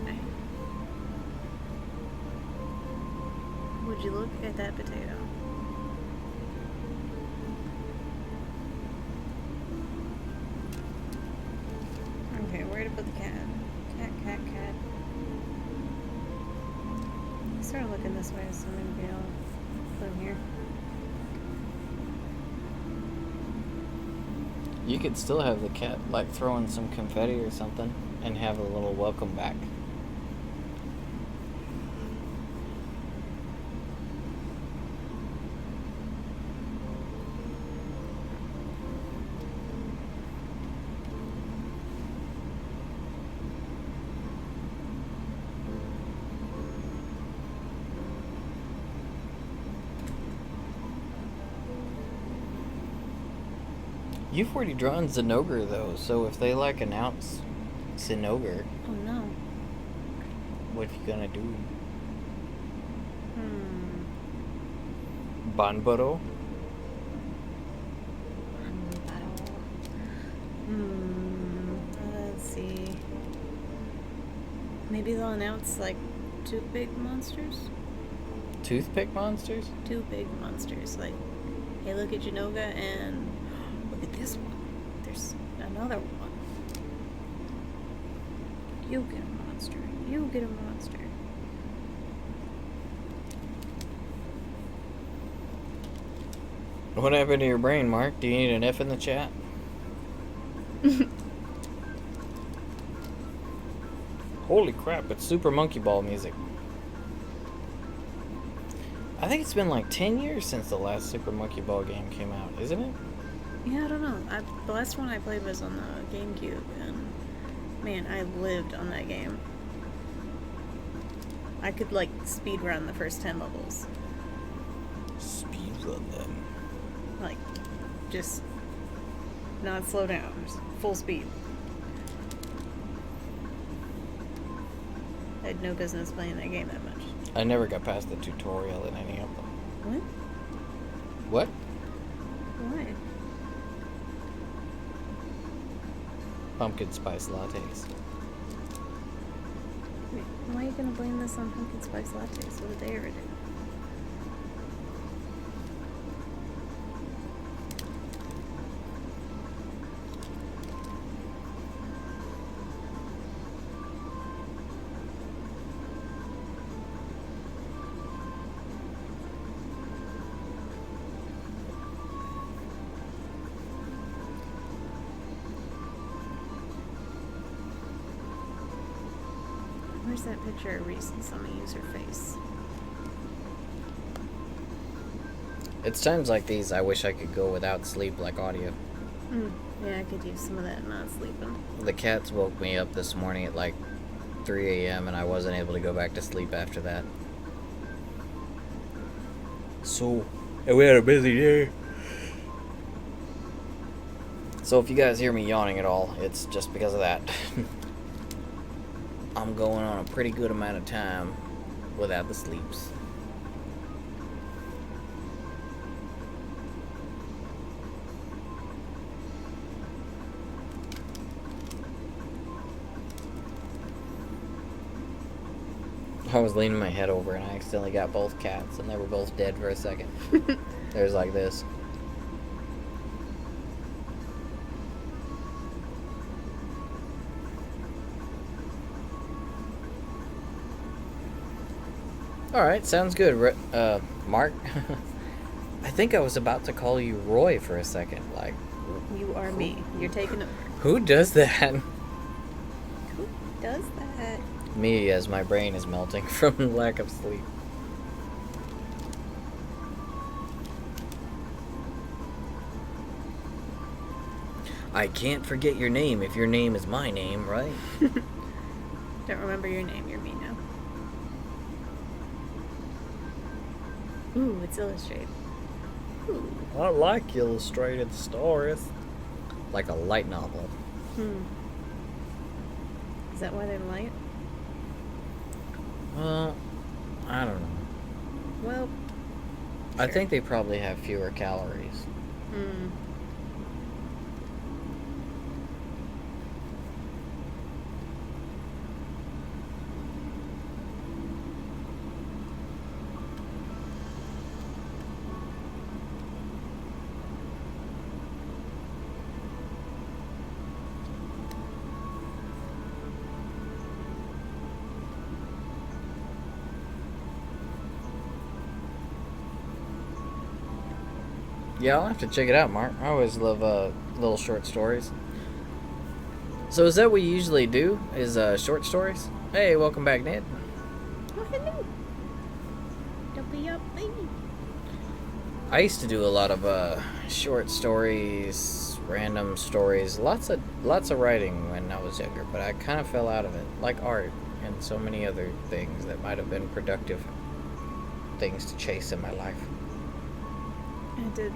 Would you look at that potato? Okay, where to put the cat? Cat. I started looking this way, so maybe I'll put him here. You could still have the cat, like, throwing some confetti or something and have a little welcome back. You've already drawn Zinogre, though, so if they, like, announce Zinogre, Oh no. what you gonna do? Hmm. Banbaro? Let's see. Maybe they'll announce like 2 big monsters. Toothpick monsters? 2 big monsters. Like, hey, look at Janoga and look at this one. There's another one. You get a monster. You get a monster. What happened to your brain, Mark? Do you need an F in the chat? Holy crap, it's Super Monkey Ball music. I think it's been like 10 years since the last Super Monkey Ball game came out, isn't it? Yeah, I don't know. The last one I played was on the GameCube, and man, I lived on that game. I could like speed run the first 10 levels. Speed run them. Like, just not slow down, just full speed. I had no business playing that game that much. I never got past the tutorial in any of them. What? What? Why? Pumpkin spice lattes. Wait, why are you gonna blame this on pumpkin spice lattes? What did they ever do? Where's that picture of Reese and somebody use her face? It's times like these I wish I could go without sleep like audio. Yeah, I could use some of that not sleeping. The cats woke me up this morning at like 3 a.m. and I wasn't able to go back to sleep after that. So, we had a busy day. So if you guys hear me yawning at all, it's just because of that. I'm going on a pretty good amount of time without the sleeps. I was leaning my head over and I accidentally got both cats and they were both dead for a second. There's like this. Alright, sounds good, Mark. I think I was about to call you Roy for a second. Like, You are me. You're taking over. who does that? Who does that? Me, as my brain is melting from lack of sleep. I can't forget your name if your name is my name, right? Don't remember your name. You're me now. Ooh, it's illustrated. Ooh. I like illustrated stories. Like a light novel. Is that why they're light? Well, I don't know. Well, I sure. think they probably have fewer calories. Yeah, I'll have to check it out, Mark. I always love little short stories. So is that what you usually do? Is short stories? Hey, welcome back, Ned. Oh, hello. Don't be up, baby. I used to do a lot of short stories, random stories, lots of writing when I was younger, but I kind of fell out of it, like art and so many other things that might have been productive things to chase in my life. I did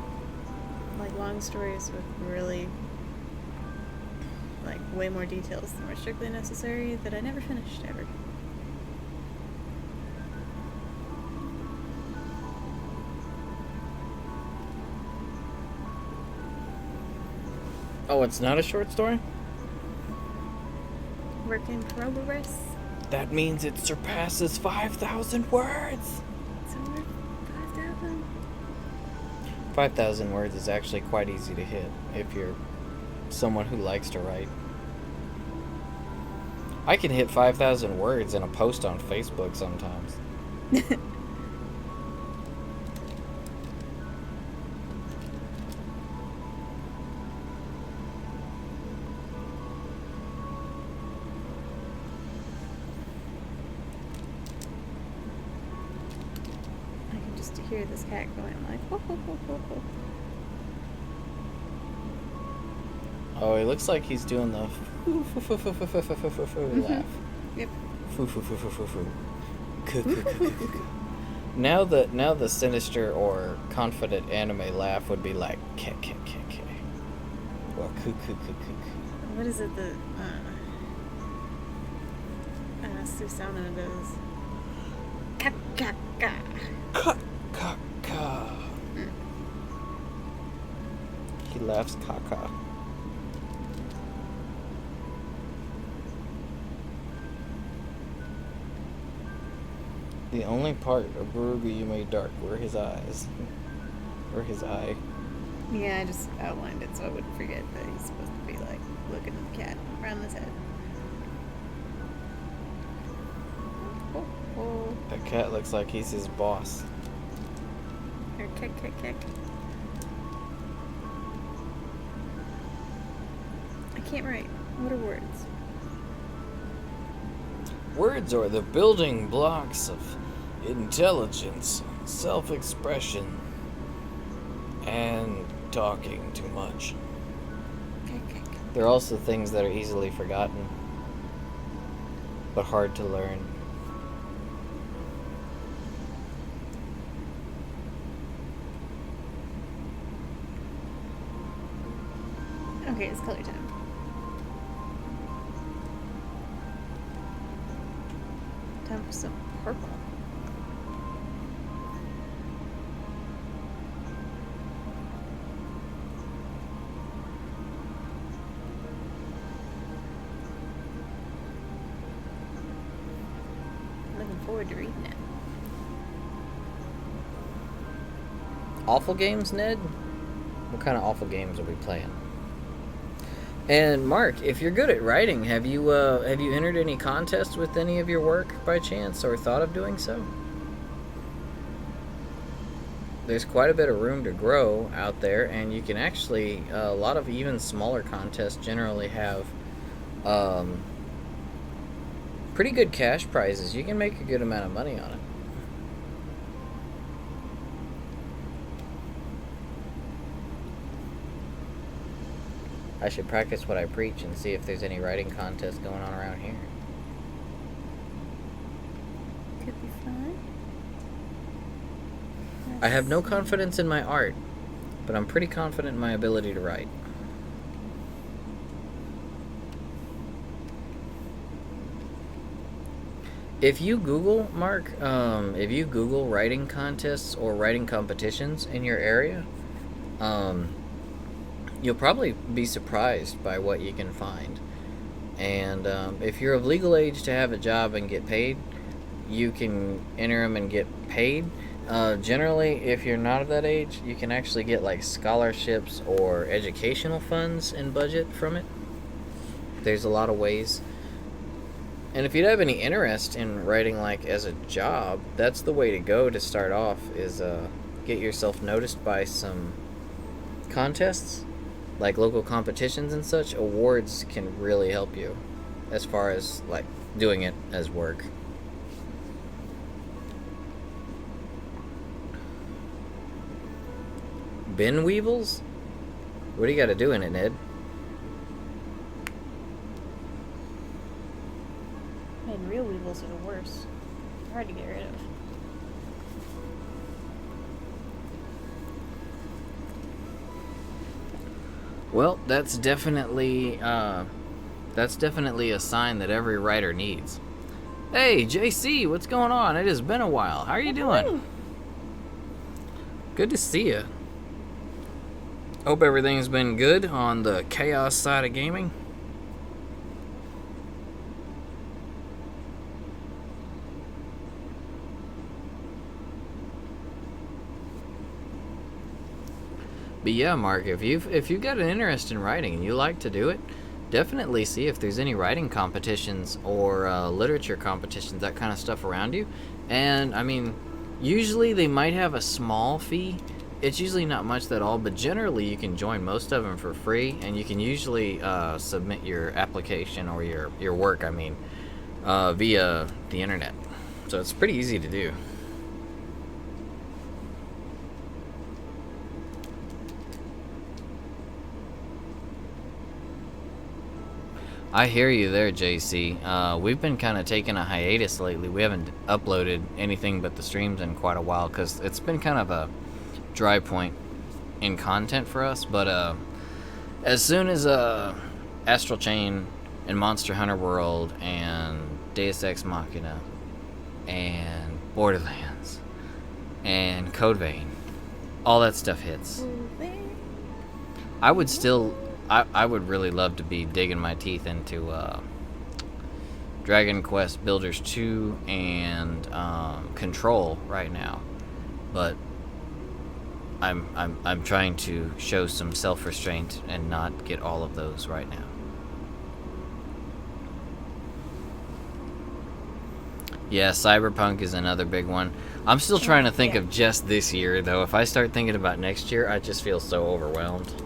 like long stories with really like way more details than were strictly necessary that I never finished ever. Oh, it's not a short story? Work in progress. That means it surpasses 5,000 words. So we're 5,000. 5,000 words is actually quite easy to hit if you're someone who likes to write. I can hit 5,000 words in a post on Facebook sometimes. I can just hear this cat going like, whoa, whoa, whoa, whoa, whoa. Oh, it looks like he's doing the laugh. Yep. Now the sinister or confident anime laugh would be like k. Or What is it that Susanna does? Ka. He laughs caca. The only part of Garuga you made dark were his eyes. Or his eye. Yeah, I just outlined it so I wouldn't forget that he's supposed to be like looking at the cat around his head. Oh. That cat looks like he's his boss. Or kick. I can't write. What are words? Words are the building blocks of intelligence, self-expression, and talking too much. Kick. They're also things that are easily forgotten, but hard to learn. Okay, it's color time. Time for some purple. Looking forward to reading it. Awful games, Ned? What kind of awful games are we playing? And Mark, if you're good at writing, have you entered any contests with any of your work by chance, or thought of doing so? There's quite a bit of room to grow out there, and you can actually a lot of even smaller contests generally have pretty good cash prizes. You can make a good amount of money on it. I should practice what I preach and see if there's any writing contests going on around here. Could be fun. I have no confidence in my art, but I'm pretty confident in my ability to write. If you Google, Mark, if you Google writing contests or writing competitions in your area, you'll probably be surprised by what you can find. And if you're of legal age to have a job and get paid, you can enter them and get paid. Generally, if you're not of that age, you can actually get like scholarships or educational funds and budget from it. There's a lot of ways. And if you'd have any interest in writing like as a job, that's the way to go to start off, is get yourself noticed by some contests, like local competitions and such. Awards can really help you as far as like doing it as work. Bin weevils? What do you got to do in it, Ned? Man, real weevils are the worst. They're hard to get rid of. Well, that's definitely a sign that every writer needs. Hey, JC, what's going on? It has been a while. How are you doing? Good to see you. Hope everything's been good on the chaos side of gaming. But yeah, Mark, if you've got an interest in writing and you like to do it, definitely see if there's any writing competitions or literature competitions, that kind of stuff around you. And I mean, usually they might have a small fee. It's usually not much at all, but generally you can join most of them for free, and you can usually submit your application or your work, I mean, via the internet. So it's pretty easy to do. I hear you there, JC. We've been kind of taking a hiatus lately. We haven't uploaded anything but the streams in quite a while because it's been kind of a dry point in content for us. But as soon as Astral Chain and Monster Hunter World and Deus Ex Machina and Borderlands and Code Vein, all that stuff hits, I would still... I would really love to be digging my teeth into Dragon Quest Builders 2 and Control right now, but I'm trying to show some self-restraint and not get all of those right now. Yeah, Cyberpunk is another big one. I'm still trying to think of just this year, though. If I start thinking about next year, I just feel so overwhelmed.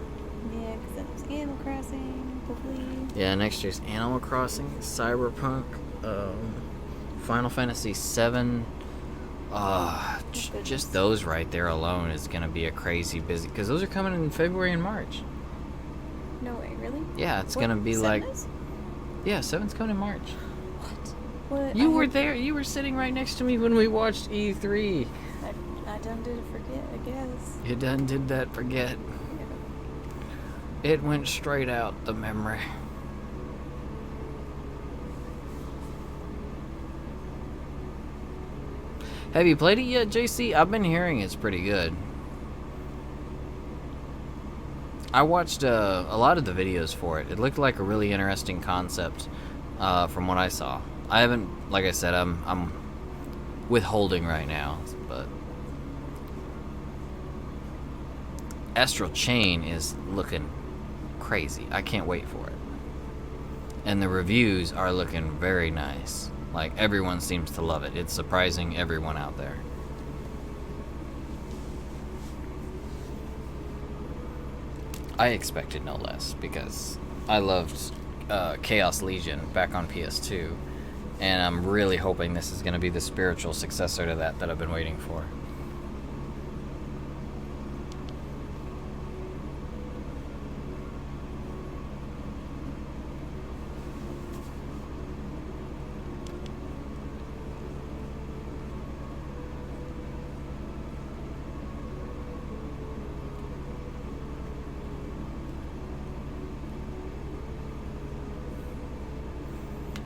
Yeah, next year's Animal Crossing, Cyberpunk, Final Fantasy VII. Just those right there alone is going to be a crazy busy... Because those are coming in February and March. No way, really? Yeah, it's going to be like... Is? Yeah, 7's coming in March. What? You were there. You were sitting right next to me when we watched E3. I done did forget, I guess. You done did that forget. It went straight out the memory. Have you played it yet, JC? I've been hearing it's pretty good. I watched a lot of the videos for it. It looked like a really interesting concept from what I saw. I haven't, like I said, I'm withholding right now, but Astral Chain is looking crazy. I can't wait for it. And the reviews are looking very nice. Like, everyone seems to love it. It's surprising everyone out there. I expected no less, because I loved Chaos Legion back on PS2, and I'm really hoping this is going to be the spiritual successor to that I've been waiting for.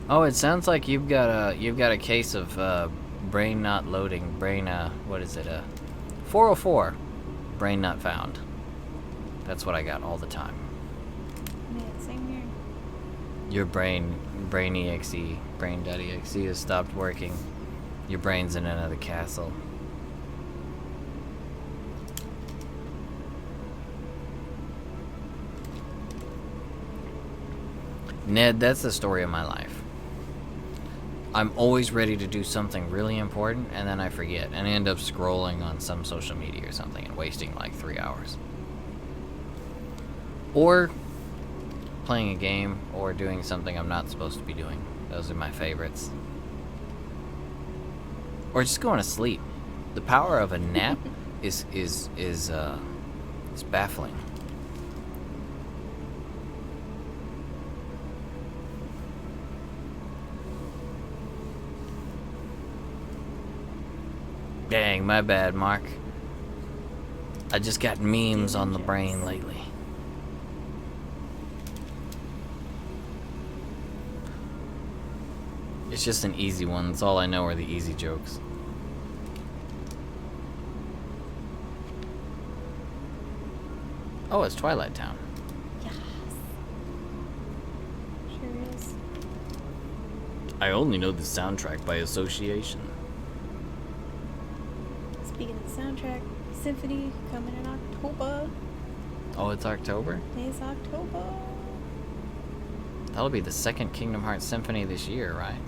Oh, it sounds like you've got a case of brain not loading. What is it? 404. Brain not found. That's what I got all the time. Yeah, same here. Your brain.exe has stopped working. Your brain's in another castle. Ned, that's the story of my life. I'm always ready to do something really important, and then I forget, and I end up scrolling on some social media or something and wasting like 3 hours. Or playing a game, or doing something I'm not supposed to be doing. Those are my favorites. Or just going to sleep. The power of a nap is baffling. Dang, my bad, Mark. I just got memes on the brain lately. It's just an easy one. That's all I know are the easy jokes. Oh, it's Twilight Town. Yes. Sure is. I only know the soundtrack by association. Speaking of the soundtrack, Symphony coming in October. Oh, it's October? It's October. That'll be the second Kingdom Hearts Symphony this year, right?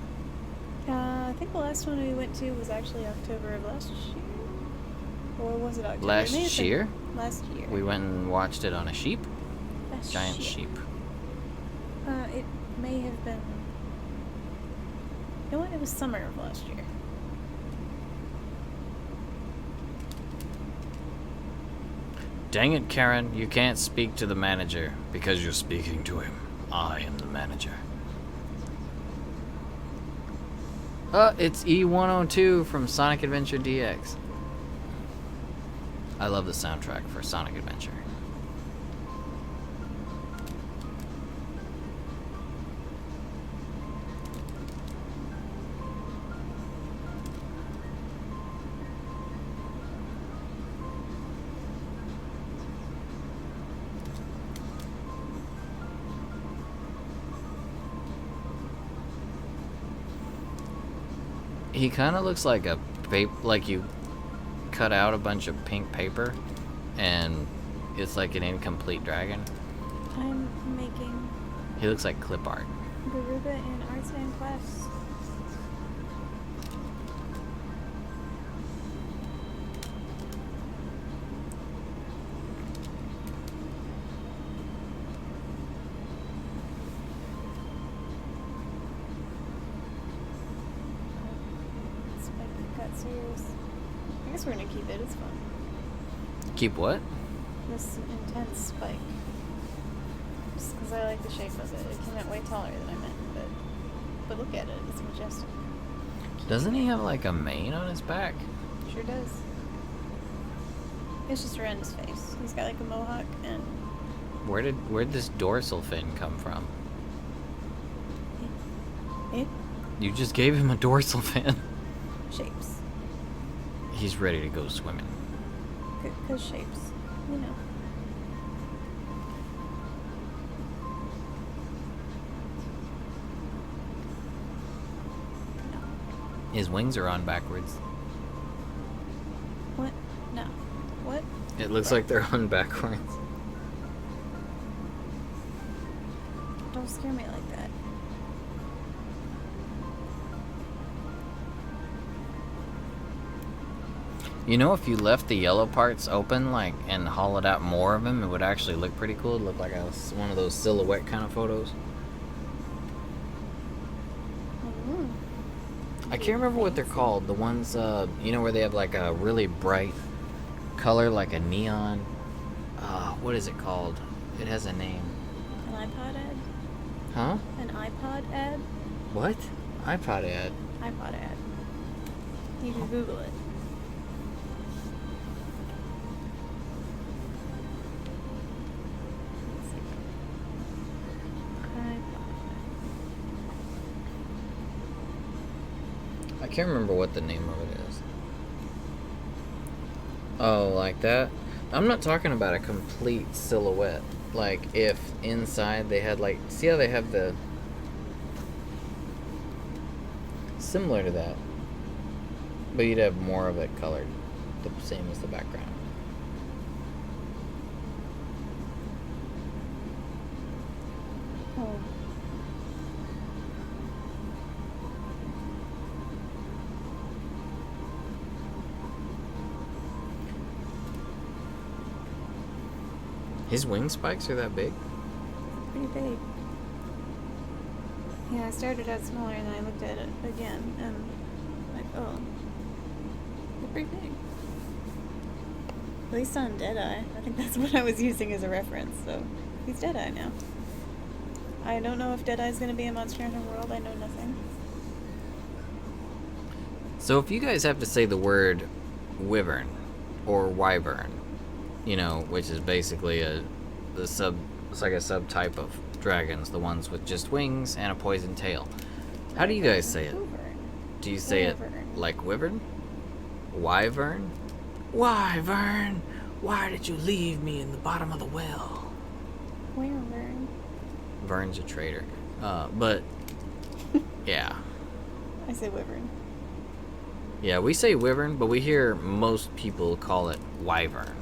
I think the last one we went to was actually October of last year. Or was it October? Last It may have been year? Last year. We went and watched it on a sheep? Last Giant year. sheep. It may have been. You know what? It was summer of last year. Dang it, Karen, you can't speak to the manager because you're speaking to him. I am the manager. It's E102 from Sonic Adventure DX. I love the soundtrack for Sonic Adventure. He kind of looks like a like you cut out a bunch of pink paper and it's like an incomplete dragon. I'm making He looks like clip art. Garuga in Arts and Crafts. Spike got serious. I guess we're gonna keep it. It's fun. Keep what? This intense spike. Just because I like the shape of it. It came out way taller than I meant, but look at it. It's majestic. Doesn't he have like a mane on his back? Sure does. It's just around his face. He's got like a mohawk and Where'd this dorsal fin come from? it You just gave him a dorsal fin. shapes. He's ready to go swimming. Cause shapes, you know. No. His wings are on backwards. What? No. What? It looks like they're on backwards. Don't scare me like that. You know, if you left the yellow parts open, like, and hollowed out more of them, it would actually look pretty cool. It'd look like one of those silhouette kind of photos. Mm. I can't remember what they're called. The ones, you know, where they have like a really bright color, like a neon. What is it called? It has a name. An iPod ad? Huh? An iPod ad? What? iPod ad. iPod ad. You can Google it. Let's see. iPod. I can't remember what the name of it is. Oh, like that? I'm not talking about a complete silhouette. Like, if inside they had, like, see how they have the... Similar to that. But you'd have more of it colored. The same as the background. Oh. His wing spikes are that big? Pretty big. Yeah, I started out smaller and then I looked at it again and like, oh, they're pretty big. At least on Deadeye. I think that's what I was using as a reference, so he's Deadeye now. I don't know if Deadeye's gonna be in Monster Hunter World, I know nothing. So if you guys have to say the word wyvern or wyvern, you know, which is basically it's like a subtype of dragons, the ones with just wings and a poison tail. How do you guys say it? Wyvern. Do you say it Wyvern. like wyvern? Wyvern? Wyvern! Why did you leave me in the bottom of the well? Where, Vern? Vern's a traitor. But yeah. I say wyvern. Yeah, we say wyvern, but we hear most people call it wyvern.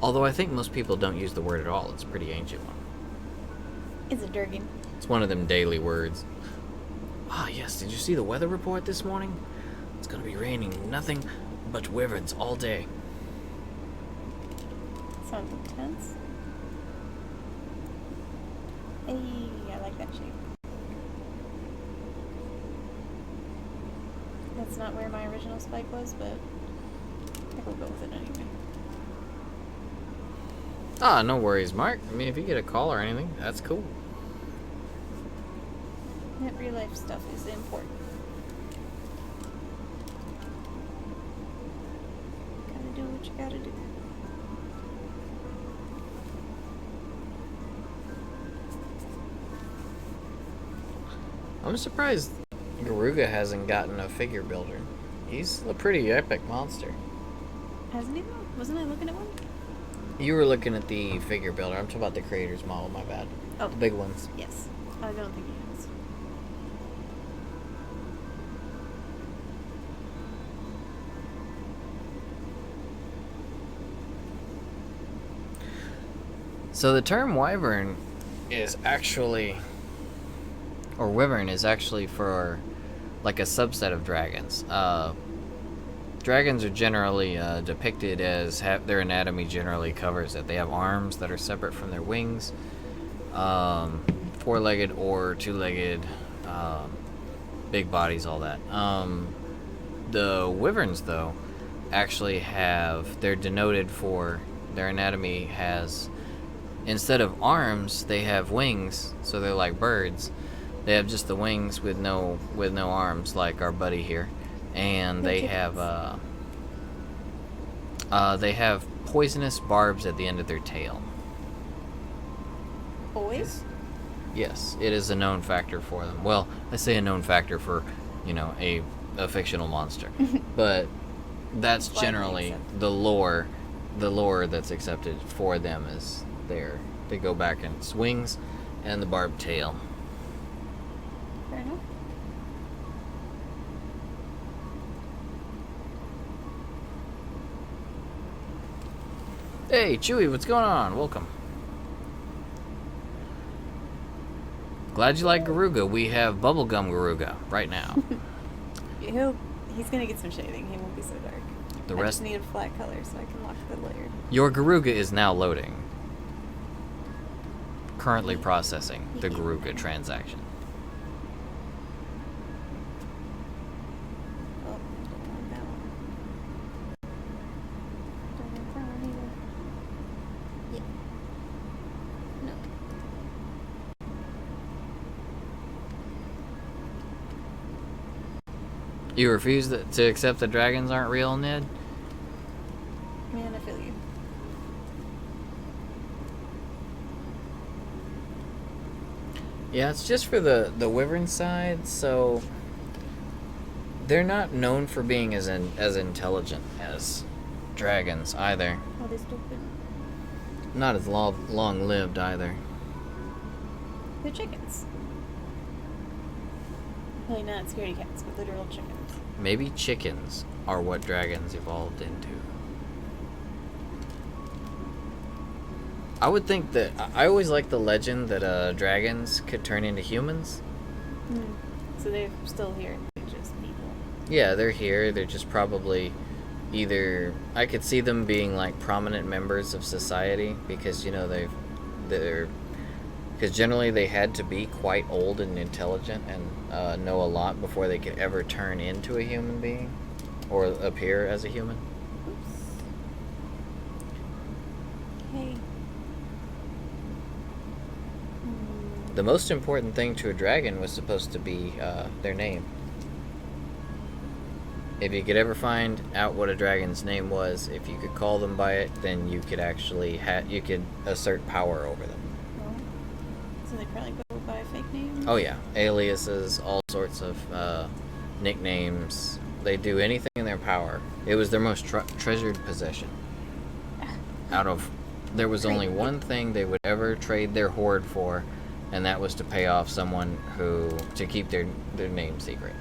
Although I think most people don't use the word at all. It's a pretty ancient one. It's a Durgan. It's one of them daily words. Ah, yes, did you see the weather report this morning? It's gonna be raining nothing but wyverns all day. Sounds intense. Hey, I like that shape. That's not where my original spike was, but I think we'll go with it anyway. Ah, no worries, Mark. I mean, if you get a call or anything, that's cool. That real life stuff is important. Gotta do what you gotta do. I'm surprised Garuga hasn't gotten a figure builder. He's a pretty epic monster. Hasn't he though? Wasn't I looking at one? You were looking at the figure builder. I'm talking about the creator's model, my bad. Oh. The big ones. Yes. I don't think he has. So the term wyvern is actually, or wyvern is actually for like a subset of dragons. Dragons are generally depicted as their anatomy generally covers that they have arms that are separate from their wings, four-legged or two-legged, big bodies, all that. The wyverns, though, actually they're denoted for, their anatomy has, instead of arms, they have wings, so they're like birds. They have just the wings with no arms, like our buddy here. And they have poisonous barbs at the end of their tail. Always? Yes, it is a known factor for them. Well, I say a known factor for, a fictional monster. But that's generally the lore that's accepted for them is they go back in its wings and the barbed tail. Fair enough. Hey, Chewy, what's going on? Welcome. Glad you like Garuga. We have Bubblegum Garuga right now. He's gonna get some shading. He won't be so dark. The I rest. just need a flat color so I can lock the layered. Your Garuga is now loading. Currently processing the Garuga transaction. Oh, don't want that one. Don't want that one either. Yeah. No. You refuse to accept that dragons aren't real, Ned? Man, I feel you. Yeah, it's just for the wyvern side, so they're not known for being as intelligent as dragons either. Oh, they're stupid. Not as long-lived either. They're chickens. Really not scaredy cats, but literal chickens. Maybe chickens are what dragons evolved into. I would think that I always liked the legend that dragons could turn into humans. So they're still here. They're just people. Yeah, they're here. They're just probably either I could see them being like prominent members of society because they're because generally they had to be quite old and intelligent and know a lot before they could ever turn into a human being or appear as a human. Oops. Hey. The most important thing to a dragon was supposed to be their name. If you could ever find out what a dragon's name was, if you could call them by it, then you could actually you could assert power over them. Well, so they probably go by a fake name? Oh yeah, aliases, all sorts of nicknames. They do anything in their power. It was their most treasured possession. Out of, there was only one thing they would ever trade their hoard for, and that was to pay off someone to keep their name secret.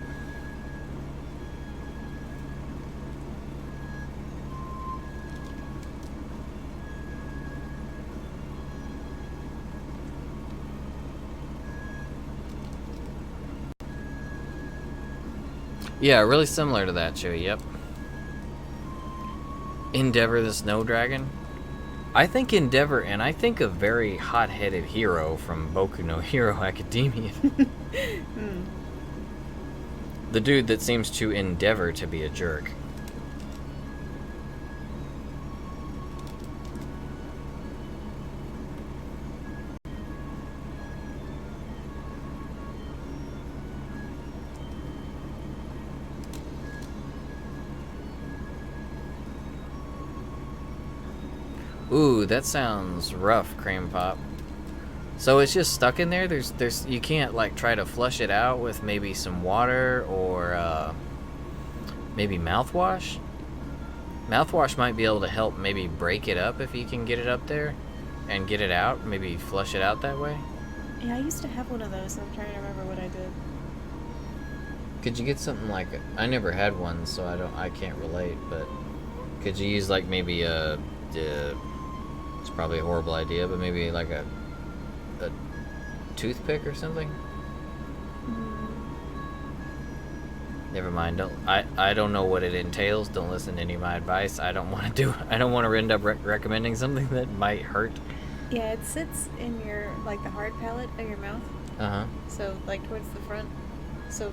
Yeah, really similar to that, Chewie, yep. Endeavor the Snow Dragon. I think Endeavor, and I think a very hot-headed hero from Boku no Hero Academia. The dude that seems to endeavor to be a jerk. Ooh, that sounds rough, Cream Pop. So it's just stuck in there? There's you can't like try to flush it out with maybe some water or maybe mouthwash? Mouthwash might be able to help maybe break it up if you can get it up there and get it out, maybe flush it out that way. Yeah, I used to have one of those, and I'm trying to remember what I did. Could you get something like I never had one, so I can't relate, but could you use like maybe it's probably a horrible idea, but maybe like a toothpick or something? Never mind. I don't know what it entails. Don't listen to any of my advice. I don't want to end up recommending something that might hurt. Yeah, it sits in your, like, the hard palate of your mouth. Uh-huh. So, like, towards the front. So,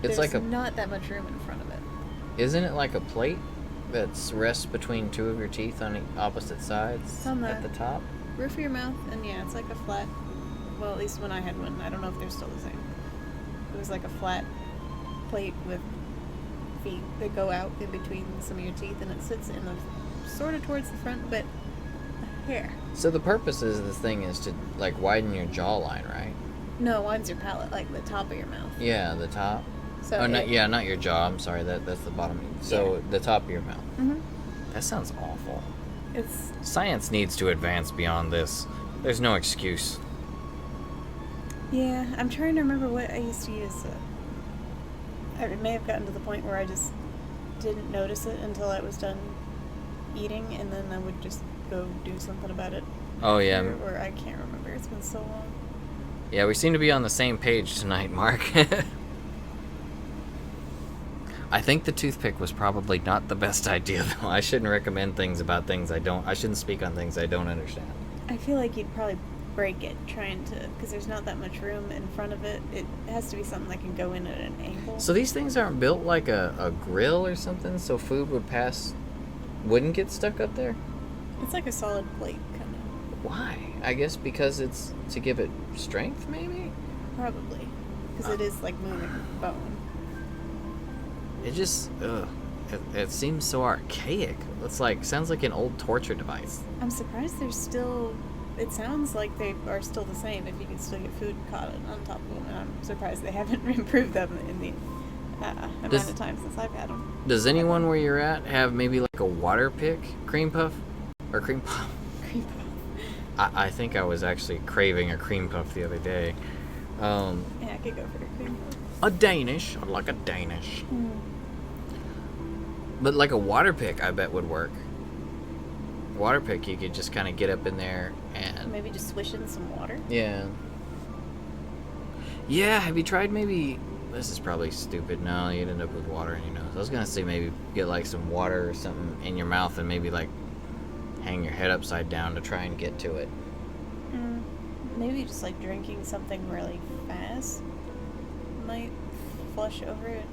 It's there's like not that much room in front of it. Isn't it like a plate that rests between two of your teeth on the opposite sides at the top? Roof of your mouth, and yeah, it's like a flat, well, at least when I had one, I don't know if they're still the same. It was like a flat plate with feet that go out in between some of your teeth, and it sits in the, sort of towards the front, but a hair. So the purpose of this thing is to, like, widen your jawline, right? No, it widens your palate, like the top of your mouth. Yeah, the top. So not your jaw, I'm sorry, that's the bottom. So, the top of your mouth. Mm-hmm. That sounds awful. It's... Science needs to advance beyond this. There's no excuse. Yeah, I'm trying to remember what I used to use. It may have gotten to the point where I just didn't notice it until I was done eating, and then I would just go do something about it. Oh, yeah. Or I can't remember. It's been so long. Yeah, we seem to be on the same page tonight, Mark. I think the toothpick was probably not the best idea, though. I shouldn't recommend things about things I shouldn't speak on things I don't understand. I feel like you'd probably break it trying to, because there's not that much room in front of it. It has to be something that can go in at an angle. So these things aren't built like a grill or something, so food wouldn't get stuck up there? It's like a solid plate, kind of. Why? I guess because it's to give it strength, maybe? Probably. Because it is like moving bone. It just, it seems so archaic. It's like, sounds like an old torture device. I'm surprised there's still, it sounds like they are still the same if you can still get food caught on top of them, and I'm surprised they haven't improved them in the amount of time since I've had them. Does anyone where you're at have maybe like a water pick cream puff? Or cream puff? Cream puff. I think I was actually craving a cream puff the other day. Yeah, I could go for a cream puff. A Danish. I'd like a Danish. But like a water pick, I bet would work. Water pick, you could just kind of get up in there and... Maybe just swish in some water? Yeah. Yeah, have you tried maybe... This is probably stupid. No, you'd end up with water in your nose. I was going to say maybe get like some water or something in your mouth and maybe like hang your head upside down to try and get to it. Maybe just like drinking something really fast might flush over it.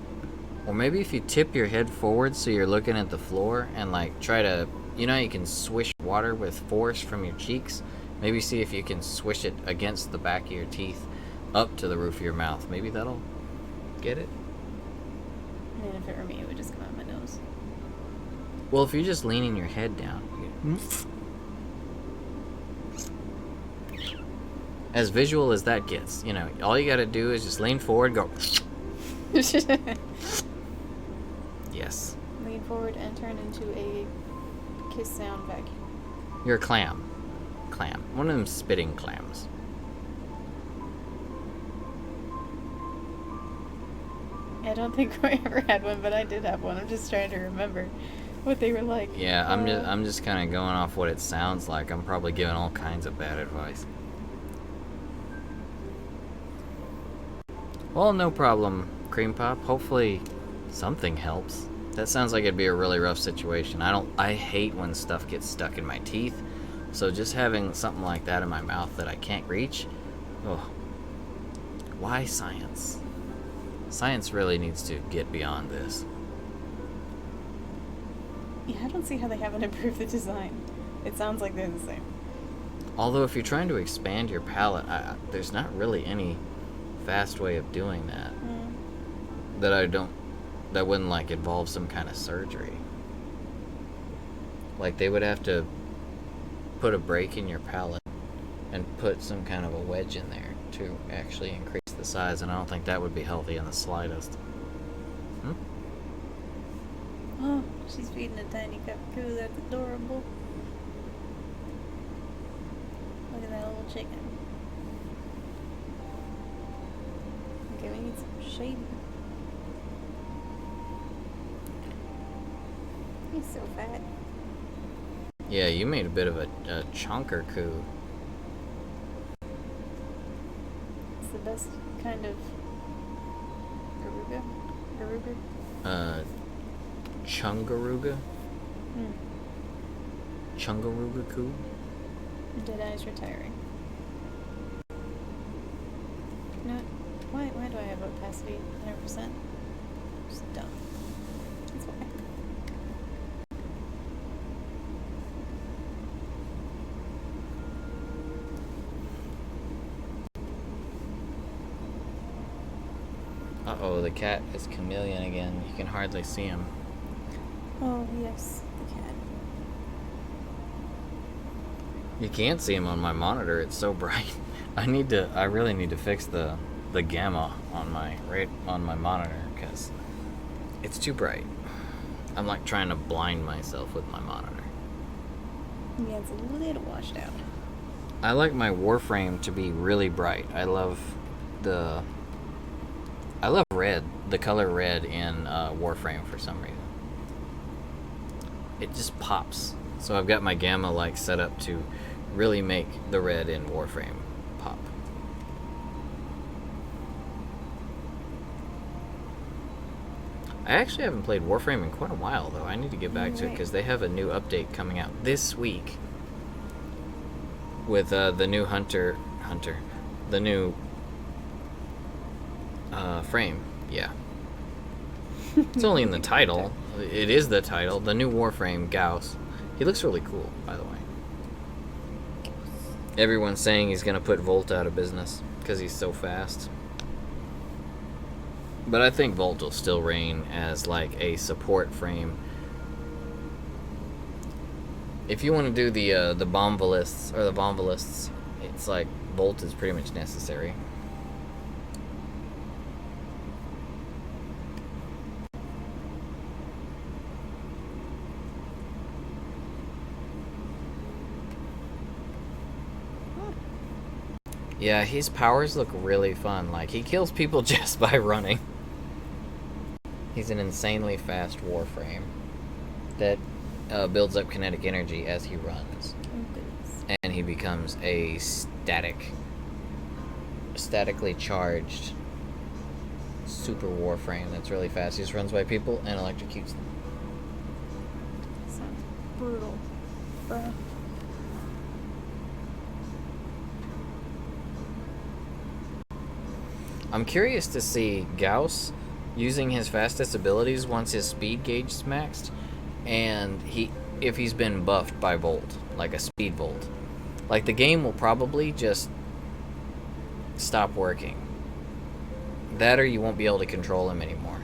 Or maybe if you tip your head forward so you're looking at the floor and like try to, you know, you can swish water with force from your cheeks. Maybe see if you can swish it against the back of your teeth up to the roof of your mouth. Maybe that'll get it. I mean, if it were me, it would just come out my nose. Well, if you're just leaning your head down. As visual as that gets, you know, all you gotta do is just lean forward, go. Yes. Lean forward and turn into a kiss sound vacuum. You're a clam. Clam. One of them spitting clams. I don't think I ever had one, but I did have one. I'm just trying to remember what they were like. Yeah, I'm just kind of going off what it sounds like. I'm probably giving all kinds of bad advice. Well, no problem, Cream Pop. Hopefully something helps. That sounds like it'd be a really rough situation. I hate when stuff gets stuck in my teeth. So just having something like that in my mouth that I can't reach, oh. Why science? Science really needs to get beyond this. Yeah, I don't see how they haven't improved the design. It sounds like they're the same. Although if you're trying to expand your palate, there's not really any fast way of doing that. That wouldn't like involve some kind of surgery. Like they would have to put a break in your palate and put some kind of a wedge in there to actually increase the size, and I don't think that would be healthy in the slightest. Oh, she's feeding a tiny cockapoo. That's adorable. Look at that little chicken. Okay, we need some shade. He's so fat. Yeah, you made a bit of a chonker coup. It's the best kind of Garuga? Chungaruga? Chungaruga coup? Deadeye's retiring. You know what? Why do I have opacity 100%? Just dumb. That's why. Uh-oh, the cat is chameleon again. You can hardly see him. Oh, yes, the cat. You can't see him on my monitor. It's so bright. I really need to fix the gamma on my monitor because it's too bright. I'm like trying to blind myself with my monitor. Yeah, it's a little washed out. I like my Warframe to be really bright. I love red, the color red in Warframe for some reason. It just pops. So I've got my gamma like set up to really make the red in Warframe pop. I actually haven't played Warframe in quite a while though. I need to get back to it because they have a new update coming out this week with the new the new frame. Yeah. It's only in the title. It is the title. The new Warframe, Gauss. He looks really cool, by the way. Everyone's saying he's going to put Volt out of business because he's so fast. But I think Volt will still reign as like a support frame. If you want to do the Bombvalists, or the Bombvalists, it's like Volt is pretty much necessary. Yeah, his powers look really fun. Like, he kills people just by running. He's an insanely fast Warframe that builds up kinetic energy as he runs. And he becomes a statically charged super Warframe that's really fast. He just runs by people and electrocutes them. Sounds brutal, bro. I'm curious to see Gauss using his fastest abilities once his speed gauge is maxed, and if he's been buffed by Volt, like a speed Volt. Like, the game will probably just stop working. That or you won't be able to control him anymore.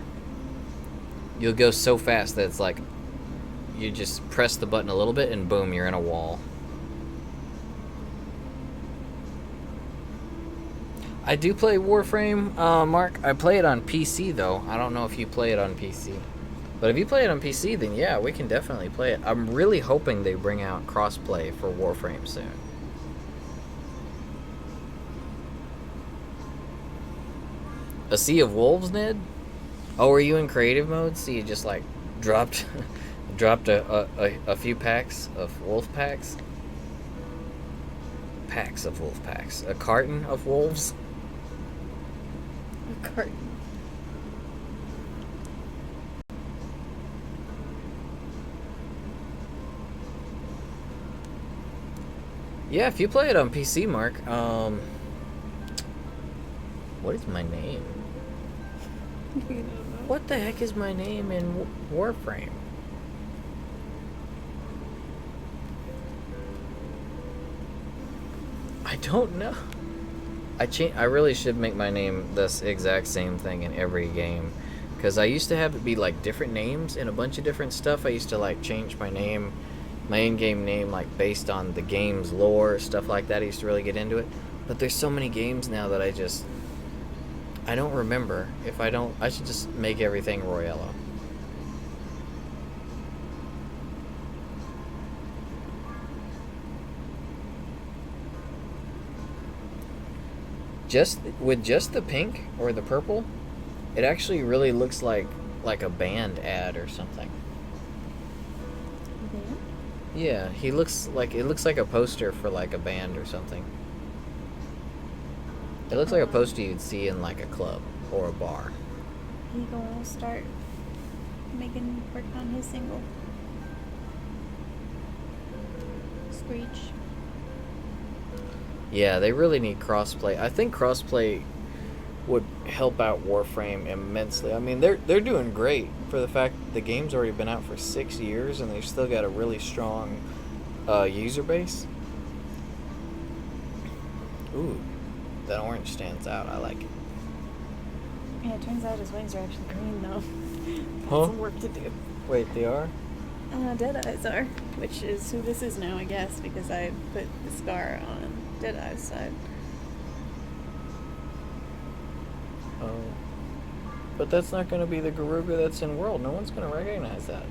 You'll go so fast that it's like you just press the button a little bit and boom, you're in a wall. I do play Warframe, Mark. I play it on PC though. I don't know if you play it on PC. But if you play it on PC, then yeah, we can definitely play it. I'm really hoping they bring out crossplay for Warframe soon. A Sea of Wolves, Ned? Oh, are you in creative mode? So you just like dropped a few packs of wolf packs? Packs of wolf packs. A carton of wolves? A carton. Yeah, if you play it on PC, Mark, what is my name? You don't know. What the heck is my name in Warframe? I don't know. I really should make my name this exact same thing in every game, because I used to have it be like different names in a bunch of different stuff. I used to like change my name, my in-game name, like based on the game's lore, stuff like that. I used to really get into it. But there's so many games now that I don't remember. If I don't, I should just make everything Royello. Just the pink or the purple, it actually really looks like a band ad or something. Band? Yeah, it looks like a poster for like a band or something. It looks like a poster you'd see in like a club or a bar. He gonna start work on his single. Screech. Yeah, they really need crossplay. I think crossplay would help out Warframe immensely. I mean, they're doing great for the fact that the game's already been out for 6 years and they've still got a really strong user base. Ooh, that orange stands out. I like it. Yeah, it turns out his wings are actually green though. Huh? Some work to do. Wait, they are? Deadeye's are, which is who this is now, I guess, because I put the scar on Deadeye's side. Oh. But that's not going to be the Garuga that's in World. No one's going to recognize that.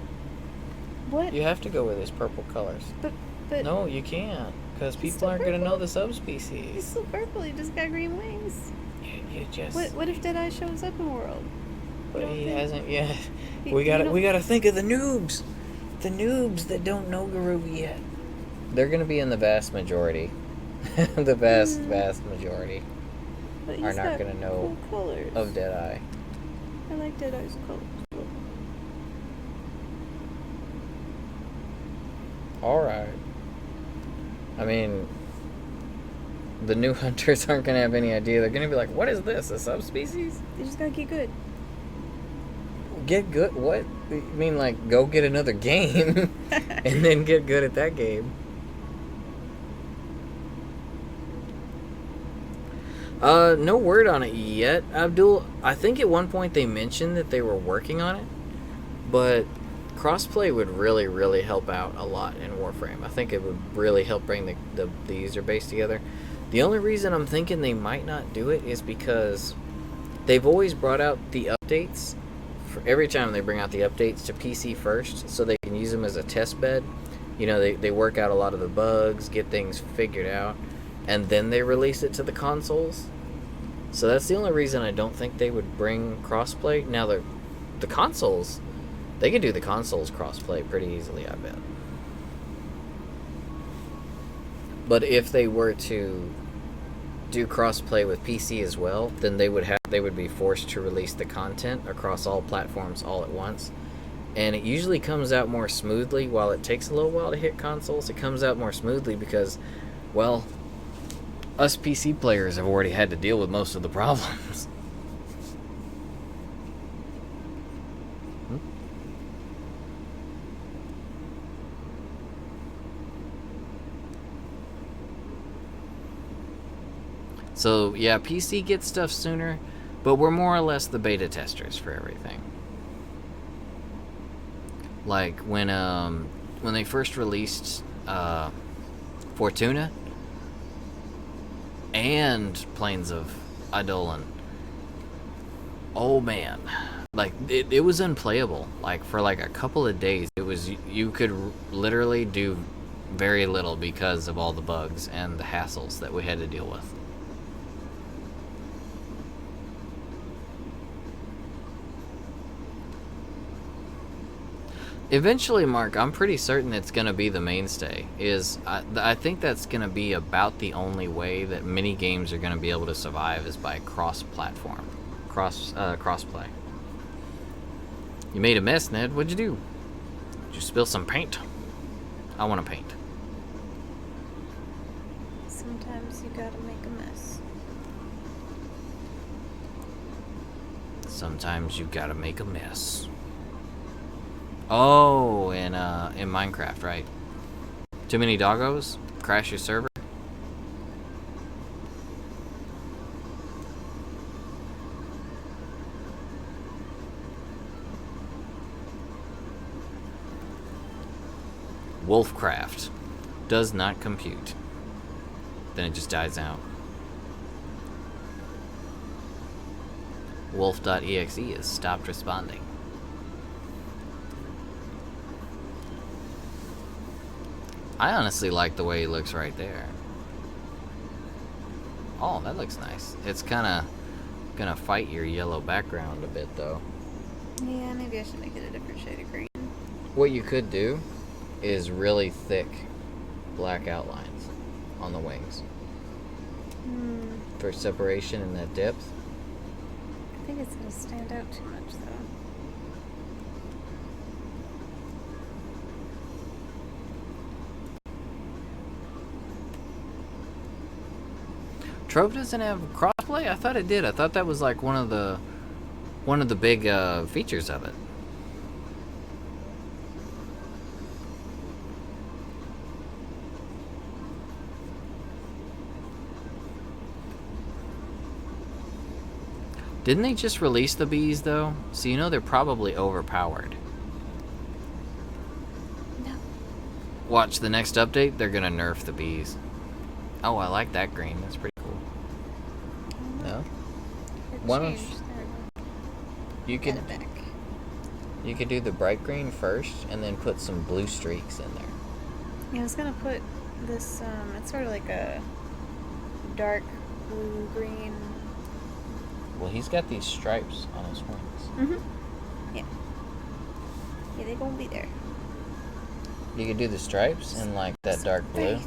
What? You have to go with his purple colors. But No, you can't. Because He's people still aren't going to know purple. the He's subspecies. still purple. He just got green wings. You just... What if Deadeye shows up in World? But You don't he think- hasn't yet. You- We you don't- gotta think of the noobs. The noobs that don't know Garuga yet. They're going to be in the vast majority. The vast majority But are he's not got going to know cool colors. of Deadeye. I like Deadeye's colors. Alright. I mean, the new hunters aren't going to have any idea. They're going to be like, what is this? A subspecies? They just gotta get good. Get good? What? You mean like go get another game and then get good at that game? No word on it yet, Abdul. I think at one point they mentioned that they were working on it, but crossplay would really, really help out a lot in Warframe. I think it would really help bring the user base together. The only reason I'm thinking they might not do it is because they've always brought out the updates. For every time they bring out the updates to PC first, so they can use them as a test bed. You know, they work out a lot of the bugs, get things figured out, and then they release it to the consoles. So that's the only reason I don't think they would bring crossplay. Now, the consoles, they could do the consoles crossplay pretty easily, I bet. But if they were to do crossplay with PC as well, then they would be forced to release the content across all platforms all at once. And it usually comes out more smoothly. While it takes a little while to hit consoles, it comes out more smoothly because, well, us PC players have already had to deal with most of the problems. So, yeah, PC gets stuff sooner, but we're more or less the beta testers for everything. Like, when they first released Fortuna and Plains of Eidolon. Oh man, like it was unplayable. Like for like a couple of days, it was you could literally do very little because of all the bugs and the hassles that we had to deal with. Eventually, Mark, I'm pretty certain it's going to be the mainstay. I think that's going to be about the only way that mini games are going to be able to survive is by cross-platform, cross-play. You made a mess, Ned. What'd you do? Did you spill some paint? I want to paint. Sometimes you gotta make a mess. Sometimes you gotta make a mess. Oh, in Minecraft, right? Too many doggos? Crash your server? Wolfcraft does not compute. Then it just dies out. Wolf.exe has stopped responding. I honestly like the way he looks right there. Oh, that looks nice. It's kind of gonna fight your yellow background a bit, though. Yeah, maybe I should make it a different shade of green. What you could do is really thick black outlines on the wings for separation and that depth. I think it's gonna stand out too much, though. Trove doesn't have crossplay? I thought it did. I thought that was like one of the big features of it. Didn't they just release the bees though? So you know they're probably overpowered. No. Watch the next update, they're gonna nerf the bees. Oh, I like that green. That's pretty cool. No? Why don't you could Get it back. you could do the bright green first and then put some blue streaks in there. Yeah, I was gonna put this, it's sort of like a dark blue-green. Well, he's got these stripes on his wings. Yeah. Yeah, they gonna be there. You could do the stripes in like that dark blue.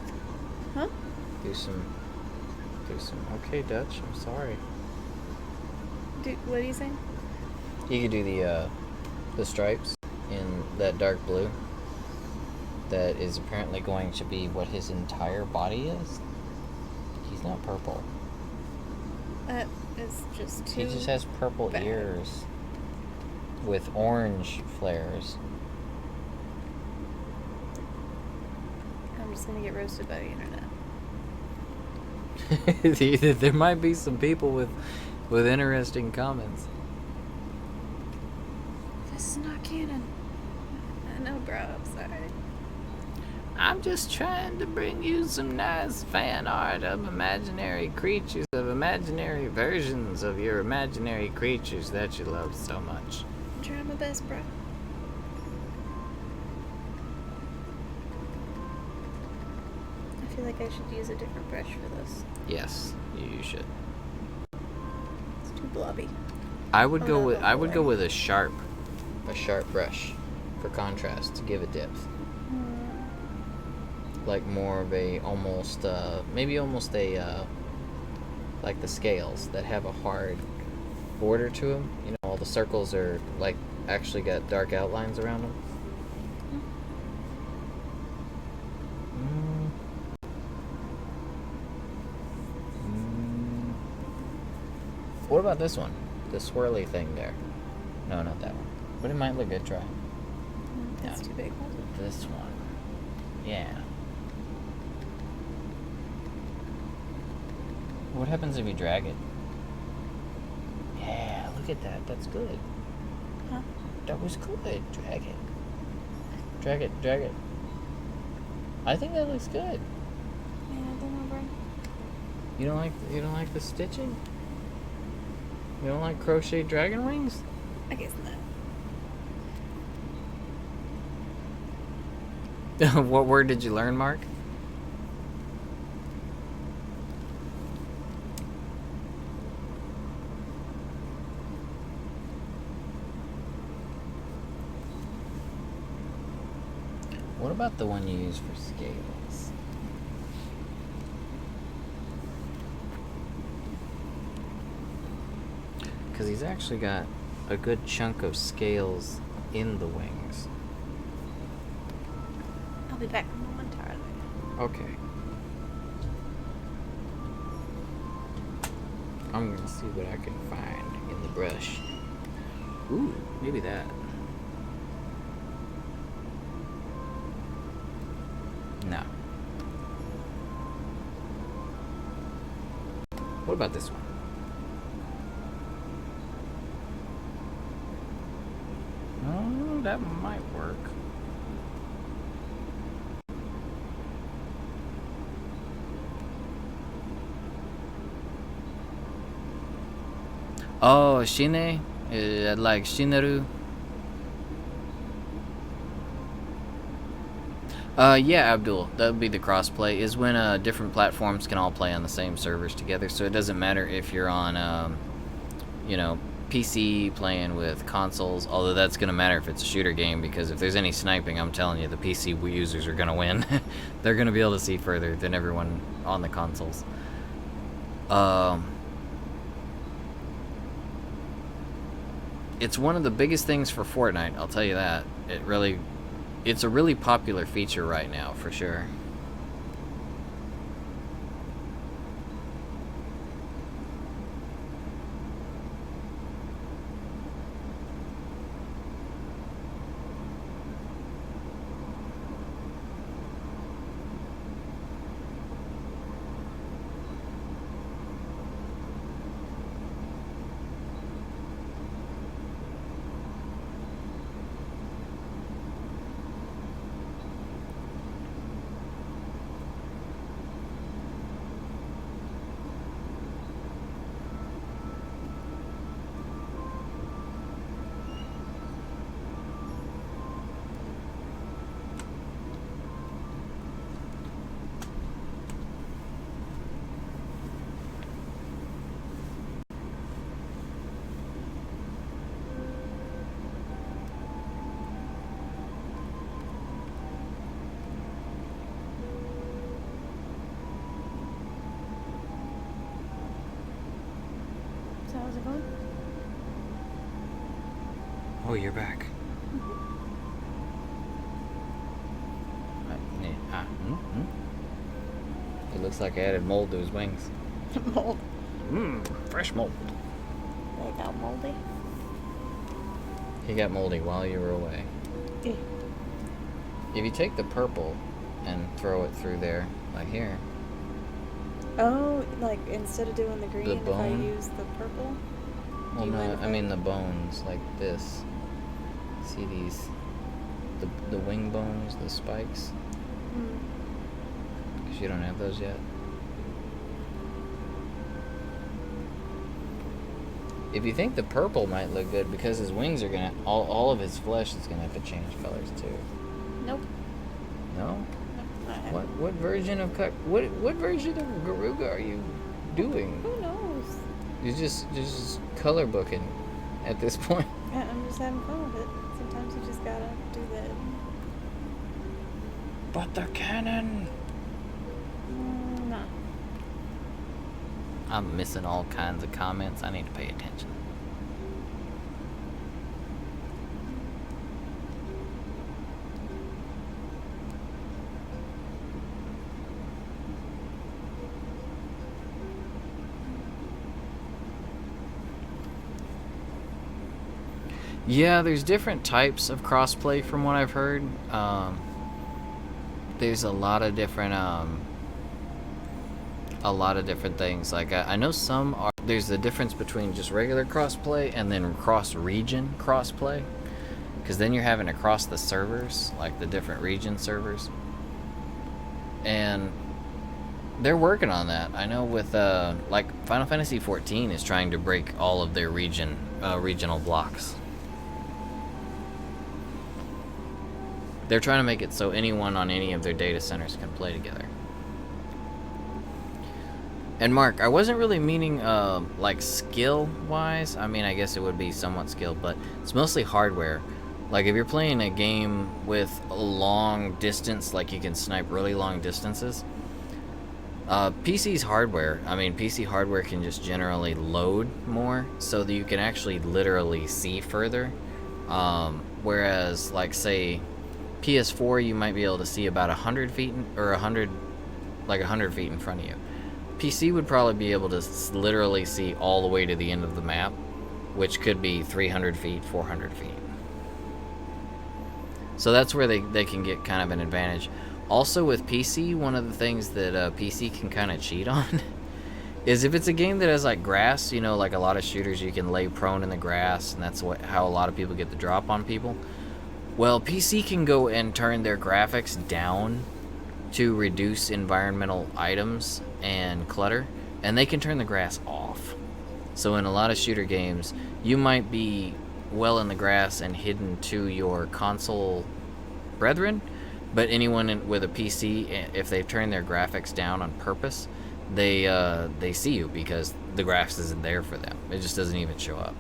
Huh? Do some. Okay, Dutch. I'm sorry. What are you saying? You could do the stripes in that dark blue. That is apparently going to be what his entire body is. He's not purple. It's just too. He just has purple bad. ears with orange flares. I'm just gonna get roasted by the internet. There might be some people with interesting comments. This is not canon. I know, bro. I'm sorry. I'm just trying to bring you some nice fan art of imaginary creatures, of imaginary versions of your imaginary creatures that you love so much. I'm trying my best, bro. I feel like I should use a different brush for this. Yes, you should. It's too blobby. I would go no, with a sharp brush for contrast to give it depth. Like more of a almost maybe almost a like the scales that have a hard border to them. You know, all the circles are like actually got dark outlines around them. What about this one? The swirly thing there. No, not that one. But it might look good. Try. That's too big. This one. Yeah. What happens if you drag it? Yeah, look at that. That's good. Huh? That was good. Drag it. Drag it. Drag it. I think that looks good. Yeah, I don't know, bro. You don't like the stitching? You don't like crochet dragon wings? I guess not. What word did you learn, Mark? What about the one you use for scales? Because he's actually got a good chunk of scales in the wings. I'll be back momentarily. Okay. I'm gonna see what I can find in the brush. Ooh, maybe that. No. What about this one? Oh, that might work. Oh, Shine? Like Shineru? Yeah, Abdul. That would be the crossplay. Is when different platforms can all play on the same servers together. So it doesn't matter if you're on, PC playing with consoles. Although that's going to matter if it's a shooter game, because if there's any sniping, I'm telling you, the PC users are going to win. They're going to be able to see further than everyone on the consoles. It's one of the biggest things for Fortnite, I'll tell you that. It's a really popular feature right now, for sure. So how's it going? Oh, you're back. It looks like I added mold to his wings. Mold. Fresh mold. They got moldy. He got moldy while you were away. Yeah. If you take the purple and throw it through there, like here. Oh, like instead of doing the green, if I bone? use the purple? Well, Do you mind no, if I mean the bones, like this. See these, the wing bones, the spikes? Mm. Because you don't have those yet. If you think the purple might look good, because his wings are gonna, all of his flesh is gonna have to change colors too. Nope. No? I haven't. What version of what version of Garuga are you doing? Who knows? You're just color booking at this point. I'm just having fun with it. Sometimes you just gotta do that. But the cannon. No. I'm missing all kinds of comments. I need to pay attention. Yeah, there's different types of crossplay from what I've heard. There's a lot of different things. Like I know some are. There's the difference between just regular crossplay and then cross-region crossplay, because then you're having to cross the servers, like the different region servers. And They're working on that. I know with like Final Fantasy 14 is trying to break all of their regional blocks. They're trying to make it so anyone on any of their data centers can play together. And Mark, I wasn't really meaning like skill-wise. I mean, I guess it would be somewhat skill, but it's mostly hardware. Like if you're playing a game with a long distance, like you can snipe really long distances. PC's hardware, I mean, PC hardware can just generally load more, so that you can actually literally see further. Whereas, like, say, PS4, you might be able to see about 100 feet, or 100 feet in front of you. PC would probably be able to literally see all the way to the end of the map, which could be 300 feet, 400 feet. So that's where they can get kind of an advantage. Also with PC, one of the things that PC can kind of cheat on is if it's a game that has like grass, you know, like a lot of shooters, you can lay prone in the grass, and that's how a lot of people get the drop on people. Well, PC can go and turn their graphics down to reduce environmental items and clutter, and they can turn the grass off. So in a lot of shooter games, you might be well in the grass and hidden to your console brethren, but anyone with a PC, if they turn their graphics down on purpose, they see you because the grass isn't there for them. It just doesn't even show up.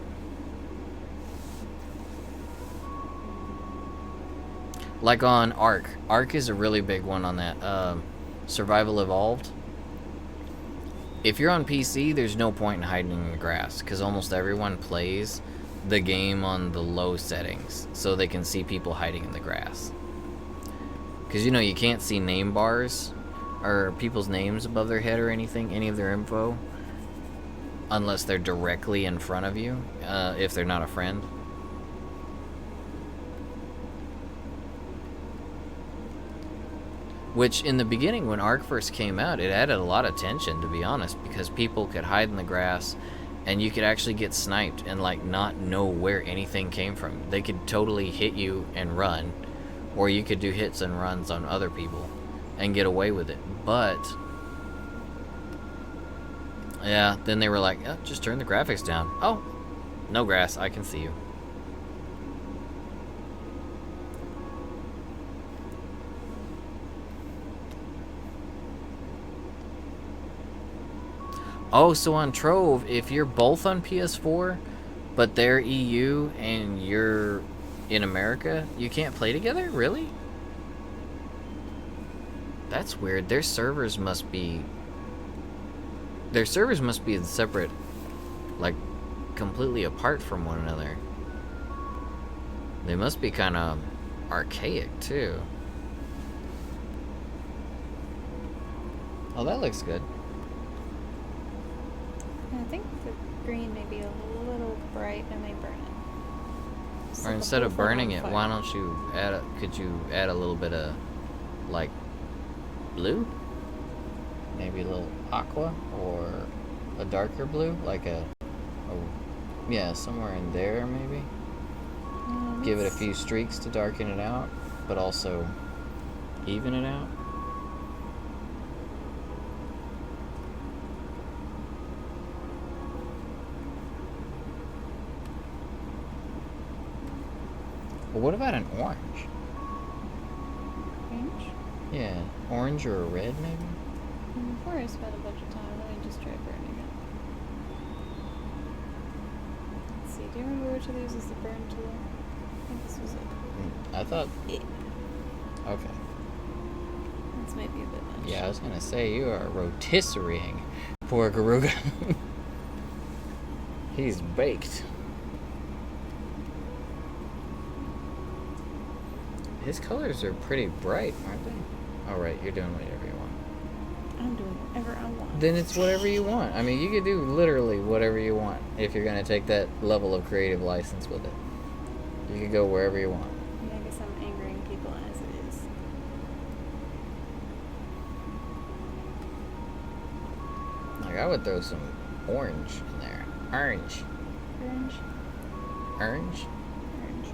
Like on Ark. Ark is a really big one on that. Survival Evolved. If you're on PC, there's no point in hiding in the grass, because almost everyone plays the game on the low settings, so they can see people hiding in the grass. Because, you know, you can't see name bars or people's names above their head or anything, any of their info, unless they're directly in front of you, if they're not a friend. Which, in the beginning, when Ark first came out, it added a lot of tension, to be honest, because people could hide in the grass, and you could actually get sniped and, like, not know where anything came from. They could totally hit you and run, or you could do hits and runs on other people and get away with it. But, yeah, then they were like, oh, just turn the graphics down. Oh, no grass, I can see you. Oh, so on Trove, if you're both on PS4, but they're EU and you're in America, you can't play together? Really? That's weird. Their servers must be separate, like, completely apart from one another. They must be kind of archaic, too. Oh, that looks good. I think the green may be a little bright. I may burn it. Just Or like a instead of bullfrog on burning it, fire. why don't you could you add a little bit of, like, blue? Maybe a little aqua, or a darker blue, like yeah, somewhere in there maybe. Give it a Let's- few streaks to darken it out, but also even it out. Well, what about an orange? Orange? Yeah, orange or a red maybe? Before I spent a bunch of time, let me just try burning it. Let's see, do you remember which of these is the burn tool? I think this was it. I thought. Yeah. Okay. This might be a bit much. Yeah, I was gonna say you are rotisserieing poor Garuga. He's baked. His colors are pretty bright, aren't they? All right, you're doing whatever you want. I'm doing whatever I want. Then it's whatever you want. I mean, you could do literally whatever you want if you're gonna take that level of creative license with it. You could go wherever you want. Yeah, I guess I'm angering people as it is. Like, I would throw some orange in there. Orange. Orange? Orange? Orange.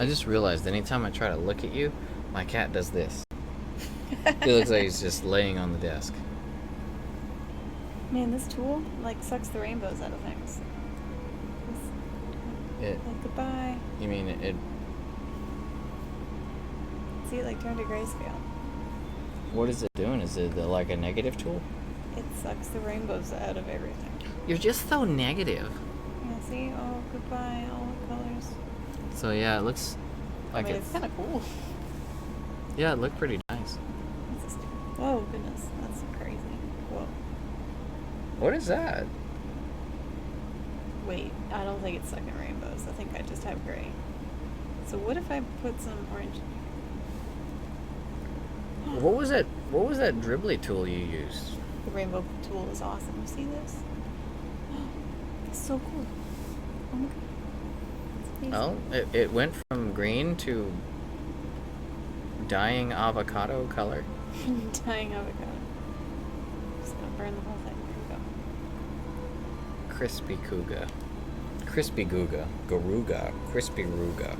I just realized anytime I try to look at you, my cat does this. He looks like he's just laying on the desk. Man, this tool like sucks the rainbows out of things. It. Like goodbye. You mean it? See, it like turned to grayscale. What is it doing? Is it like a negative tool? It sucks the rainbows out of everything. You're just so negative. Yeah, see? Oh, goodbye, all the colors. So yeah, it looks like I mean, it's kind of cool. Yeah, it looked pretty nice. What's this? Oh, goodness. That's crazy. Whoa. What is that? Wait, I don't think it's sucking rainbows. I think I just have gray. So what if I put some orange? What was that? What was that dribbly tool you used? The rainbow tool is awesome. You see this? It's so cool. Oh my god. Oh, it went from green to dying avocado color. Dying avocado. Just gonna burn the whole thing. There we go. Crispy Kuga. Crispy Guga. Garuga. Crispy Ruga.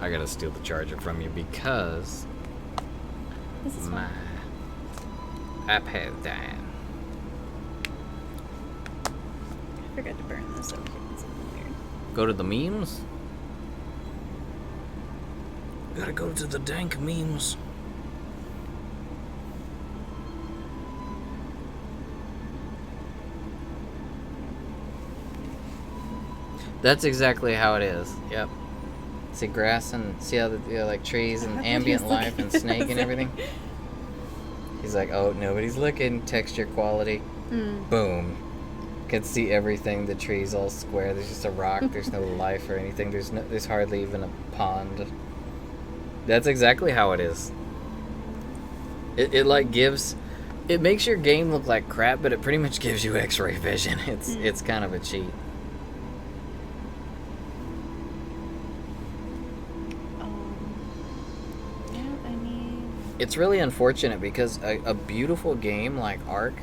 I gotta steal the charger from you because This is my fun. iPad died. I forgot to burn this over here. It's something weird. Go to the memes? Gotta go to the dank memes. That's exactly how it is. Yep. See grass and see how the like trees and ambient life and snake and everything. He's like, oh, nobody's looking. Texture quality. Boom. Can see everything. The trees all square. There's just a rock. There's no life or anything. There's hardly even a pond. That's exactly how it is. It like gives. It makes your game look like crap, but it pretty much gives you X-ray vision. It's kind of a cheat. It's really unfortunate because a beautiful game like Ark,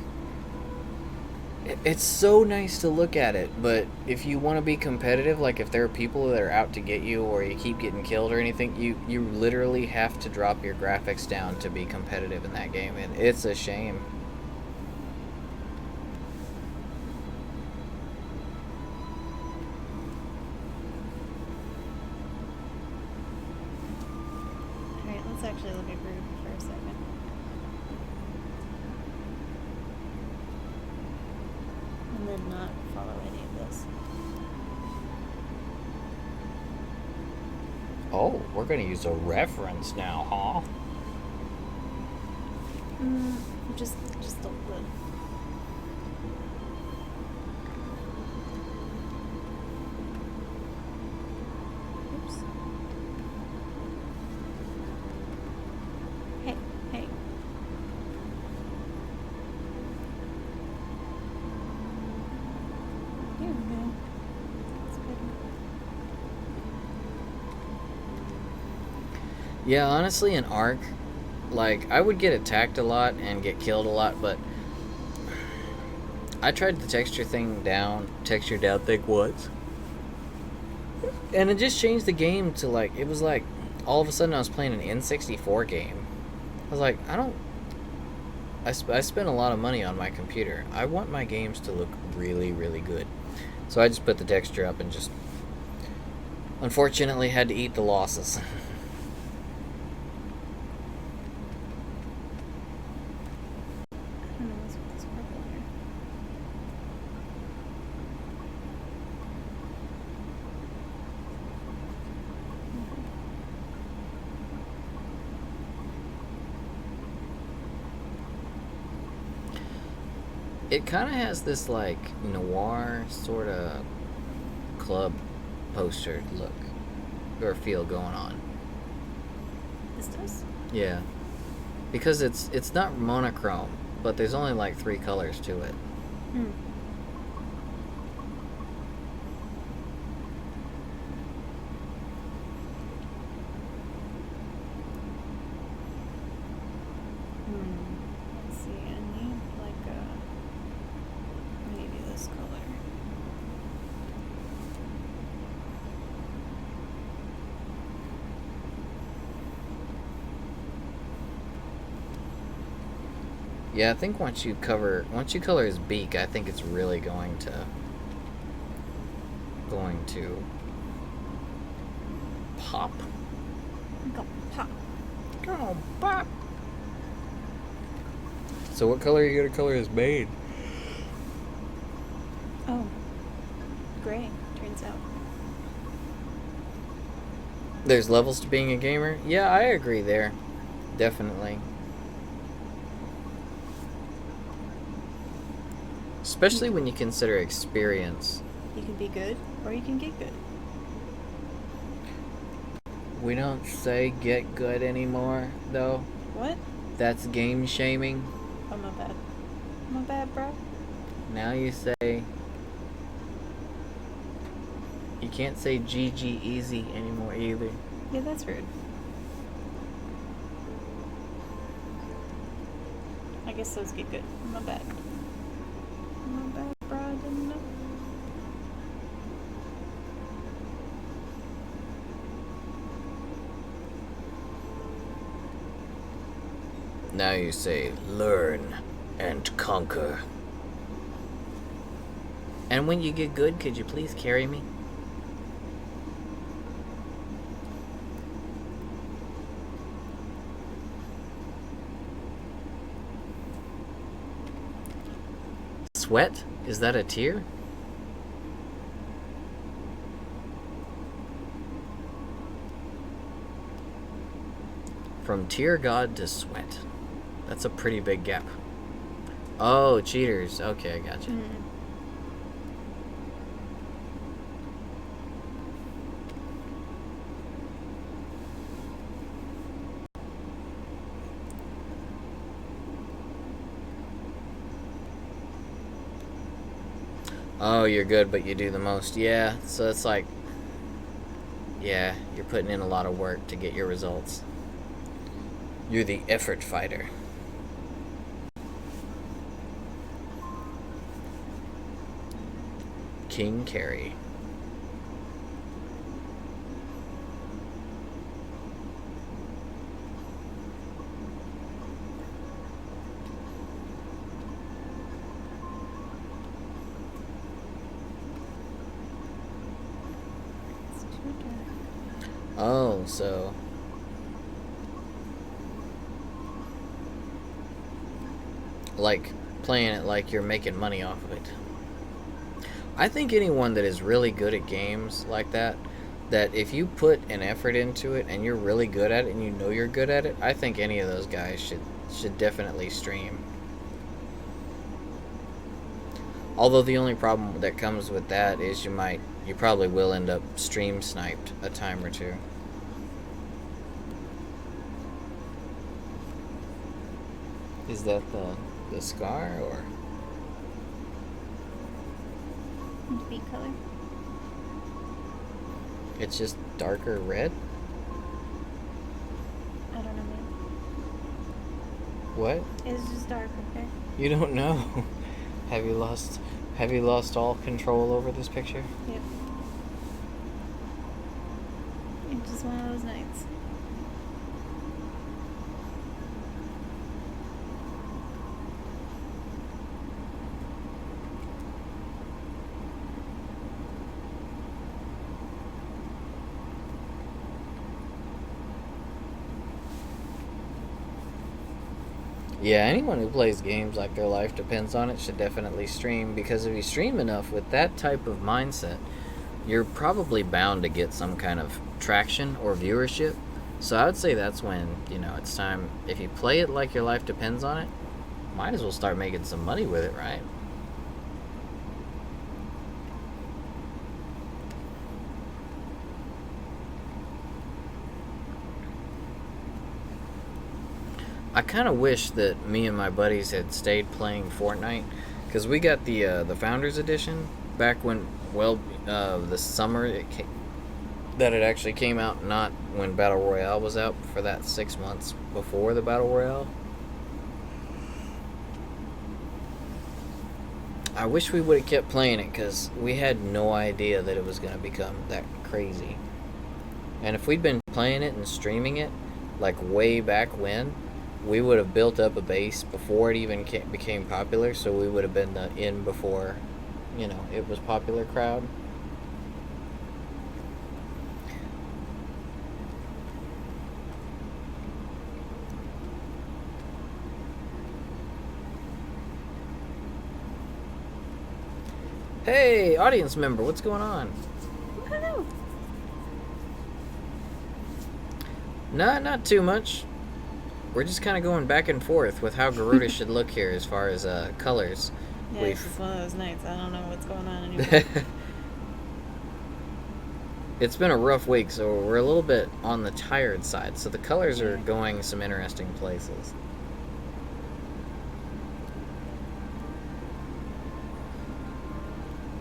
it's so nice to look at it, but if you want to be competitive, like if there are people that are out to get you or you keep getting killed or anything, you literally have to drop your graphics down to be competitive in that game, and it's a shame. Alright, let's actually look at Groove for a second. And then not follow any of this. Oh, we're gonna use a reference now, huh? Just a little. Oops. Hey. There we go. That's better. Yeah, honestly, in Ark, like, I would get attacked a lot and get killed a lot, but I tried the texture down thing once. And it just changed the game to, like, it was like, all of a sudden I was playing an N64 game. I was like, I spent a lot of money on my computer. I want my games to look really, really good. So I just put the texture up and just, unfortunately, had to eat the losses. I don't know what's with this purple here. It kind of has this like noir sort of club poster look or feel going on. This does? Yeah, because it's not monochrome, but there's only like 3 colors to it. Let's see, I need like a Yeah, I think once you color his beak, I think it's really going to pop. Go pop. Oh, pop. So what color are you gonna color his mane? Oh, gray, turns out. There's levels to being a gamer? Yeah, I agree there. Definitely. Especially when you consider experience. You can be good, or you can get good. We don't say get good anymore, though. What? That's game shaming. Oh, my bad. My bad, bro. Now you say... You can't say GG easy anymore either. Yeah, that's rude. I guess those get good. My bad. My bad, bro. I didn't know. Now you say learn and conquer. And when you get good, could you please carry me? Sweat? Is that a tear? From tear god to sweat. That's a pretty big gap. Oh, cheaters. Okay, I gotcha. Oh, you're good, but you do the most. Yeah, so it's like... Yeah, you're putting in a lot of work to get your results. You're the effort fighter. King Carry. It's too dark. Oh, so... Like, playing it like you're making money off of it. I think anyone that is really good at games like that if you put an effort into it and you're really good at it and you know you're good at it, I think any of those guys should definitely stream. Although the only problem that comes with that is you probably will end up stream sniped a time or two. Is that the scar or? And beat color. It's just darker red? I don't know, man. What? It's just dark, okay? You don't know. Have you lost all control over this picture? Yep. It's just one of those nights. Yeah, anyone who plays games like their life depends on it should definitely stream, because if you stream enough with that type of mindset, you're probably bound to get some kind of traction or viewership. So I would say that's when, it's time, if you play it like your life depends on it, might as well start making some money with it, right? I kind of wish that me and my buddies had stayed playing Fortnite, because we got the Founders Edition back when, the summer that it actually came out, not when Battle Royale was out, for that 6 months before the Battle Royale. I wish we would have kept playing it, because we had no idea that it was going to become that crazy. And if we'd been playing it and streaming it, like way back when, we would have built up a base before it even became popular, so we would have been the in before, you know, it was popular crowd. Hey, audience member, what's going on? I don't know. Not too much. We're just kind of going back and forth with how Garuda should look here as far as colors. Yeah, We've- it's just one of those nights. I don't know what's going on anymore. It's been a rough week, so we're a little bit on the tired side. So the colors are Yeah. going some interesting places.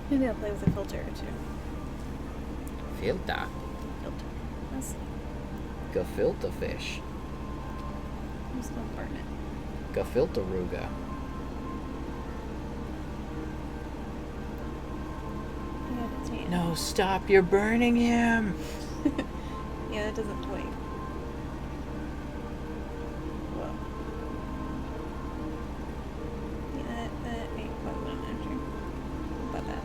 Maybe I'll play with a filter or two. Filter. Filter. Let's see. Gefilte fish. I'm still burning it. Gefilte Ruga. I got a tan. No, stop, you're burning him! Yeah, that doesn't wait. Whoa. Yeah, that ain't quite what I'm after. How about that?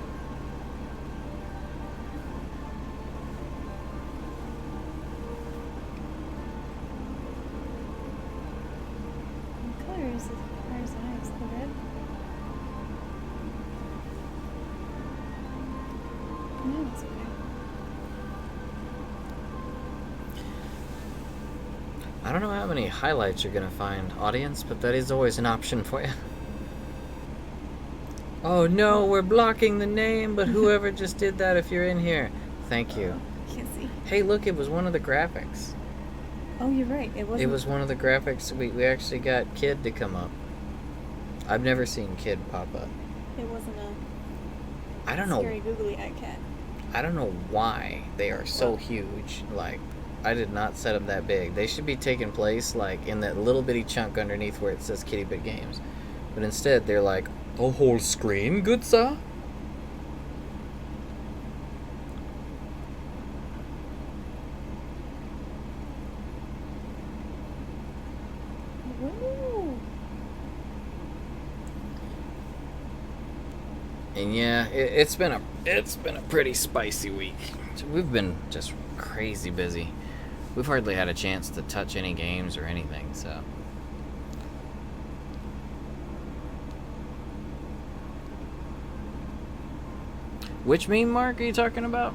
What color is his eyes? The red? No, it's okay. I don't know how many highlights you're gonna find, audience, but that is always an option for you. Oh no, we're blocking the name, but whoever just did that, if you're in here, thank you. Can't see. Hey, look, it was one of the graphics. Oh, you're right. It wasn't. It was one of the graphics. We actually got Kid to come up. I've never seen Kid pop up. It wasn't a I don't know. scary googly eye cat. I don't know why they are so Well- huge. Like, I did not set them that big. They should be taking place like in that little bitty chunk underneath where it says Kitty Bit Games, but instead they're like a whole screen, good sir. Woo! And yeah, it's been a pretty spicy week. We've been just crazy busy. We've hardly had a chance to touch any games or anything, so. Which meme, Mark, are you talking about?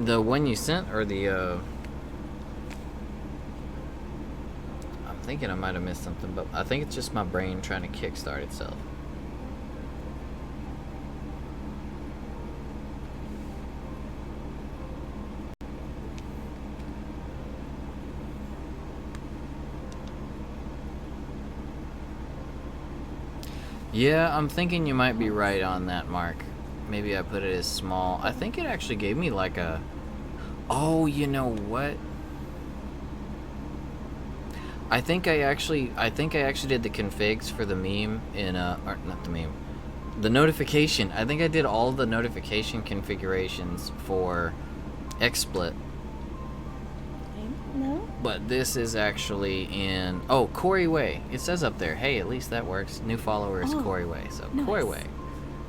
The one you sent, or the, I'm thinking I might have missed something, but I think it's just my brain trying to kickstart itself. Yeah, I'm thinking you might be right on that, Mark. Maybe I put it as small. I think it actually gave me like a... Oh, you know what? I think I actually did the configs for the meme in or not the meme. The notification. I think I did all the notification configurations for XSplit. No? But this is actually in... Oh, Corey Way. It says up there. Hey, at least that works. New follower is Oh, Corey Way. So, nice. Corey Way,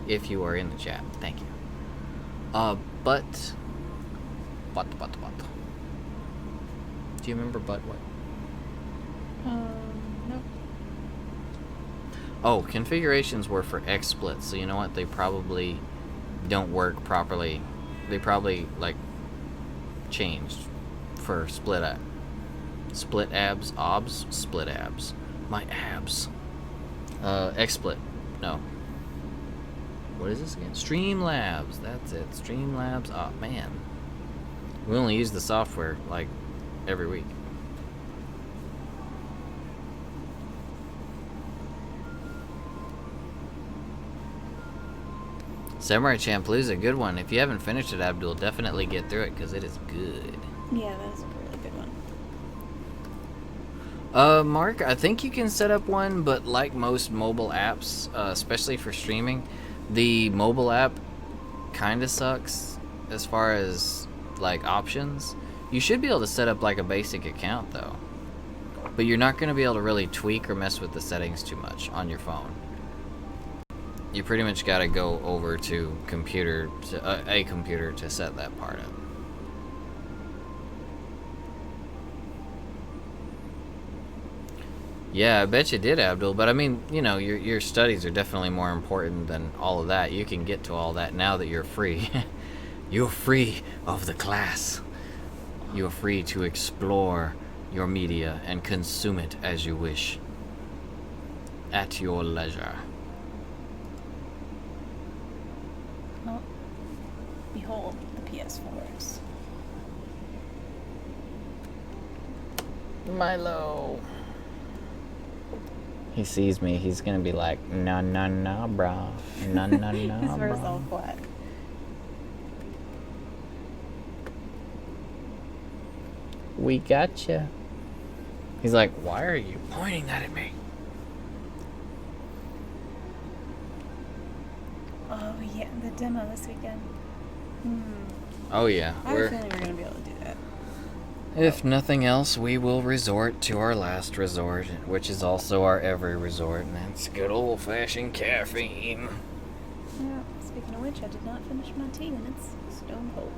if you are in the chat. Thank you. But... Do you remember but what? Nope. Oh, configurations were for XSplit. So, you know what? They probably don't work properly. They probably, like, changed for split abs, split abs. My abs. XSplit. No. What is this again? Streamlabs. That's it. Streamlabs. Oh, man. We only use the software, like, every week. Samurai Champloo is a good one. If you haven't finished it, Abdul, definitely get through it, because it is good. Yeah, that is a really good one. Mark, I think you can set up one, but like most mobile apps, especially for streaming, the mobile app kind of sucks. as far as like options. You should be able to set up like a basic account though, but you're not going to be able to really tweak or mess with the settings too much on your phone. You pretty much got to go over to a computer to set that part up. Yeah, I bet you did, Abdul. But I mean, you know, your studies are definitely more important than all of that. You can get to all that now that you're free. You're free of the class. You're free to explore your media and consume it as you wish. At your leisure. Well, behold the PS4s. Milo. He sees me, he's gonna be like, nah, nah, nah, bro. Nah, nah, nah, His verse bro. all flat. We gotcha. He's like, why are you pointing that at me? Oh yeah, the demo this weekend. Oh yeah, I have a feeling we're gonna be able to do that. if nothing else, we will resort to our last resort, which is also our every resort, and that's good old-fashioned caffeine. Yeah, speaking of which, I did not finish my tea and it's stone cold.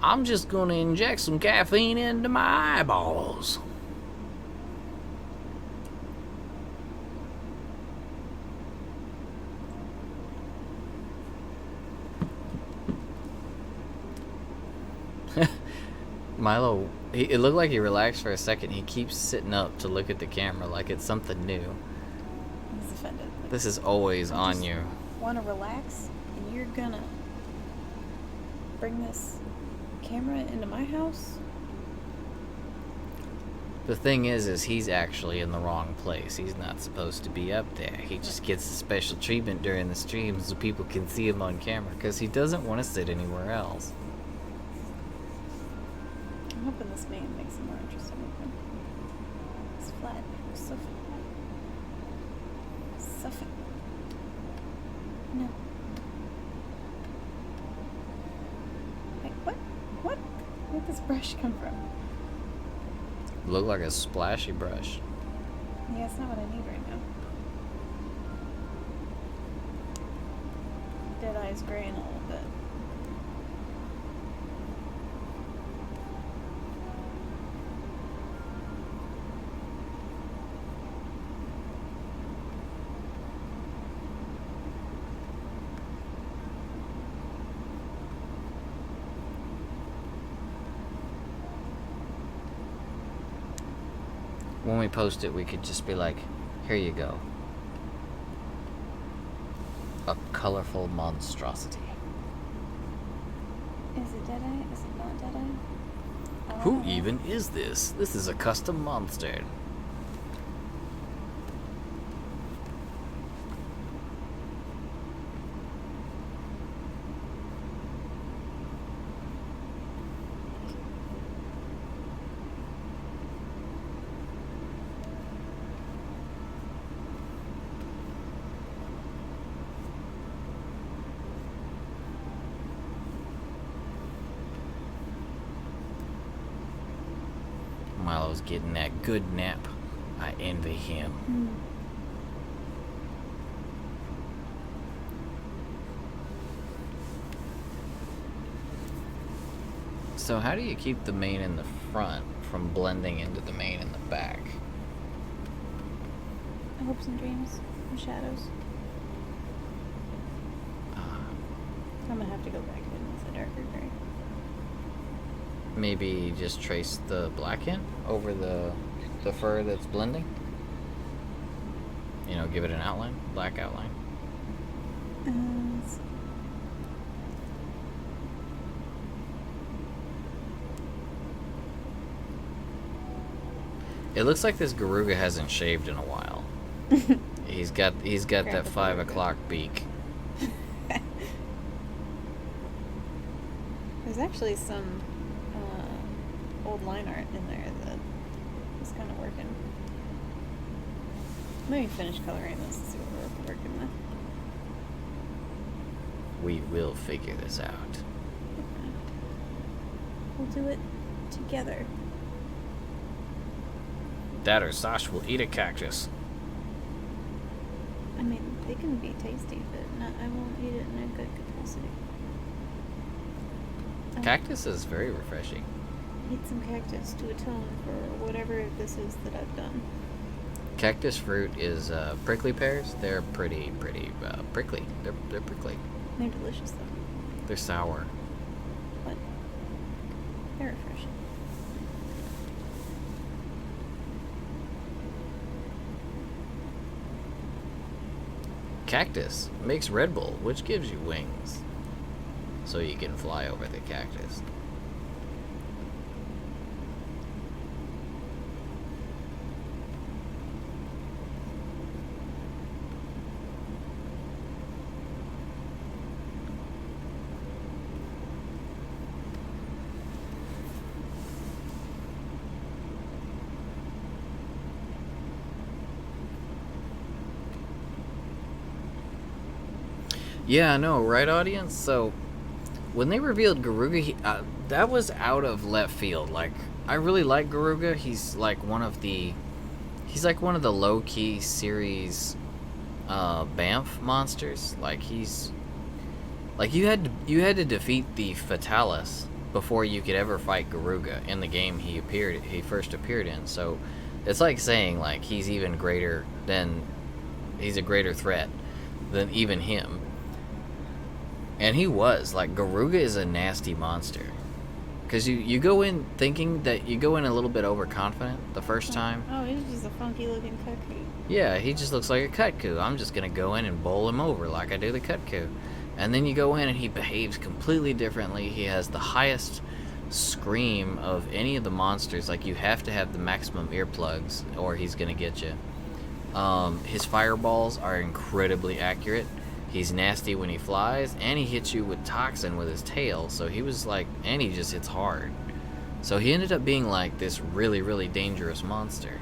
I'm just gonna inject some caffeine into my eyeballs. Milo, it looked like he relaxed for a second. He keeps sitting up to look at the camera like it's something new. He's offended. Like, This is always I on just you. want to relax, and you're gonna bring this camera into my house? The thing is he's actually in the wrong place. He's not supposed to be up there. He just gets a special treatment during the streams so people can see him on camera because he doesn't want to sit anywhere else. I'm hoping this man makes it more interesting with him. It's flat. It's so flat. So flat. No. Wait, what? What? Where'd this brush come from? Look like a splashy brush. Yeah, it's not what I need right now. Dead eye's graying a little bit. When we post it, we could just be like, here you go. A colorful monstrosity. Is it dead eye? Is it not dead eye? I Who don't know. even is this? This is a custom monster. Milo's getting that good nap. I envy him. So how do you keep the main in the front from blending into the main in the back? Hopes and dreams and shadows. I'm gonna have to go back in with a darker gray. Maybe just trace the black in over the fur that's blending. You know, give it an outline, black outline. Let's see. It looks like this Garuga hasn't shaved in a while. He's got that Grandpa 5 Garuga. o'clock beak. There's actually some old line art in there that is kind of working. Maybe finish coloring this and see what we're working with. We will figure this out. We'll do it together. That or Sash will eat a cactus. I mean, they can be tasty, but I won't eat it in a good capacity. Cactus is very refreshing. Eat some cactus to atone for whatever this is that I've done. Cactus fruit is prickly pears. They're pretty prickly. They're prickly. They're delicious though. They're sour. But they're refreshing. Cactus makes Red Bull, which gives you wings, so you can fly over the cactus. Yeah, I know, right, audience? So, when they revealed Garuga, that was out of left field. Like, I really like Garuga. He's like one of the low-key series Banff monsters. Like, you had to defeat the Fatalis before you could ever fight Garuga in the game he first appeared in. So, it's like saying like he's a greater threat than even him. And he was. Like, Garuga is a nasty monster. Because you go in thinking that you go in a little bit overconfident the first time. Oh, he's just a funky looking cuckoo. Yeah, he just looks like a Kutku. I'm just going to go in and bowl him over like I do the Kutku. And then you go in and he behaves completely differently. He has the highest scream of any of the monsters. Like, you have to have the maximum earplugs or he's going to get you. His fireballs are incredibly accurate. He's nasty when he flies, and he hits you with toxin with his tail, so he was like, and he just hits hard. So he ended up being like this really, really dangerous monster.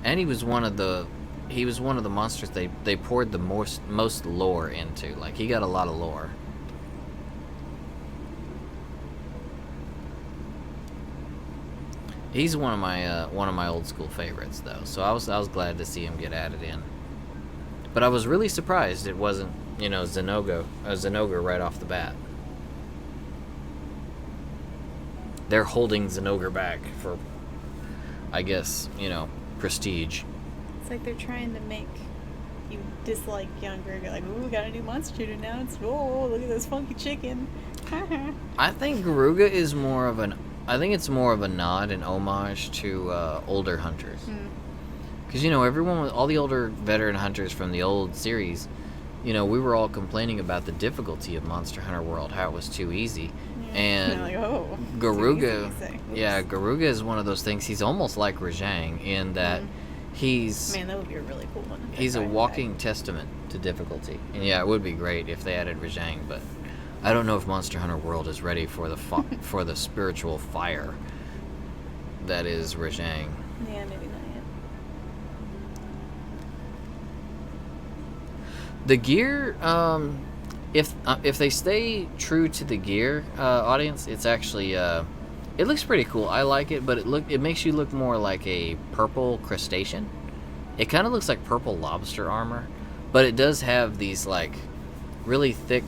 And he was one of the monsters they poured the most lore into. Like, he got a lot of lore. He's one of my old school favorites though, so I was glad to see him get added in. But I was really surprised it wasn't, Zenoga right off the bat. They're holding Zenoga back for, I guess, prestige. It's like they're trying to make you dislike Yian Garuga. Like, ooh, we got a new monster to announce. Oh, look at this funky chicken. I think Garuga is more of a nod and homage to older hunters. Because, all the older veteran hunters from the old series, we were all complaining about the difficulty of Monster Hunter World, how it was too easy. Yeah. And like, oh, Garuga, yeah, Garuga is one of those things. He's almost like Rajang in that he's... Man, that would be a really cool one. He's a walking testament to difficulty. And yeah, it would be great if they added Rajang, but I don't know if Monster Hunter World is ready for the for the spiritual fire that is Rajang. Yeah, maybe not yet. The gear, if they stay true to the gear, audience, it's actually it looks pretty cool. I like it, but it makes you look more like a purple crustacean. It kind of looks like purple lobster armor, but it does have these like really thick,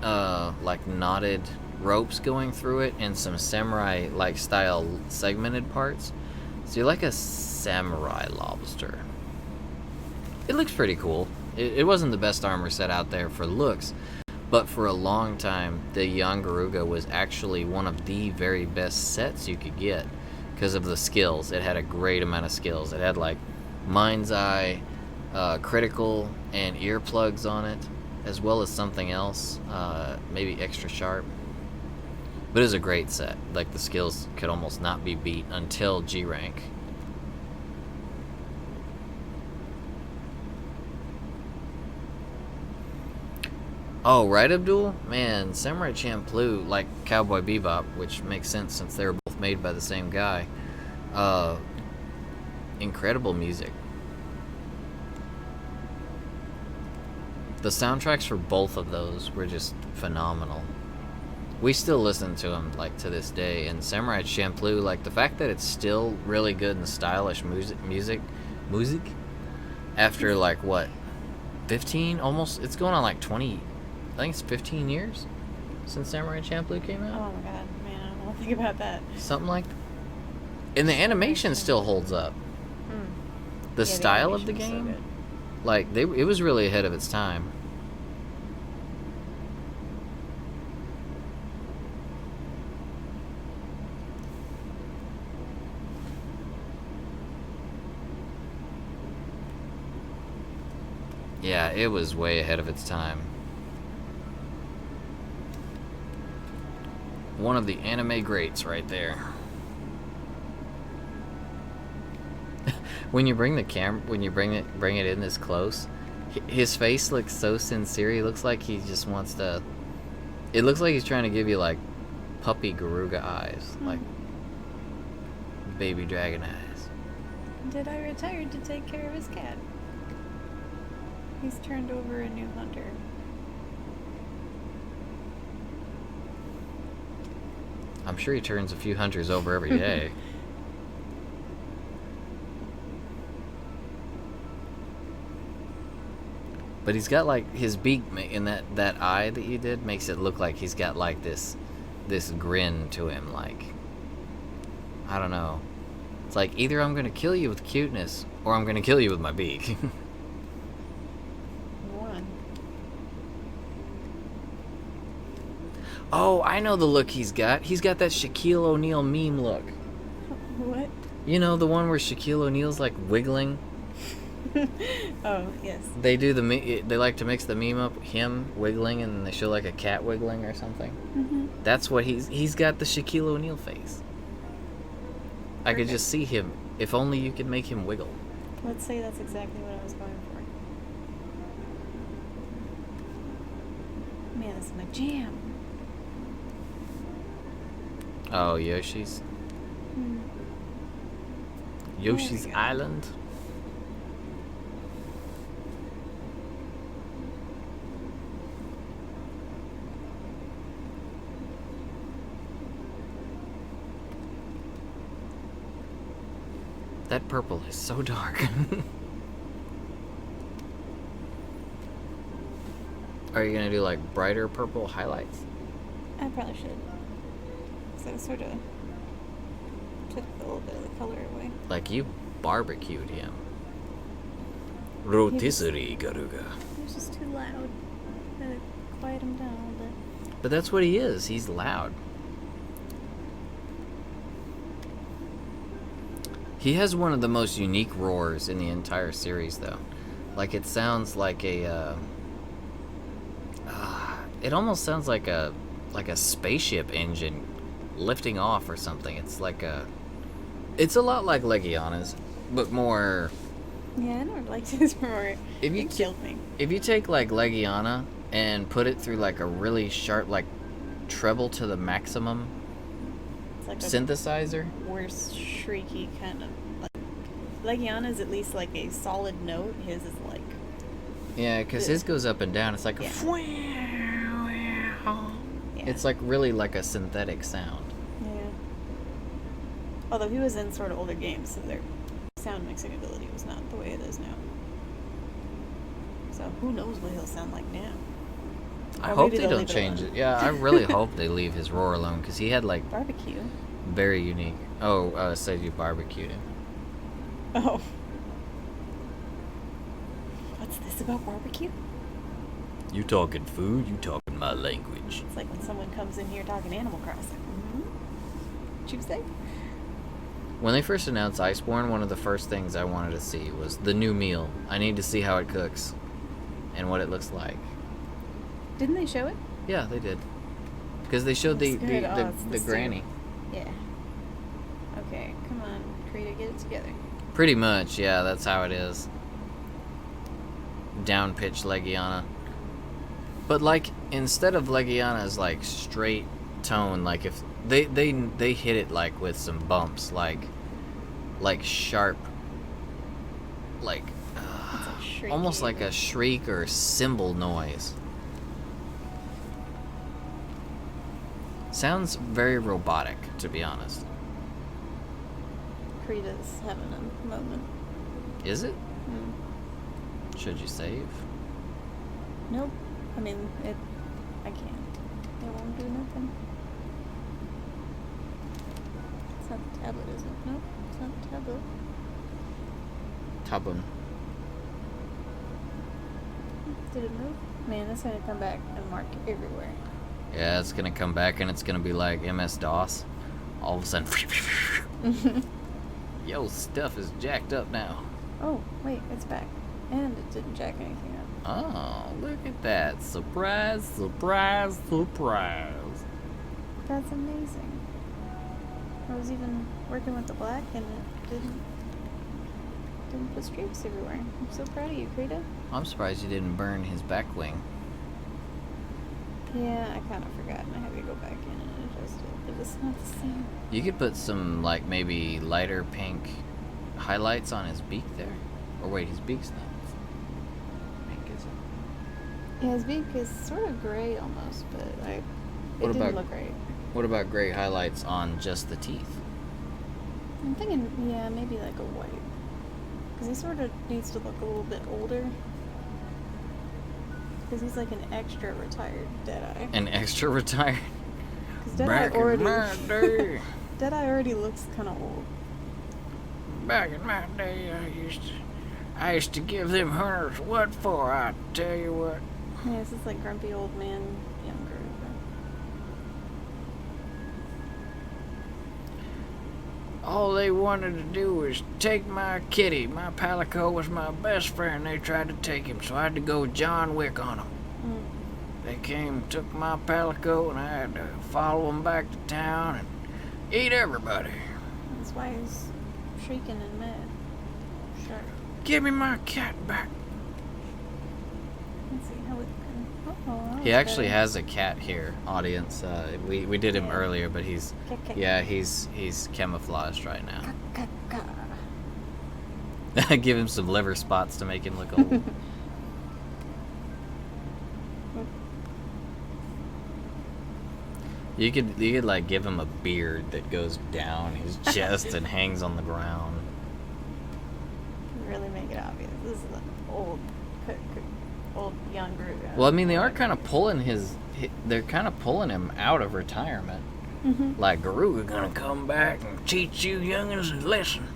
like knotted ropes going through it, and some samurai like style segmented parts. So you're like a samurai lobster. It looks pretty cool. It wasn't the best armor set out there for looks, but for a long time, the Yian Garuga was actually one of the very best sets you could get because of the skills. It had a great amount of skills. It had like Mind's Eye, critical, and earplugs on it, as well as something else, maybe extra sharp. But it was a great set. Like, the skills could almost not be beat until G rank. Oh, right, Abdul? Man, Samurai Champloo, like Cowboy Bebop, which makes sense since they were both made by the same guy. Incredible music. The soundtracks for both of those were just phenomenal. We still listen to them, like, to this day. And Samurai Champloo, like, the fact that it's still really good and stylish music, after, like, what, 15? Almost, it's going on, like, 20, I think it's 15 years since Samurai Champloo came out. Oh my god, man, I don't want to think about that. Something like that. And the animation still holds up. The style of the game, so like, it was really ahead of its time. Yeah, it was way ahead of its time. One of the anime greats right there. When you bring the camera, when you bring it in this close, his face looks so sincere. He looks like he just wants to. It looks like he's trying to give you like puppy Garuga eyes, like baby dragon eyes. Did retired to take care of his cat. He's turned over a new hunter. I'm sure he turns a few hunters over every day. But he's got like his beak in that eye that you did makes it look like he's got like this grin to him, like, I don't know. It's like either I'm gonna kill you with cuteness or I'm gonna kill you with my beak. One. Oh, I know the look he's got. He's got that Shaquille O'Neal meme look. What? You know, the one where Shaquille O'Neal's like wiggling. Oh, yes. They do they like to mix the meme up, him wiggling, and they show like a cat wiggling or something. Mm-hmm. That's what he's got, the Shaquille O'Neal face. I could just see him. If only you could make him wiggle. Let's say that's exactly what I was going for. Man, this is my jam. Oh, Yoshi's. Yoshi's go. Island. That purple is so dark. Are you gonna do like brighter purple highlights? I probably should. So it sort of took a little bit of the color away. Like you barbecued him. Rotisserie Garuga. He was just too loud. I had to quiet him down a little bit. But that's what he is. He's loud. He has one of the most unique roars in the entire series, though. Like, it sounds like a, it almost sounds like a spaceship engine lifting off or something. It's like it's a lot like Legiana's, but more. Yeah, I never liked his roar. If you It killed me. If you take like Legiana and put it through like a really sharp, like treble to the maximum It's like synthesizer. a worse, shrieky kind of. Like, Legiana's at least like a solid note. His is like. Yeah, because his goes up and down. It's like Yeah. Yeah. It's like really like a synthetic sound. Yeah. Although he was in sort of older games, so their sound mixing ability was not the way it is now. So who knows what he'll sound like now? I Or hope maybe they they'll don't leave it change alone. it. Yeah, I really hope they leave his roar alone because he had like Barbecue. very unique. Oh, said you barbecued him. Oh. What's this about barbecue? You talking food? You talking my language? It's like when someone comes in here talking Animal Crossing. Mm-hmm. What'd you say? When they first announced Iceborne, one of the first things I wanted to see was the new meal. I need to see how it cooks and what it looks like. Didn't they show it? Yeah, they did. Because they showed That's good. Oh, it's the the stew. granny. Yeah. Okay, come on, Krita, get it together. Pretty much, yeah, that's how it is. Down-pitched Legiana. But, like, instead of Legiana's, like, straight tone, like, if they hit it, like, with some bumps, like sharp, like, It's a shriek. almost like a shriek or cymbal noise. Sounds very robotic, to be honest. Krita's having a moment. Is it? Hmm. Should you save? Nope. I mean, I can't. It won't do nothing. It's not the tablet, is it? Nope. It's not the tablet. Tabun. Did it move? Man, it's gonna come back and mark everywhere. Yeah, it's gonna come back and it's gonna be like MS-DOS. All of a sudden, yo, stuff is jacked up now. Oh, wait, it's back. And it didn't jack anything up. Oh, look at that. Surprise, surprise, surprise. That's amazing. I was even working with the black and it didn't put streaks everywhere. I'm so proud of you, Krita. I'm surprised you didn't burn his back wing. Yeah, I kind of forgot and I had to go back in and adjust it, but it's not the same. You could put some, like, maybe lighter pink highlights on his beak there. Or wait, his beak's not pink, is it? Yeah, his beak is sort of gray almost, but it What didn't about- look great. What about gray highlights on just the teeth? I'm thinking, yeah, maybe like a white. Because he sort of needs to look a little bit older. Because he's like an extra retired Deadeye. An extra retired? Because Deadeye already... my day. Deadeye already looks kind of old. Back in my day, I used to give them hunters what for, I tell you what. Yeah, this is like grumpy old man, younger. All they wanted to do was take my kitty. My Palico was my best friend. They tried to take him, so I had to go John Wick on them. They came, took my Palico, and I had to follow them back to town and eat everybody. That's why he's shrieking and mad. Sure. Give me my cat back. Let's see how we can... Oh, He actually has a cat here, audience. We did him earlier, but he's camouflaged right now. Give him some liver spots to make him look old. You could like give him a beard that goes down his chest and hangs on the ground. Really make it obvious. This is an old Yian Garuga. Well, I mean, they are kind of pulling they're kind of pulling him out of retirement. Mm-hmm. Like, Garuga gonna come back and teach you youngins a lesson.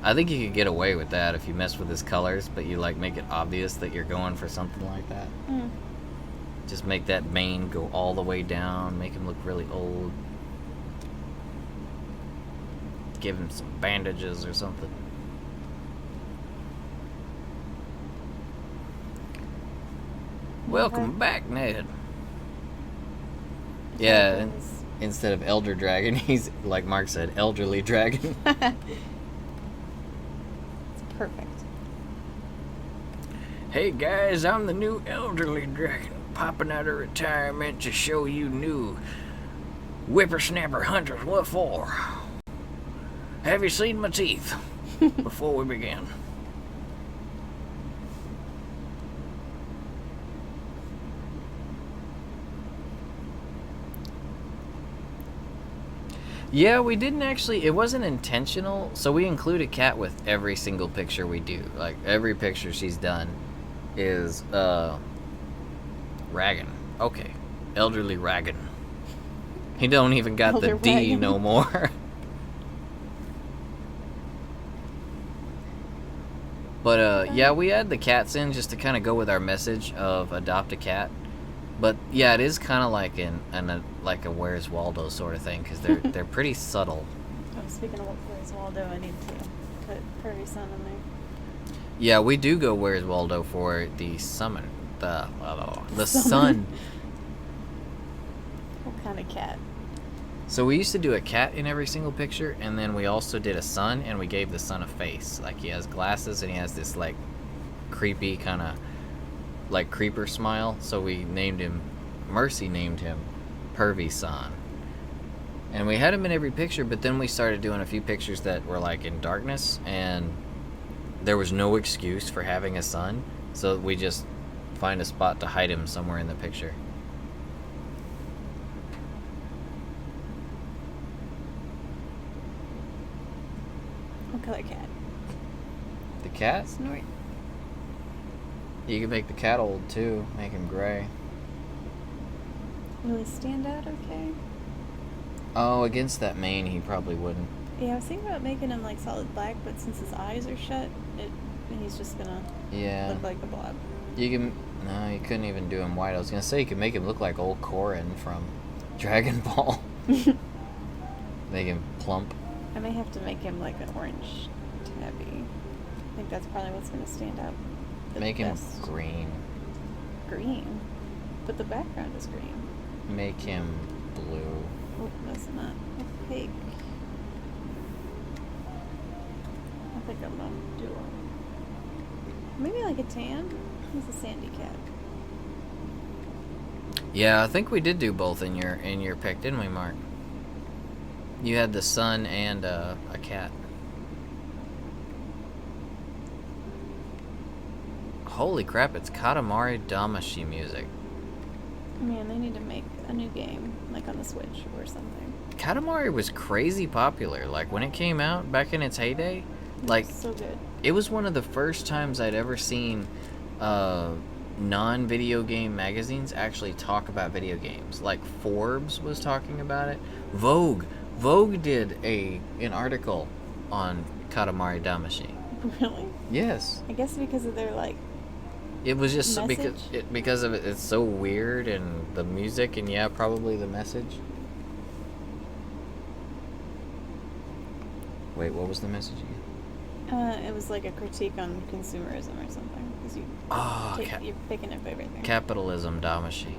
I think you could get away with that if you mess with his colors, but you like make it obvious that you're going for something like that. Mm. Just make that mane go all the way down, make him look really old. Give him some bandages or something. Welcome back, Ned. Yeah, and instead of elder dragon, he's, like Mark said, elderly dragon. It's perfect. Hey guys, I'm the new elderly dragon, popping out of retirement to show you new whippersnapper hunters what for. Have you seen my teeth? Before we begin. Yeah, we didn't actually, it wasn't intentional, so we include a cat with every single picture we do. Like, every picture she's done is, Raggin. Okay. Elderly Raggin. He don't even got the Elder D Raggin. no more. But, yeah, we add the cats in just to kind of go with our message of adopt a cat. But, yeah, it is kind of like like a Where's Waldo sort of thing, because they're pretty subtle. Oh, speaking of Where's Waldo, I need to put Pervy Sun in there. Yeah, we do go Where's Waldo for the summon. The Summon. sun. What kind of cat? So we used to do a cat in every single picture, and then we also did a sun, and we gave the sun a face. Like, he has glasses, and he has this, like, creepy kind of, like, creeper smile. So we named him, Mercy named him Pervy Sun. And we had him in every picture, but then we started doing a few pictures that were, like, in darkness, and there was no excuse for having a son, so we just find a spot to hide him somewhere in the picture. What color cat? The cat? Snort. You can make the cat old too, make him gray. Will he stand out okay? Oh, against that mane, he probably wouldn't. Yeah, I was thinking about making him like solid black, but since his eyes are shut, he's just gonna look like a blob. You can. No, you couldn't even do him white. I was gonna say you could make him look like old Corrin from Dragon Ball. Make him plump. I may have to make him like an orange tabby. I think that's probably what's gonna stand out. Make him green. Green? But the background is green. Make him blue. Oh, that's not opaque. I think I'm gonna do a... Maybe like a tan? He's a sandy cat. Yeah, I think we did do both in your pick, didn't we, Mark? You had the sun and a cat. Holy crap, it's Katamari Damacy music. Man, they need to make a new game, like on the Switch or something. Katamari was crazy popular. Like, when it came out, back in its heyday, like, so good. It was one of the first times I'd ever seen non-video game magazines actually talk about video games. Like, Forbes was talking about it. Vogue did an article on Katamari Damacy. Really? Yes. I guess because of their, like, it was just message? because of it. It's so weird, and the music, and yeah, probably the message. Wait, what was the message again? It was like a critique on consumerism or something. Because you're picking up everything. Capitalism Damacy.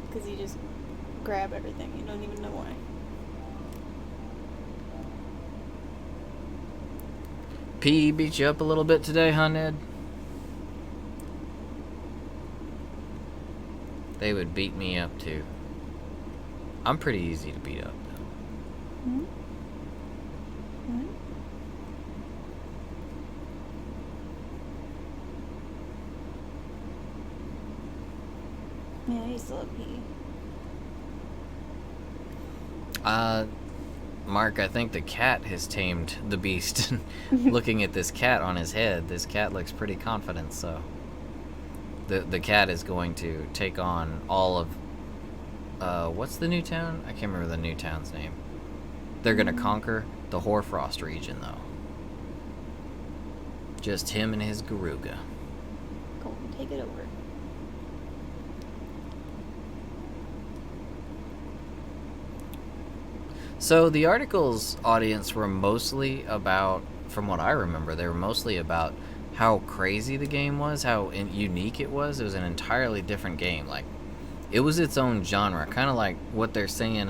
Because you just grab everything. You don't even know why. PE beat you up a little bit today, huh, Ned? They would beat me up, too. I'm pretty easy to beat up, though. Hmm? Hmm? Yeah, you still have PE. Mark, I think the cat has tamed the beast. Looking at this cat on his head, this cat looks pretty confident, so... The cat is going to take on all of... what's the new town? I can't remember the new town's name. They're gonna conquer the Hoarfrost region, though. Just him and his Garuga. Go and take it over. So the article's audience were mostly about, from what I remember, they were mostly about how crazy the game was, how unique it was. It was an entirely different game. Like, it was its own genre, kind of like what they're saying.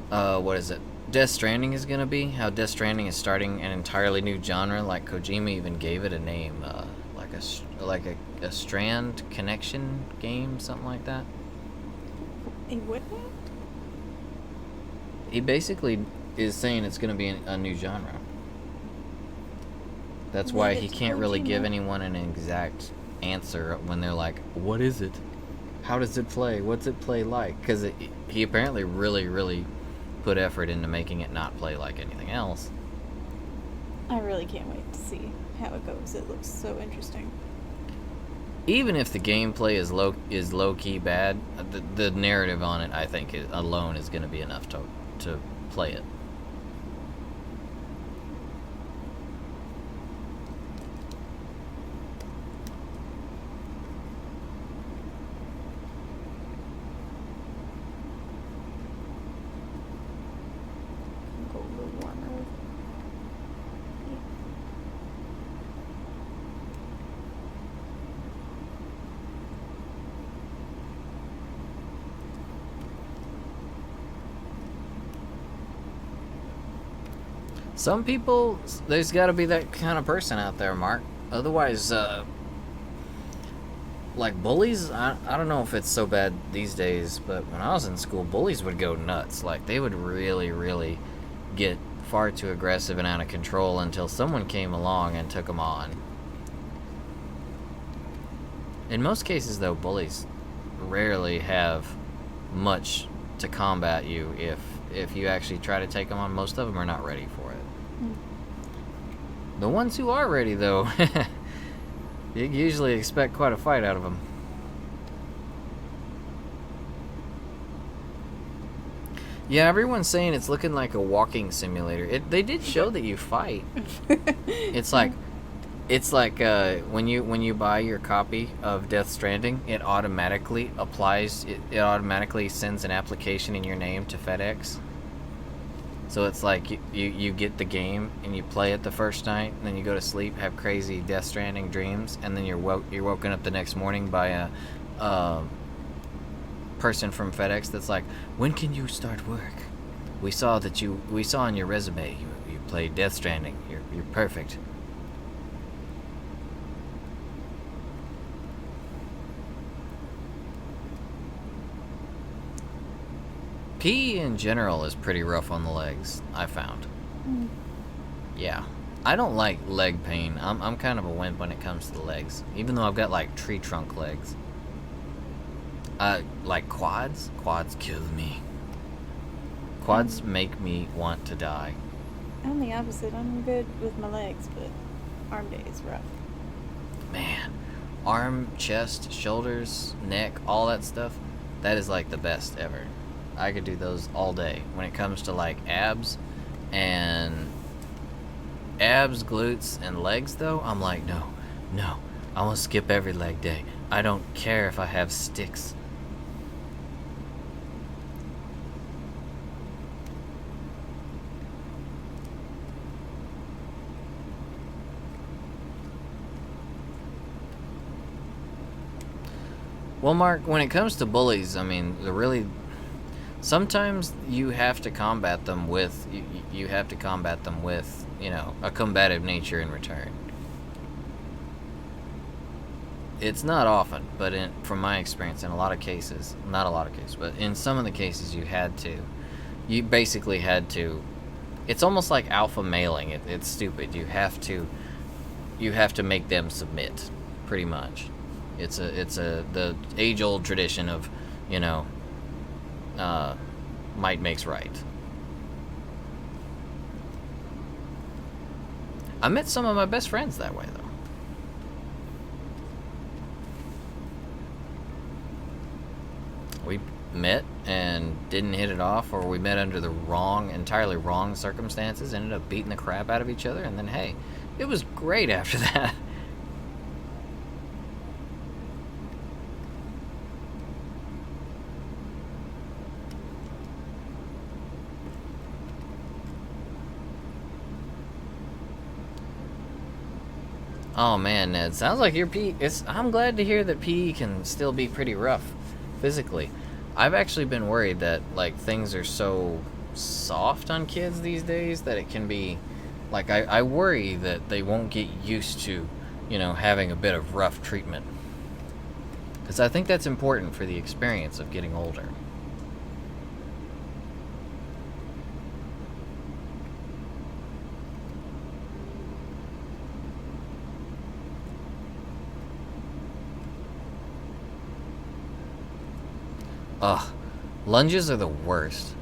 What is it? Death Stranding is gonna be. How Death Stranding is starting an entirely new genre. Like Kojima even gave it a name, like a Strand Connection game, something like that. A what now? He basically is saying it's going to be a new genre. That's why he can't really give anyone an exact answer when they're like, what is it? How does it play? What's it play like? Because he apparently really, really put effort into making it not play like anything else. I really can't wait to see how it goes. It looks so interesting. Even if the gameplay is low key bad, the narrative on it, I think, alone is going to be enough to play it. Go a little warmer. Some people, there's got to be that kind of person out there, Mark. Otherwise, like bullies, I don't know if it's so bad these days, but when I was in school, bullies would go nuts. Like, they would really, really get far too aggressive and out of control until someone came along and took them on. In most cases, though, bullies rarely have much to combat you if you actually try to take them on. Most of them are not ready for it. The ones who are ready, though, you usually expect quite a fight out of them. Yeah, everyone's saying it's looking like a walking simulator. They did show that you fight. It's like when you buy your copy of Death Stranding, it automatically applies. It automatically sends an application in your name to FedEx. So it's like you get the game and you play it the first night, and then you go to sleep, have crazy Death Stranding dreams, and then you're woken up the next morning by a person from FedEx that's like, when can you start work? We saw on your resume you played Death Stranding. You're perfect. PE in general is pretty rough on the legs, I found. Yeah. I don't like leg pain. I'm kind of a wimp when it comes to the legs. Even though I've got like tree trunk legs. Like quads? Quads kill me. Quads make me want to die. I'm the opposite. I'm good with my legs, but arm day is rough. Man. Arm, chest, shoulders, neck, all that stuff. That is like the best ever. I could do those all day. When it comes to like abs, glutes, and legs though, I'm like, no. I want to skip every leg day. I don't care if I have sticks. Well, Mark, when it comes to bullies, I mean, sometimes you have to combat them with, a combative nature in return. It's not often, but from my experience, in a lot of cases, not a lot of cases, but in some of the cases you basically had to, it's almost like alpha mailing. It's stupid. You have to make them submit, pretty much. It's the age-old tradition of, might makes right. I met some of my best friends that way, though. We met and didn't hit it off, or we met under the entirely wrong circumstances, ended up beating the crap out of each other, and then, hey, it was great after that. Oh man, Ned, sounds like your PE. I'm glad to hear that PE can still be pretty rough, physically. I've actually been worried that like things are so soft on kids these days that it can be, like I worry that they won't get used to, having a bit of rough treatment. Because I think that's important for the experience of getting older. Ugh, lunges are the worst.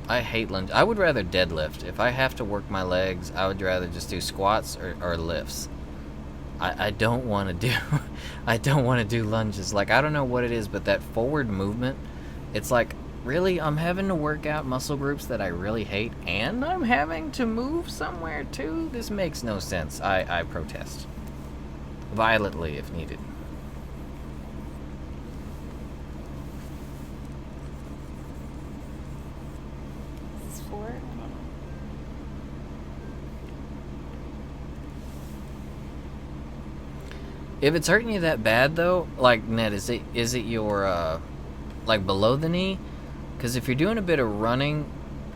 I hate lunges. I would rather deadlift. If I have to work my legs, I would rather just do squats or lifts. I don't want to do I don't want to do lunges. Like, I don't know what it is, but that forward movement, it's like, really, I'm having to work out muscle groups that I really hate, and I'm having to move somewhere too? This makes no sense. I protest. Violently if needed. If it's hurting you that bad though, like Ned, is it your like below the knee? Because if you're doing a bit of running,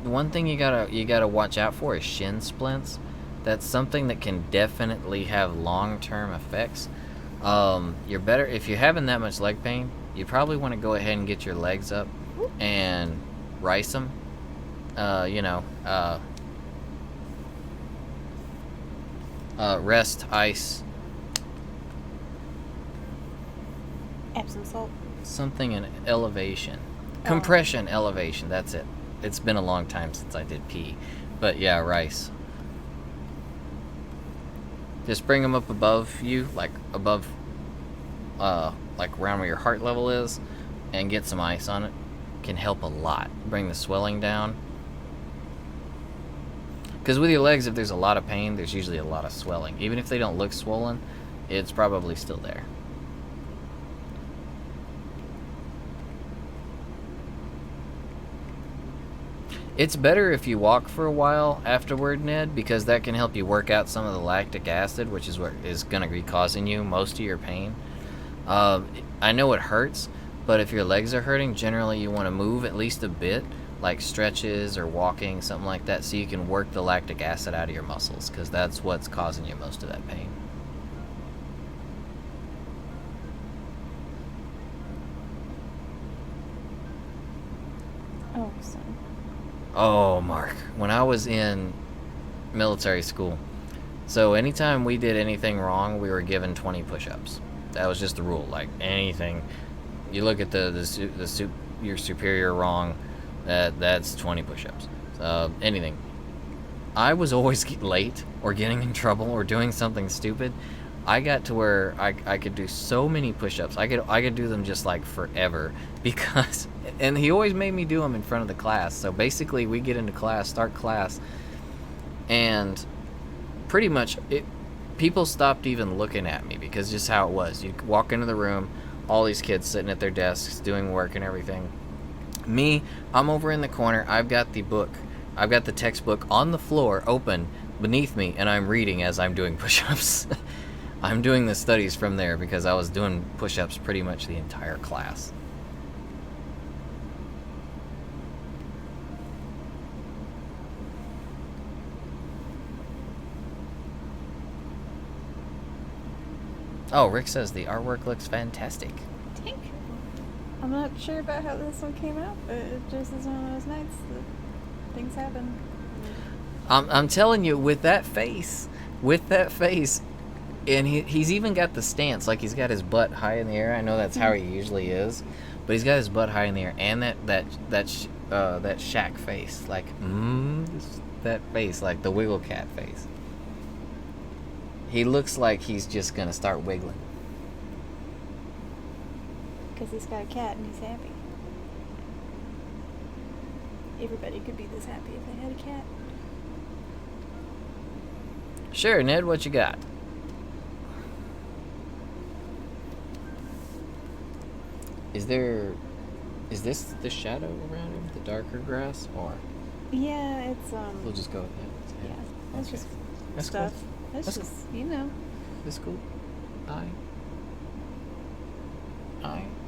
one thing you gotta watch out for is shin splints. That's something that can definitely have long-term effects. You're better if you're having that much leg pain. You probably want to go ahead and get your legs up and rice them. Rest, ice, Epsom salt. something in elevation. Oh. Compression, elevation, that's it. It's been a long time since I did pee. But yeah, rice. Just bring them up above you, like above, like around where your heart level is, and get some ice on it. Can help a lot. Bring the swelling down. Because with your legs, if there's a lot of pain, there's usually a lot of swelling. Even if they don't look swollen, it's probably still there. It's better if you walk for a while afterward, Ned, because that can help you work out some of the lactic acid, which is what is going to be causing you most of your pain. I know it hurts, but if your legs are hurting, generally you want to move at least a bit, like stretches or walking, something like that, so you can work the lactic acid out of your muscles, because that's what's causing you most of that pain. Oh, son. Oh, Mark, when I was in military school, so anytime we did anything wrong, we were given 20 push-ups. That was just the rule. Like anything, you look at your superior wrong, that's 20 push-ups. Anything. I was always late or getting in trouble or doing something stupid. I got to where I could do so many push-ups. I could do them just like forever because, and he always made me do them in front of the class. So basically, we get into class, start class, and pretty much people stopped even looking at me because just how it was. You walk into the room, all these kids sitting at their desks doing work and everything. Me, I'm over in the corner. I've got the book. I've got the textbook on the floor, open beneath me, and I'm reading as I'm doing push-ups. I'm doing the studies from there because I was doing push-ups pretty much the entire class. Oh, Rick says the artwork looks fantastic. Thank you. I'm not sure about how this one came out, but it just is one of those nights that things happen. I'm telling you, with that face, and he's even got the stance, like he's got his butt high in the air. I know that's how he usually is, but he's got his butt high in the air, and that shack face, like that face, like the wiggle cat face. He looks like he's just gonna start wiggling. Because he's got a cat and he's happy. Everybody could be this happy if they had a cat. Sure, Ned, what you got? Is this the shadow around him, the darker grass, or? Yeah, it's We'll just go with that. yeah, that's Okay. just That's stuff. cool. That's That's just That's cool. I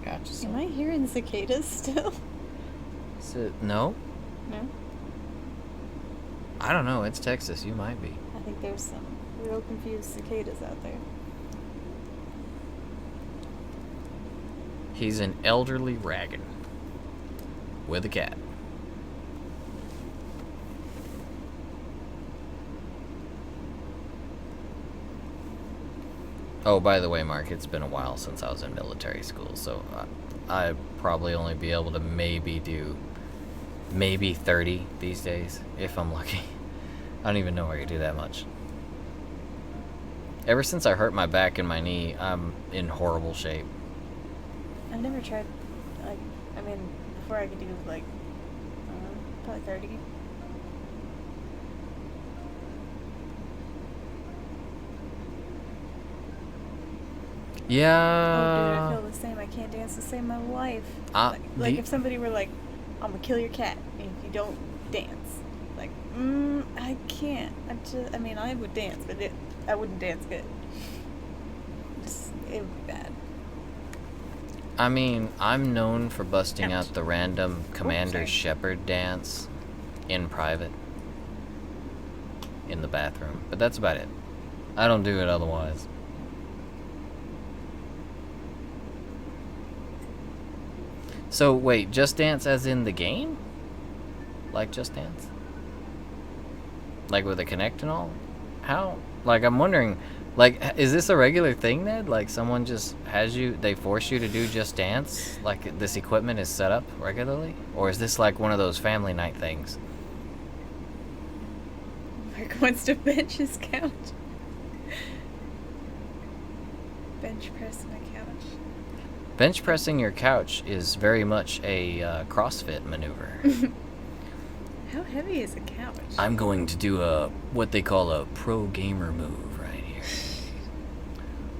got you. Am I hearing cicadas still? No, No. I don't know. It's Texas. You might be. I think there's some real confused cicadas out there. He's an elderly ragged with a cat. Oh, by the way, Mark, it's been a while since I was in military school, so I'd probably only be able to maybe do 30 these days, if I'm lucky. I don't even know where you do that much. Ever since I hurt my back and my knee, I'm in horrible shape. I've never tried, before I could do, probably 30. Yeah. Oh, dude, I feel the same. I can't dance to save my life. If somebody were like, I'm gonna kill your cat if you don't dance. Like, I can't. I would dance, but I wouldn't dance good. It would be bad. I mean, I'm known for busting Ouch. out the random Commander sorry. Shepard dance in private in the bathroom, but that's about it. I don't do it otherwise. So wait, Just Dance as in the game? Like Just Dance? Like with a Connect and all? Like, I'm wondering, like, is this a regular thing, Ned? Like, someone just they force you to do Just Dance? Like, this equipment is set up regularly? Or is this like one of those family night things? Mark wants to bench his couch. Bench press my couch. Bench pressing your couch is very much a CrossFit maneuver. How heavy is a couch? I'm going to do what they call a pro gamer move right here.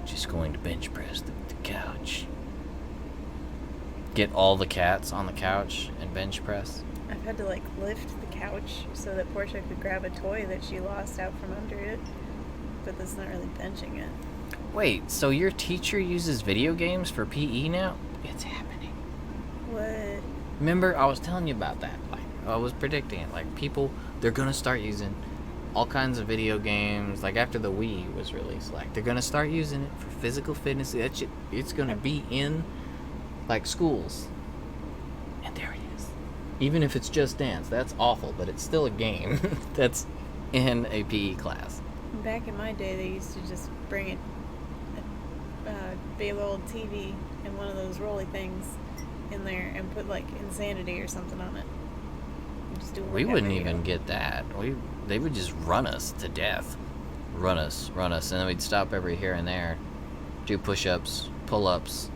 Just going to bench press the couch. Get all the cats on the couch and bench press. I've had to like lift the couch so that Portia could grab a toy that she lost out from under it, but that's not really benching it. Wait, so your teacher uses video games for PE now? It's happening. What? Remember, I was telling you about that. Like, I was predicting it. Like, people, they're gonna start using all kinds of video games. Like, after the Wii was released, like, they're gonna start using it for physical fitness. That shit, it's gonna be in, like, schools. And there it is. Even if it's Just Dance, that's awful, but it's still a game that's in a PE class. Back in my day, they used to just bring a big old TV and one of those rolly things in there and put like Insanity or something on it. And just do a We workout wouldn't video. even get that. They would just run us to death. Run us, and then we'd stop every here and there, do push-ups, pull-ups,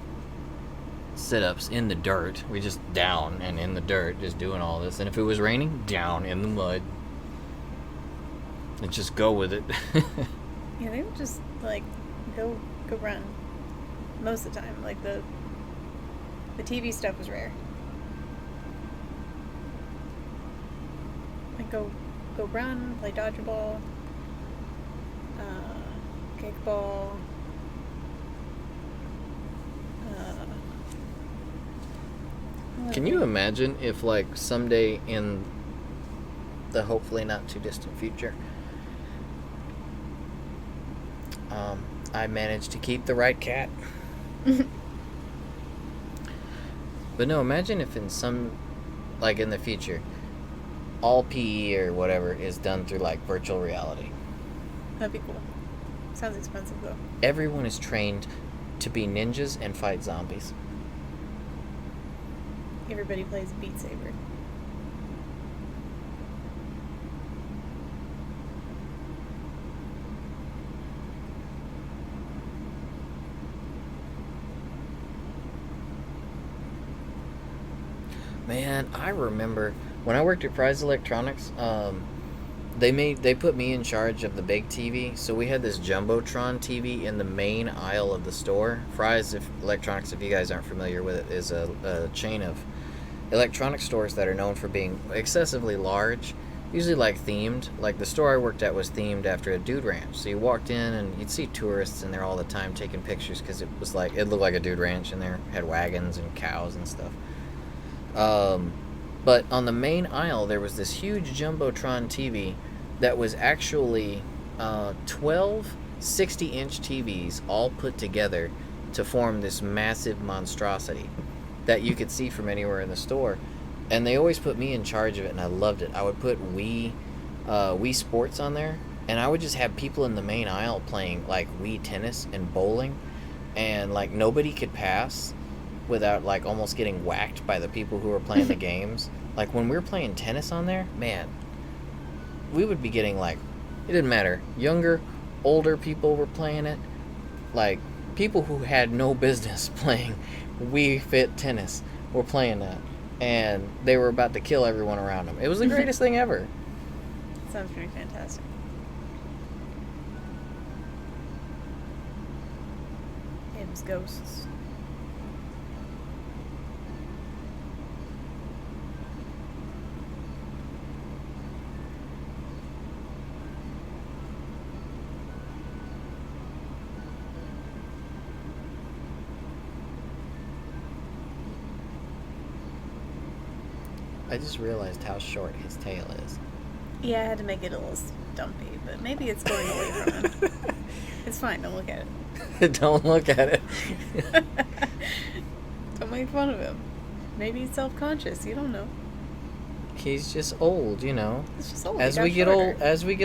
sit-ups in the dirt. We just down and in the dirt, just doing all this. And if it was raining, down in the mud. And just go with it. Yeah, they would just like go run most of the time. Like the TV stuff was rare. Like go run, play dodgeball, kickball. Can you imagine if, like, someday in the hopefully not too distant future, I managed to keep the right cat? But no, imagine if in some, like, in the future, all PE or whatever is done through, like, virtual reality. That'd be cool. Sounds expensive though. Everyone is trained to be ninjas and fight zombies. Everybody plays Beat Saber. Man, I remember when I worked at Fry's Electronics, they put me in charge of the big TV. So we had this Jumbotron TV in the main aisle of the store. Fry's Electronics, if you guys aren't familiar with it, is a chain of electronic stores that are known for being excessively large, usually like themed. Like the store I worked at was themed after a dude ranch. So you walked in and you'd see tourists in there all the time taking pictures because it looked like a dude ranch in there. Had wagons and cows and stuff. But on the main aisle, there was this huge Jumbotron TV that was actually 12 60-inch TVs all put together to form this massive monstrosity that you could see from anywhere in the store. And they always put me in charge of it, and I loved it. I would put Wii Sports on there, and I would just have people in the main aisle playing, like, Wii Tennis and bowling, and, like, nobody could pass without, like, almost getting whacked by the people who were playing the games. Like, when we were playing tennis on there, man, we would be getting, like, it didn't matter. Younger, older people were playing it. Like, people who had no business playing Wii Fit Tennis were playing that. And they were about to kill everyone around them. It was the greatest thing ever. Sounds pretty fantastic. It was ghosts. I just realized how short his tail is. Yeah, I had to make it a little stumpy, but maybe it's going away from him. It's fine, don't look at it. Don't look at it. Don't make fun of him. Maybe he's self-conscious, you don't know. He's just old, you know. It's just old. As he got we get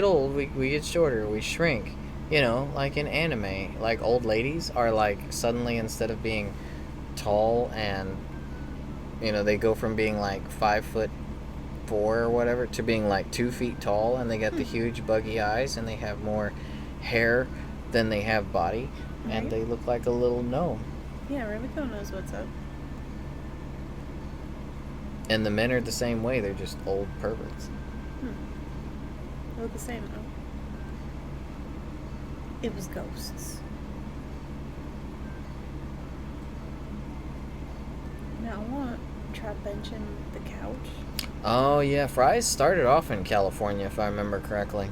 shorter. old, we get shorter, we shrink. You know, like in anime, like old ladies are like suddenly instead of being tall and they go from being like 5'4" or whatever to being like 2 feet tall, and they got the huge buggy eyes, and they have more hair than they have body, and Right? they look like a little gnome. Yeah, Rumiko knows what's up. And the men are the same way. They're just old perverts. They look the same though. It was ghosts. Now I want to try benching the couch. Oh yeah, Fry's started off in California, if I remember correctly.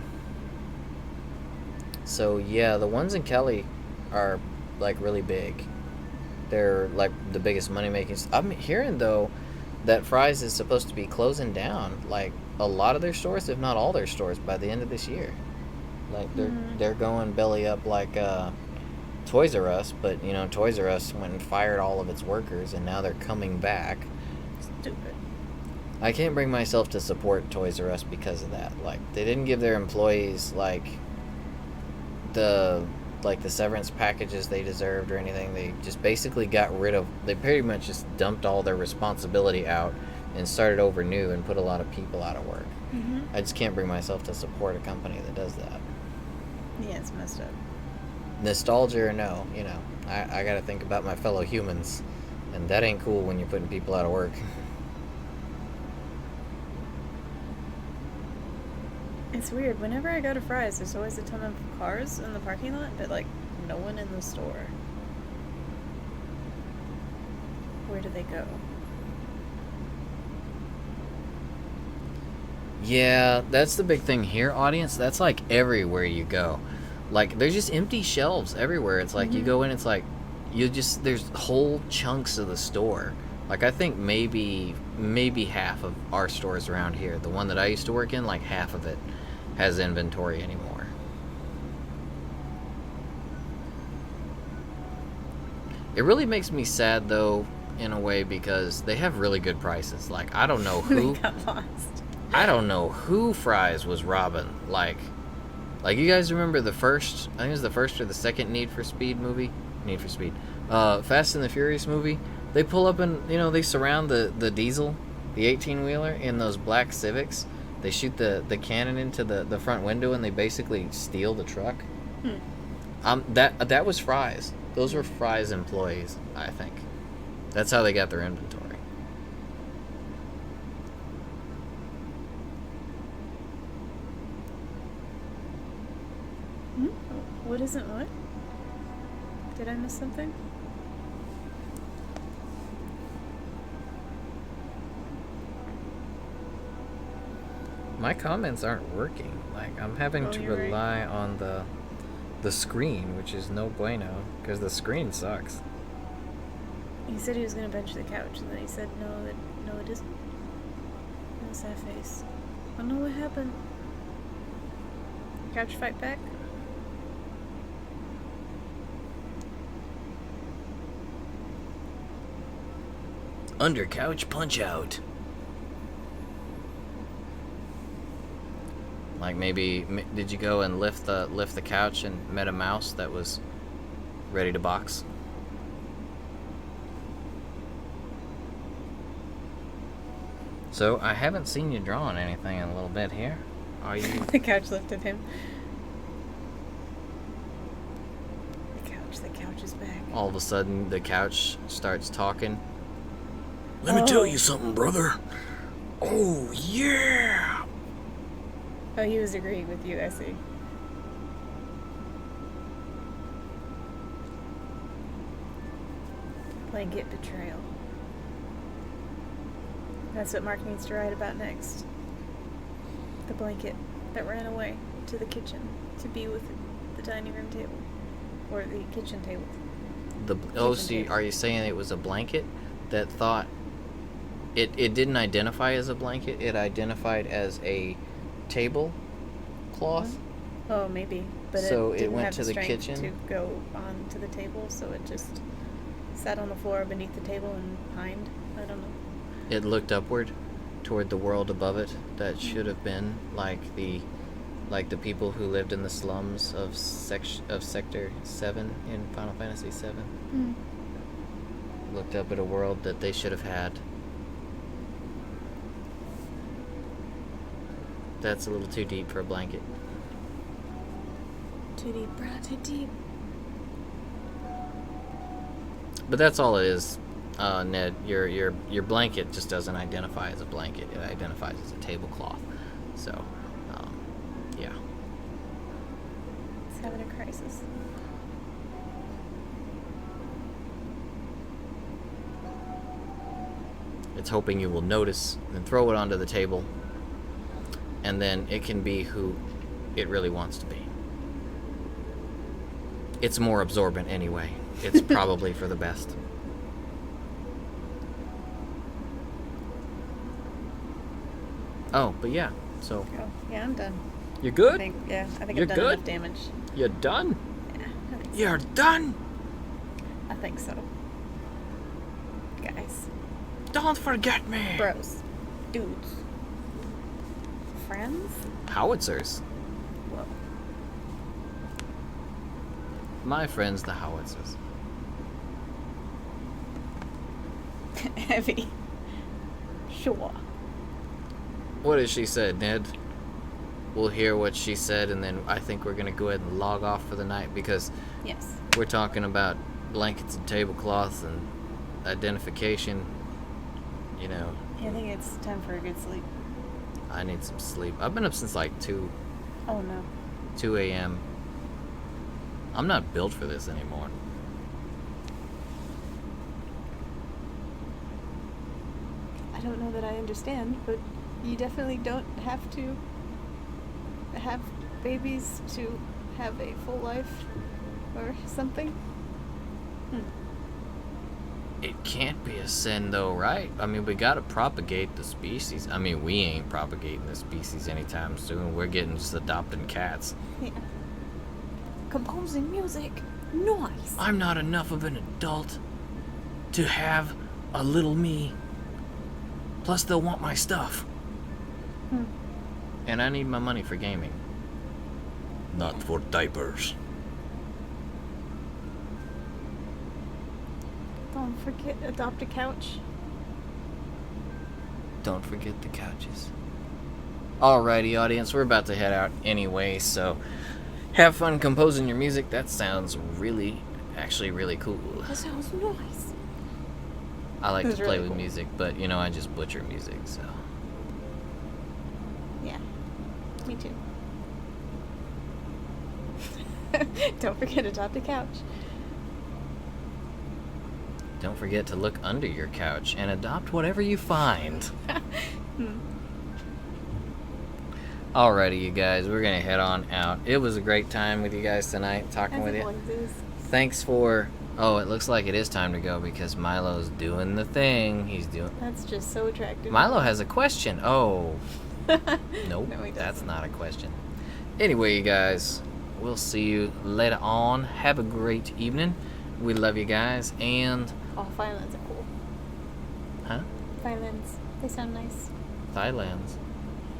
So yeah, the ones in Cali are like really big. They're like the biggest money making. I'm hearing though that Fry's is supposed to be closing down like a lot of their stores, if not all their stores, by the end of this year. Like they're going belly up like Toys R Us, but Toys R Us went and fired all of its workers, and now they're coming back. Stupid. I can't bring myself to support Toys R Us because of that. Like they didn't give their employees the severance packages they deserved or anything. They just basically they pretty much just dumped all their responsibility out and started over new and put a lot of people out of work. I just can't bring myself to support a company that does that. Yeah, it's messed up. Nostalgia or no, I gotta think about my fellow humans, and that ain't cool when you're putting people out of work. It's weird. Whenever I go to Fry's, there's always a ton of cars in the parking lot, but like no one in the store. Where do they go? Yeah, that's the big thing here, audience. That's like everywhere you go. Like there's just empty shelves everywhere. It's like you go in, it's like there's whole chunks of the store. Like I think maybe half of our stores around here, the one that I used to work in, like half of it has inventory anymore. It really makes me sad though, in a way, because they have really good prices. Like I don't know who They got lost. I don't know who Fry's was robbing. Like you guys remember I think it was the first or the second Need for Speed movie? Need for Speed. Fast and the Furious movie. They pull up and, they surround the diesel, the 18-wheeler, in those black Civics. They shoot the cannon into the front window, and they basically steal the truck. That was Fry's. Those were Fry's employees, I think. That's how they got their inventory. What isn't what? Did I miss something? My comments aren't working. Like I'm having to you're rely on the screen, which is no bueno, because the screen sucks. He said he was gonna bench the couch, and then he said no, it isn't. No sad face. I don't know what happened. Couch fight back? Under couch punch out. Like maybe did you go and lift the couch and met a mouse that was ready to box? So I haven't seen you drawing anything in a little bit here. Are you? The couch lifted him. The couch is back. All of a sudden, the couch starts talking. Let me tell you something, brother. Oh, yeah. Oh, he was agreeing with you, I see. Blanket betrayal. That's what Mark needs to write about next. The blanket that ran away to the kitchen to be with the dining room table. Or the kitchen table. Are you saying it was a blanket that thought it didn't identify as a blanket, it identified as a table cloth? Oh, maybe. But so it didn't went have to the strength kitchen to go onto the table, so it just sat on the floor beneath the table and pined. I don't know. It looked upward toward the world above it that should have been like the like the people who lived in the slums of Sector 7 in Final Fantasy 7. Mm. Looked up at a world that they should have had. That's a little too deep for a blanket. Too deep, bro. Too deep. But that's all it is, Ned. Your blanket just doesn't identify as a blanket. It identifies as a tablecloth. So, yeah. It's having a crisis. It's hoping you will notice and throw it onto the table, and then it can be who it really wants to be. It's more absorbent anyway. It's probably for the best. Oh, but yeah, so... Oh, yeah, I'm done. You're good? I think You're I've done good? enough damage. You're done? Yeah, I think so. You're done? I think so. Guys. Don't forget me! Bros. Dudes. Friends? Howitzers. Whoa. My friends, the Howitzers. Heavy. Sure. What has she said, Ned? We'll hear what she said, and then I think we're going to go ahead and log off for the night, because Yes. we're talking about blankets and tablecloths and identification. You know, Yeah, I think it's time for a good sleep. I need some sleep. I've been up since like 2 Oh no. a.m. I'm not built for this anymore. I don't know that I understand, but you definitely don't have to have babies to have a full life or something. It can't be a sin, though, right? I mean, we gotta propagate the species. I mean, we ain't propagating the species anytime soon. We're getting just adopting cats. Yeah. Composing music. Nice. I'm not enough of an adult to have a little me. Plus, they'll want my stuff. And I need my money for gaming. Not for diapers. Don't forget, adopt a couch. Don't forget the couches. Alrighty, audience, we're about to head out anyway, so have fun composing your music. That sounds actually really cool. That sounds nice. I like It to was play really with cool. music, but you know, I just butcher music, so. Yeah. Me too. Don't forget, adopt a couch. Don't forget to look under your couch and adopt whatever you find. Alrighty, you guys, we're gonna head on out. It was a great time with you guys tonight, talking As with it you. always is. Thanks for... Oh, it looks like it is time to go because Milo's doing the thing. He's doing... That's just so attractive. Milo has a question. Oh. Nope, No, he doesn't. that's not a question. Anyway, you guys, we'll see you later on. Have a great evening. We love you guys, and... Oh, violins are cool. Huh? Violins. They sound nice. Thailands.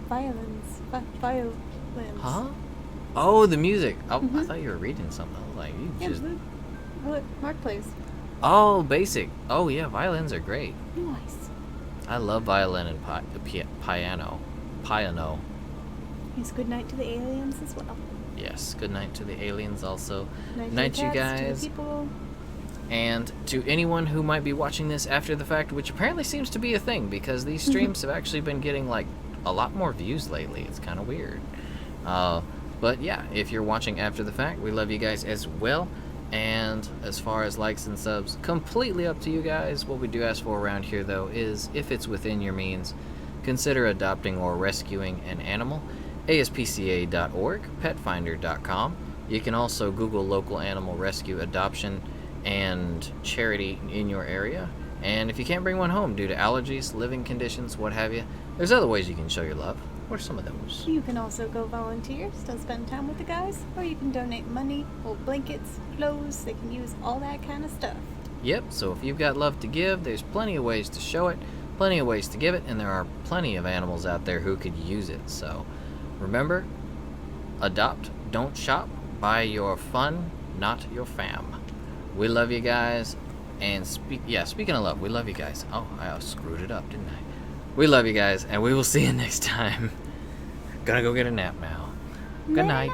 Violins. Violins. Huh? Oh, the music. Oh, I Mhm. thought you were reading something. I was like, you Yeah, just... look, Mark plays. Oh, basic. Oh, yeah, violins are great. Nice. I love violin and piano. Piano. Yes, good night to the aliens as well. Yes, good night to the aliens also. Night, to Night, the you cats, to guys. the people. And to anyone who might be watching this after the fact, which apparently seems to be a thing because these streams have actually been getting like a lot more views lately. It's kind of weird. But yeah, if you're watching after the fact, we love you guys as well. And as far as likes and subs, completely up to you guys. What we do ask for around here, though, is if it's within your means, consider adopting or rescuing an animal. ASPCA.org, petfinder.com. You can also Google local animal rescue adoption and charity in your area. And if you can't bring one home due to allergies, living conditions, what have you, there's other ways you can show your love. What are some of those? You can also go volunteer, still spend time with the guys, or you can donate money, old blankets, clothes. They can use all that kind of stuff. Yep, so if you've got love to give, there's plenty of ways to show it, plenty of ways to give it, and there are plenty of animals out there who could use it. So remember, adopt, don't shop. Buy your fun, not your fam. We love you guys. And speaking of love, we love you guys. Oh, I screwed it up, didn't I? We love you guys, and we will see you next time. Gonna go get a nap now. Good night.